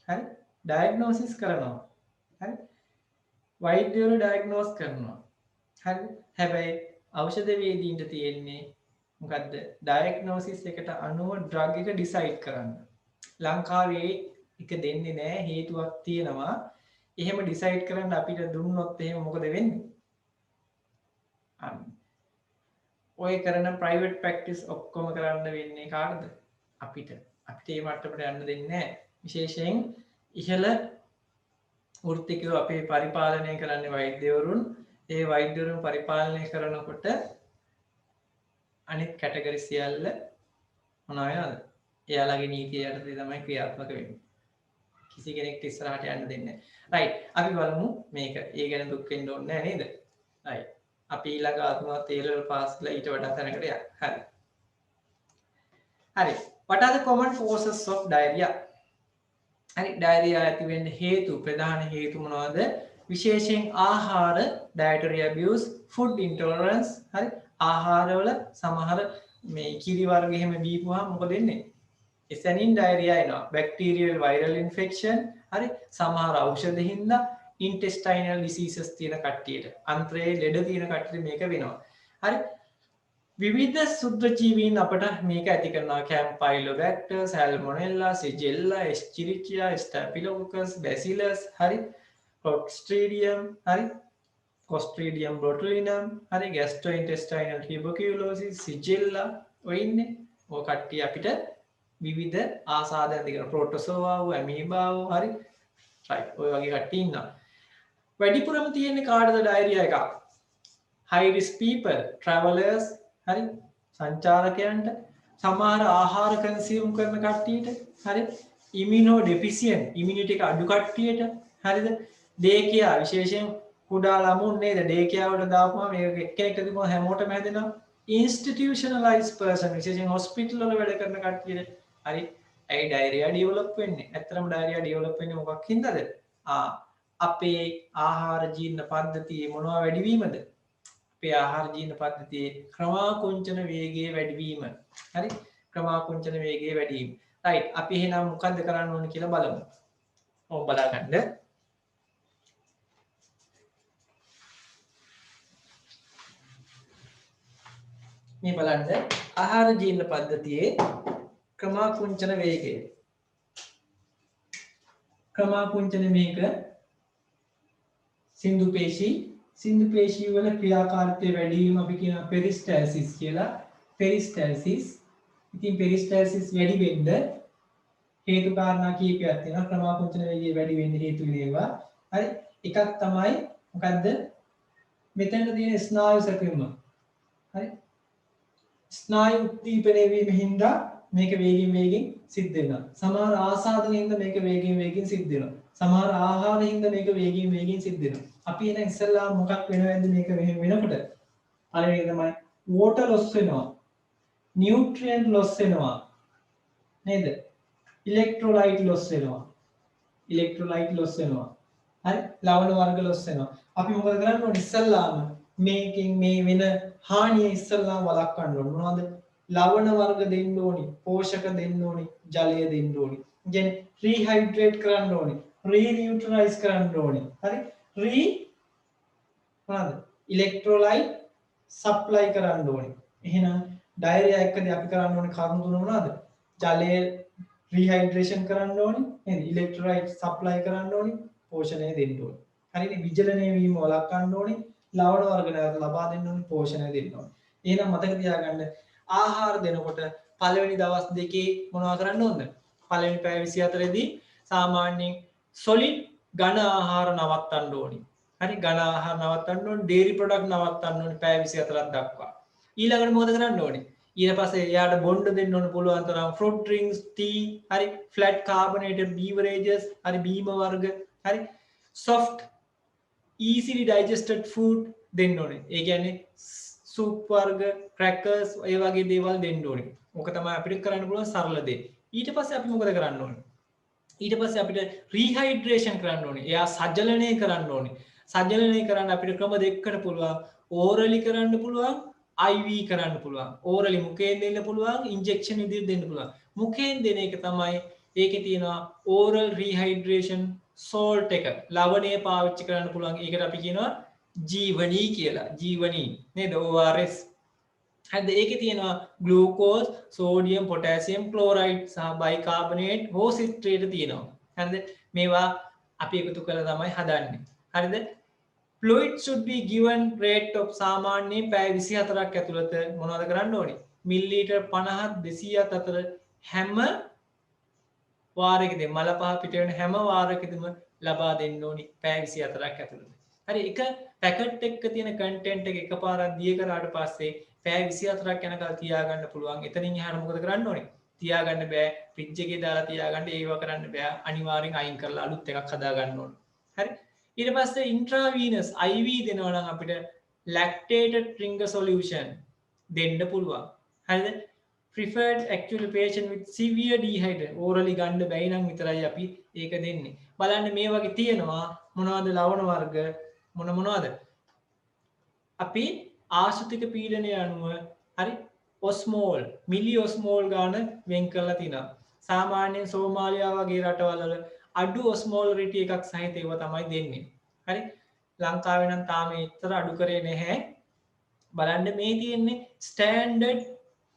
හරි ඩයග්නෝසිස් කරනවා. හරි වෛද්‍යවරු ඩයග්නෝස් කරනවා. හරි හැබැයි ඖෂධ වේදීන්ට තියෙන්නේ මොකද්ද? ඩයග්නෝසිස් එකට අනුව ඩ්‍රග් එක ඩිසයිඩ් කරන්න. ලංකාවේ එක දෙන්නේ නැහැ හේතුවක් තියෙනවා. එහෙම ඩිසයිඩ් කරන්න අපිට දුන්නොත් එහෙම මොකද වෙන්නේ? ඔය කරන ප්‍රයිවට් ප්‍රැක්ටිස් ඔක්කොම කරන්න වෙන්නේ කාටද? අපිට. අපිට ඒ මට්ටමට යන්න දෙන්නේ නැහැ. විශේෂයෙන් ඉහළ වෘත්තිකයෝ අපේ පරිපාලනය කරන්නේ වෛද්‍යවරුන්. ඒ වෛද්‍යවරුන් පරිපාලනය කරනකොට අනිත් කැටගරි සියල්ල මොනවා වෙනවද? එයාලගේ නීතිය යටතේ තමයි ක්‍රියාත්මක වෙන්නේ. කිසි කෙනෙක්ට ඉස්සරහට යන්න දෙන්නේ නැහැ. රයිට්. අපි බලමු මේක. ඒ ගැන දුක් වෙන්න ඕනේ නැහැ නේද? රයිට්. අපි ඊළඟ ආත්මවත් A level pass කරලා ඊට වඩා තැනකට යන්න. හරි. හරි. What are the common causes of diarrhea? හරි diarrhea ඇති වෙන්න හේතු ප්‍රධාන හේතු මොනවද? විශේෂයෙන් ආහාර dietary abuse, food intolerance හරි ආහාරවල සමහර මේ කිරි වර්ග එහෙම බීපුවාම මොකද වෙන්නේ? එසැනින් diarrhea එනවා. bacterial viral infection හරි සමහර ඖෂධ හින්දා intestinal diseases තියෙන කට්ටියට අන්ත්‍රයේ ලෙඩ තියෙන කට්ටියට මේක වෙනවා. හරි විවිධ සුද්ධජීවීන් අපට මේක ඇති කරනවා. Campylobacter, Salmonella, Shigella, Escherichia, Staphylococcus, Bacillus හරි Clostridium හරි Clostridium botulinum හරි gastrointestinal tuberculosis, Shigella ඔය ඉන්නේ. ඔය කට්ටිය අපිට විවිධ ආසාදන දෙක protozoa, amoeba හරි right ඔය වගේ කට්ටිය ඉන්නවා. වැඩිපුරම තියෙන්නේ කාටද diarrhea එක? high risk people, travelers හරි සංචාරකයන්ට, සමහර ආහාර කන්සියුම් කරන කට්ටියට, හරි immunodeficient immunity එක අඩු කට්ටියට, හරිද? ඩේකියා විශේෂයෙන් කුඩා ළමුන් නේද? ඩේකියා වලට දාපුවම මේක එක්කෙනෙක්ට දීපුවම හැමෝටම හැදෙනවා. institutionalized person විශේෂයෙන් hospital වල වැඩ කරන කට්ටියට හරි ඇයි diarrhea develop වෙන්නේ? ඇත්තටම diarrhea develop වෙන්නේ මොකක් හින්දාද? අපේ ආහාර ජීර්ණ පද්ධතියේ මොනවා වැඩිවීමද? අපේ ආහාර ජීර්ණ පද්ධතියේ ක්‍රමාකුංචන වේගයේ වැඩිවීම. හරි ක්‍රමාකුංචන වේගයේ වැඩිවීම. රයිට් අපි එහෙනම් මොකද්ද කරන්න ඕනේ කියලා බලමු. ඔව් බලාගන්න. මේ බලන්න ආහාර ජීර්ණ පද්ධතියේ ක්‍රමාකුංචන වේගය. ක්‍රමාකුංචන මේක සින්දු පේශී වල ක්‍රියාකාරීත්වය වැඩි වීම අපි කියන පෙරිස්ටල්සිස් කියලා. පෙරිස්ටල්සිස් ඉතින් පෙරිස්ටල්සිස් වැඩි වෙන්න හේතු කාරණා කීපයක් තියෙනවා. ක්‍රමාකුංචන වේගය වැඩි වෙන්න හේතු වේවා. හරි එකක් තමයි මොකද්ද? මෙතන තියෙන ස්නායු සැපෙම. හරි ස්නායු උද්දීපනය වීම හින්දා මේක වේගෙන් සිද්ධ වෙනවා. සමහර ආසාදනයෙන්ද මේක වේගෙන් සිද්ධ වෙනවා. සමහර ආහාරයෙන්ද මේක වේගෙන් සිද්ධ වෙනවා. අපි එන ඉස්සෙල්ලා මොකක් වෙනවද මේක වෙනකොට? පළවෙනි තමයි water loss වෙනවා. nutrient loss වෙනවා. නේද? electrolyte loss වෙනවා. හරි? ලවණ වර්ග loss වෙනවා. අපි මොකද කරන්න ඕනේ? ඉස්සෙල්ලාම මේකෙන් මේ වෙන හානිය ඉස්සෙල්ලාම වළක්වන්න ඕනේ. මොනවද? ලවණ වර්ග දෙන්න ඕනි, පෝෂක දෙන්න ඕනි, ජලය දෙන්න ඕනි. කියන්නේ රීහයිඩ්‍රේට් කරන්න ඕනි, රීනියුට්‍රලයිස් කරන්න ඕනි. හරි? මොනවද? ඉලෙක්ට්‍රෝලයිට් සප්ලයි කරන්න ඕනි. එහෙනම් ඩයරියා එක්කදී අපි කරන්න ඕනේ කරුණු තුන මොනවද? ජලය රීහයිඩ්‍රේෂන් කරන්න ඕනි, නේද? ඉලෙක්ට්‍රෝලයිට් සප්ලයි කරන්න ඕනි, පෝෂණය දෙන්න ඕනි. හරිනේ? විජලනය වීම වළක්වන්න ඕනි, ලවණ වර්ග නැවත ලබා දෙන්න ඕනි, පෝෂණය දෙන්න ඕනි. එහෙනම් මතක තියාගන්න ආහාර දෙනකොට පළවෙනි දවස් දෙකේ මොනවා කරන්න ඕනද? පළවෙනි පැය 24 දී සාමාන්‍යයෙන් solid ඝන ආහාර නවත්තන්න ඕනි. හරි? ඝන ආහාර නවත්තන්න ඕනි, dairy product නවත්තන්න ඕනි පැය 24ක් දක්වා. ඊළඟට මොකද කරන්න ඕනි? ඊට පස්සේ එයාට බොන්න දෙන්න ඕන පුළුවන් තරම් fruit drinks, tea, හරි? flat carbonated beverages, හරි? බීම වර්ග, හරි? soft easily digested food දෙන්න ඕනේ. ඒ කියන්නේ සූප් වර්ග, ක්‍රැකර්ස් ඒ වගේ දේවල් දෙන්න ඕනේ. ඕක තමයි අපිට කරන්න පුළුවන් සරල දේ. ඊට පස්සේ අපි මොකද කරන්න ඕනේ? ඊට පස්සේ අපිට රීහයිඩ්‍රේෂන් කරන්න ඕනේ. එයා සජලනය කරන්න ඕනේ. සජලනය කරන්න අපිට ක්‍රම දෙකකට පුළුවන්. ඕරලි කරන්න පුළුවන්, IV කරන්න පුළුවන්. ඕරලි මුඛයෙන් දෙන්න පුළුවන්, ඉන්ජෙක්ෂන් විදිහට දෙන්න පුළුවන්. මුඛයෙන් දෙන එක තමයි ඒකේ තියෙනවා ඕරල් රීහයිඩ්‍රේෂන් සෝල්ට් එක. ලවණය පාවිච්චි කරන්න පුළුවන්. ඒකට අපි කියනවා ජීවනී කියලා. ජීවනී නේද? ORS. හරිද? ඒකේ තියෙනවා ග්ලූකෝස්, සෝඩියම්, පොටෑසියම් ක්ලෝරයිඩ් සහ බයිකාබනේට් හෝ සිට්‍රේට් තියෙනවා. හරිද? මේවා අපි එකතු කරලා තමයි හදන්නේ. හරිද? fluid should be given rate of සාමාන්‍යයෙන් පැය 24ක් ඇතුළත මොනවද කරන්න ඕනේ? මිලිලීටර් 50 200ත් අතර හැම වාරයකදී මල පහ පිට වෙන හැම වාරයකදීම ලබා දෙන්න ඕනි පැය 24ක් ඇතුළත. හරි? එක පැකට් එකක තියෙන කන්ටෙන්ට් එක එකපාරක් දිය කරාට පස්සේ පැය 24ක් යනකල් තියාගන්න පුළුවන්. එතනින් එහාට මොකද කරන්න ඕනේ? තියාගන්න බෑ. ෆ්‍රිජ් එකේ දාලා තියාගන්න ඒව කරන්න බෑ. අනිවාර්යෙන් අයින් කරලා අලුත් එකක් හදා ගන්න ඕනේ. හරි? ඊට පස්සේ ඉන්ට්‍රාවීනස් IV දෙනවා නම් අපිට lactated ringer solution දෙන්න පුළුවන්. හරිද? preferred actually patient with severe dehydration orally ගන්න බැයි නම් විතරයි අපි ඒක දෙන්නේ. බලන්න මේ වගේ තියෙනවා මොනවද ලවණ වර්ග මොනවද? අපි ආශ්‍රිත පීඩනය අනුව හරි ඔස්මෝල් මිලි ඔස්මෝල් ගාන වෙන් කරලා තිනවා. සාමාන්‍යයෙන් සෝමාලියා වගේ රටවල් වල අඩු ඔස්මෝලරිටි එකක් සහිත ඒවා තමයි දෙන්නේ. හරි? ලංකාවේ නම් තාම ඒතර අඩු කරේ නැහැ. බලන්න මේ තියෙන්නේ ස්ටෑන්ඩඩ්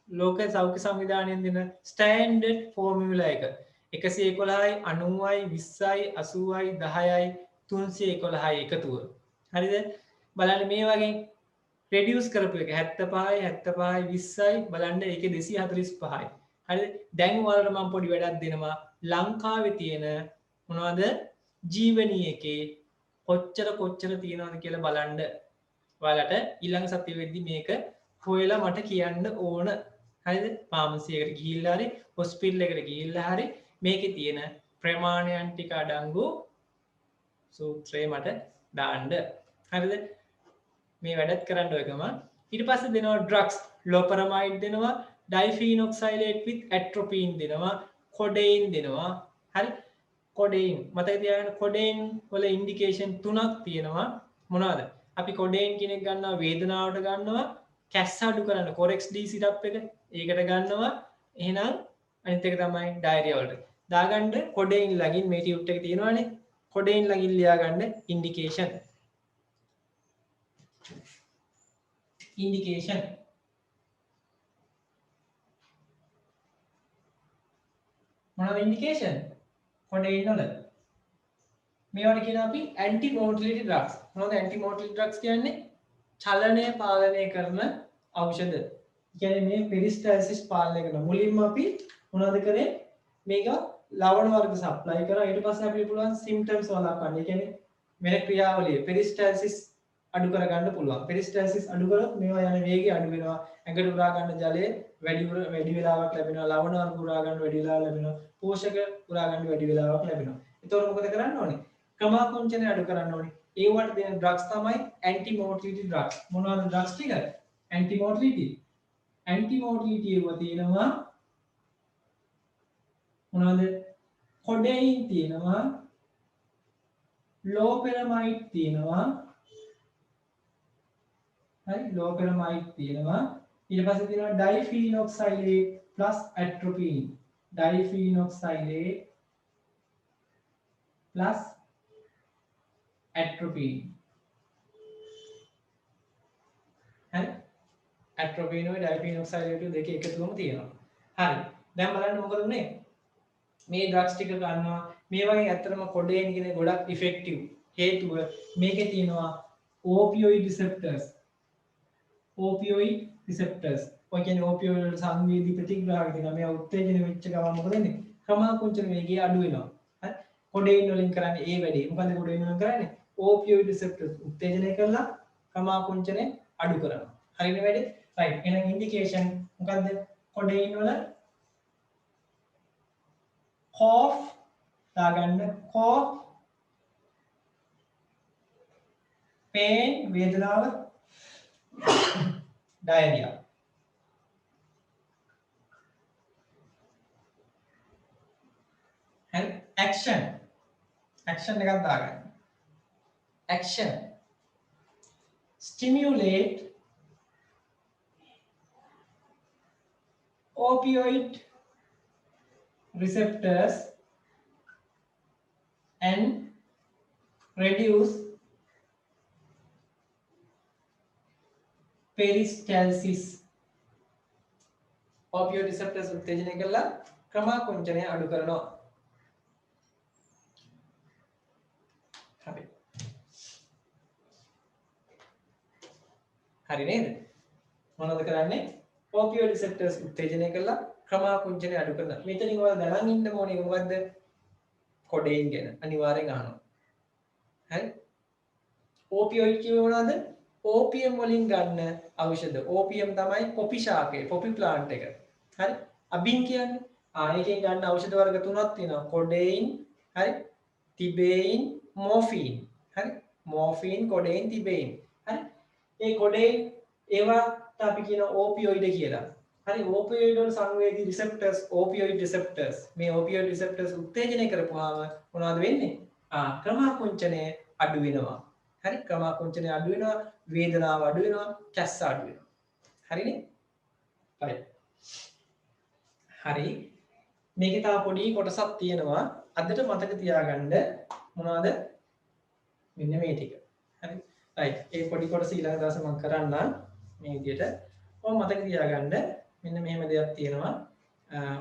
ලෝක සෞඛ්‍ය සංවිධානයෙන් දෙන ස්ටෑන්ඩඩ් ෆෝමියුලා එක. 111යි 90යි 20යි 80යි 10යි 311යි එකතුව. හරිද? බලන්න මේ වගේ රෙඩියුස් කරපු එක 75යි 75යි 20යි බලන්න ඒකේ 245යි. හරිද? දැන් ඔයාලට මම පොඩි වැඩක් දෙනවා. ලංකාවේ තියෙන මොනවද ජීවනී එකේ කොච්චර තියෙනවද කියලා බලන්න. ඔයාලට ඊළඟ සතිය වෙද්දි මේක හොයලා මට කියන්න ඕන. හරිද? ෆාමසි එකට ගිහිල්ලා හරි හොස්පිටල් එකට ගිහිල්ලා හරි මේකේ තියෙන ප්‍රමාණයන් ටික අඩංගු සූත්‍රය මට දාන්න. හරිද? මේ වැඩත් කරන්න ඔයකම. ඊට පස්සේ දෙනවා ඩ්‍රග්ස් ලොපරමයිඩ් දෙනවා, ඩයිෆීනොක්සයිලේට් with ඇට්‍රොපීන් දෙනවා, කොඩේයින් දෙනවා. හරි? කොඩේයින් මතක තියාගන්න කොඩේයින් වල ඉන්ඩිකේෂන් තුනක් තියෙනවා. මොනවද? අපි කොඩේයින් කෙනෙක් ගන්නවා වේදනාවට ගන්නවා, කැස්ස අඩු කරන්න කොරෙක්ස් ඩී සිරප් එක ඒකට ගන්නවා. එහෙනම් අනිත් එක තමයි ඩයරියා වලට දාගන්න කොඩේයින් ලගින් මේ ටියුට් එක තියෙනවානේ. කොඩේයින් ලගින් ලියා ගන්න ඉන්ඩිකේෂන් මොනවද ඉන්ඩිකේෂන්? කොඩේයින් වල මේවට කියන අපි ඇන්ටි මොටිලිටි ඩ්‍රග්ස්. මොනවද ඇන්ටි මොටිලිටි ඩ්‍රග්ස් කියන්නේ? චලනය පාලනය කරන ඖෂධ. කියන්නේ මේ පෙරිස්ටල්සිස් පාලනය කරන. මුලින්ම අපි මොනවද කරේ? මේක ලවණ වර්ග සප්ලයි කරා. ඊට පස්සේ අපිට පුළුවන් සිම්ප්ටම්ස් වළක්වන්න. ඒ කියන්නේ වෙන ක්‍රියාවලිය පෙරිස්ටල්සිස් අඩු කරගන්න පුළුවන්. පෙරිස්ටල්සිස් අඩු කරොත් මේවා යන වේගය අඩු වෙනවා. ඇඟට උරා ගන්න ජලය වැඩි වෙලාවක් ලැබෙනවා, ලවණ අණු පුරා ගන්න වැඩි වෙලාවක් ලැබෙනවා, පෝෂක පුරා ගන්න වැඩි වෙලාවක් ලැබෙනවා. එතකොට මොකද කරන්න ඕනේ? ක්‍රමාකුංචනය අඩු කරන්න ඕනේ. ඒවට දෙන ඩ්‍රග්ස් තමයි ඇන්ටි මොටිලිටි ඩ්‍රග්ස්. මොනවද ඩ්‍රග්ස් ටික? ඇන්ටි මොටිලිටි. ඇන්ටි මොටිලිටි ඒවා තියෙනවා මොනවද? කොඩේයින් තියෙනවා, ලෝපෙරමයිඩ් තියෙනවා, හරි ලෝපෙරමයිඩ් තියෙනවා. ඊට පස්සේ තියෙනවා ඩයිෆීනොක්සයිලේට් ප්ලස් ඇට්‍රොපීන්. ඩයිෆීනොක්සයිලේට් ප්ලස් ඇට්‍රොපීන්. හරි ඇට්‍රොපීන් ඔය ඩයිෆීනොක්සයිලේට් දෙක එකතුවම තියෙනවා. හරි දැන් බලන්න මොකද උනේ? මේ ඩ්‍රග්ස් ටික ගන්නවා. මේ වගේ ඇත්තටම කොඩේන් කියන ගොඩක් ඉෆෙක්ටිව්. හේතුව මේකේ තියෙනවා opioid receptors. opioid receptors. ඔය කියන්නේ opioid වල සංවේදී ප්‍රතිග්‍රාහක තියෙනවා. මේ උත්තේජන වෙච්ච ගමන් මොකද වෙන්නේ? ක්‍රමාකුංචන වේගය අඩු වෙනවා. හරි කොඩේන් වලින් කරන්නේ ඒ වැඩේ. මොකද කොඩේන් වලින් කරන්නේ? opioid receptors උත්තේජනය කරලා ක්‍රමාකුංචනය අඩු කරනවා. හරිනේ වැඩේ? right. එහෙනම් ඉන්ඩිකේෂන් මොකද්ද? කොඩේන් වල cough දාගන්න cough, pain වේදනාව, diarrhea. and action එකක් දාගන්න. action stimulate opioid receptors and reduce peristalsis. opioid receptors උත්තේජනය කරලා ක්‍රමාකුංචනය අඩු කරනවා. හරි නේද? මොනවද කරන්නේ? opioid receptors උත්තේජනය කරලා ක්‍රමාකුංචනය අඩු කරනවා. මෙතනින් ඔයාලා දැනන් ඉන්න ඕනේ මොකද්ද? කොඩේන් ගැන අනිවාර්යෙන් අහනවා. හරි? opioid කියුවේ මොනවද? opium වලින් ගන්න ඖෂධ. opium තමයි පොපි ශාකය, පොපි ප්ලාන්ට් එක. හරි? අබින් කියන්නේ ඒකෙන් ගන්න ඖෂධ වර්ග තුනක් තියෙනවා. කොඩේන්, හරි? තිබේන්, මෝෆීන්. හරි? මෝෆීන්, කොඩේන්, තිබේන්. හරි? ඒ කොඩේන් ඒවට අපි කියන opioid කියලා. හරි opioid වල සංවේදී receptors, opioid receptors. මේ opioid receptors උත්තේජනය කරපුවාම මොනවද වෙන්නේ? ක්‍රමාකුංචනය අඩු වෙනවා. හරි ක්‍රමාකුංචනය අඩු වෙනවා, වේදනාව අඩු වෙනවා, කැස්ස අඩු වෙනවා. හරිනේ? right. හරි. මේකේ තව පොඩි කොටසක් තියෙනවා. අදට මතක තියාගන්න මොනවද? මෙන්න මේ ටික. හරි. right. ඒ පොඩි කොටස ඊළඟ දවසේ මම කරන්නම් මේ විදිහට. ඔය මතක තියාගන්න මෙන්න මෙහෙම දෙයක් තියෙනවා.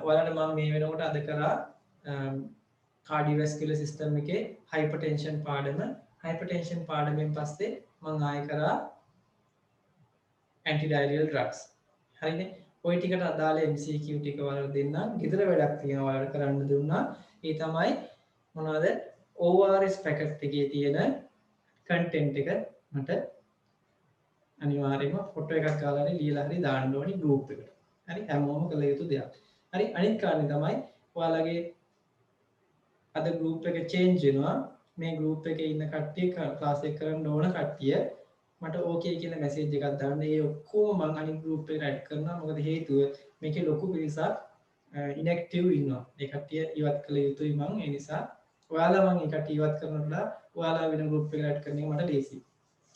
ඔයාලට මම මේ වෙනකොට අද කරා කාඩියෝවැස්කියුලර් සිස්ටම් එකේ හයිපර්ටෙන්ෂන් පාඩම. හයිපර්ටෙන්ෂන් පාඩමෙන් පස්සේ මම ආයෙ කරා ඇන්ටි ඩයරියල් ඩ්‍රග්ස්. හරිනේ? ওই ටිකට අදාළ MCQ ටික ඔයාලට දෙන්නම්. ගෙදර වැඩක් තියෙනවා ඔයාලට කරන්න දුන්නා. ඒ තමයි මොනවද? ORS පැකට් එකේ තියෙන කන්ටෙන්ට් එක මට අනිවාර්යයෙන්ම ෆොටෝ එකක් ගාලා හරි ලියලා හරි දාන්න ඕනි ගෲප් එකට. හරි හැමෝම කළ යුතු දෙයක්. හරි අනිත් කාරණේ තමයි ඔයාලගේ අද ගෲප් එක චේන්ජ් වෙනවා. මේ ගෲප් එකේ ඉන්න කට්ටිය ක්ලාස් එක කරන්න ඕන කට්ටිය මට ඕකේ කියලා මැසේජ් එකක් දාන්න. ඒ ඔක්කොම මම අනිත් ගෲප් එකට ඇඩ් කරනවා. මොකද හේතුව මේකේ ලොකු පිරිසක් ඉන්ඇක්ටිව් ඉන්නවා. ඒ කට්ටිය ඉවත් කළ යුතුයි මම. ඒ නිසා ඔයාලා මම ඒ කට්ටිය ඉවත් කරනකොට ඔයාලා වෙන ගෲප් එකකට ඇඩ් කරන එක මට ලේසියි.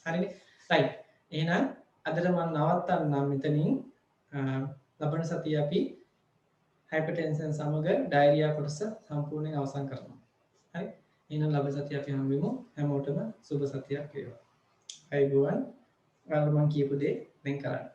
හරිනේ? right. එහෙනම් අදට මම නවත්තන්නම් මෙතනින්. ලබන සතියේ අපි හයිපර්ටෙන්ෂන් සමග ඩයරියා කොටස සම්පූර්ණයෙන් අවසන් කරනවා. හරි? එහෙනම් ලබන සතියේ අපි හමු වෙමු. හැමෝටම සුබ සතියක් වේවා. අයබෝවන්. ඔයාලා මම කියපු දේ දැන් කරන්න.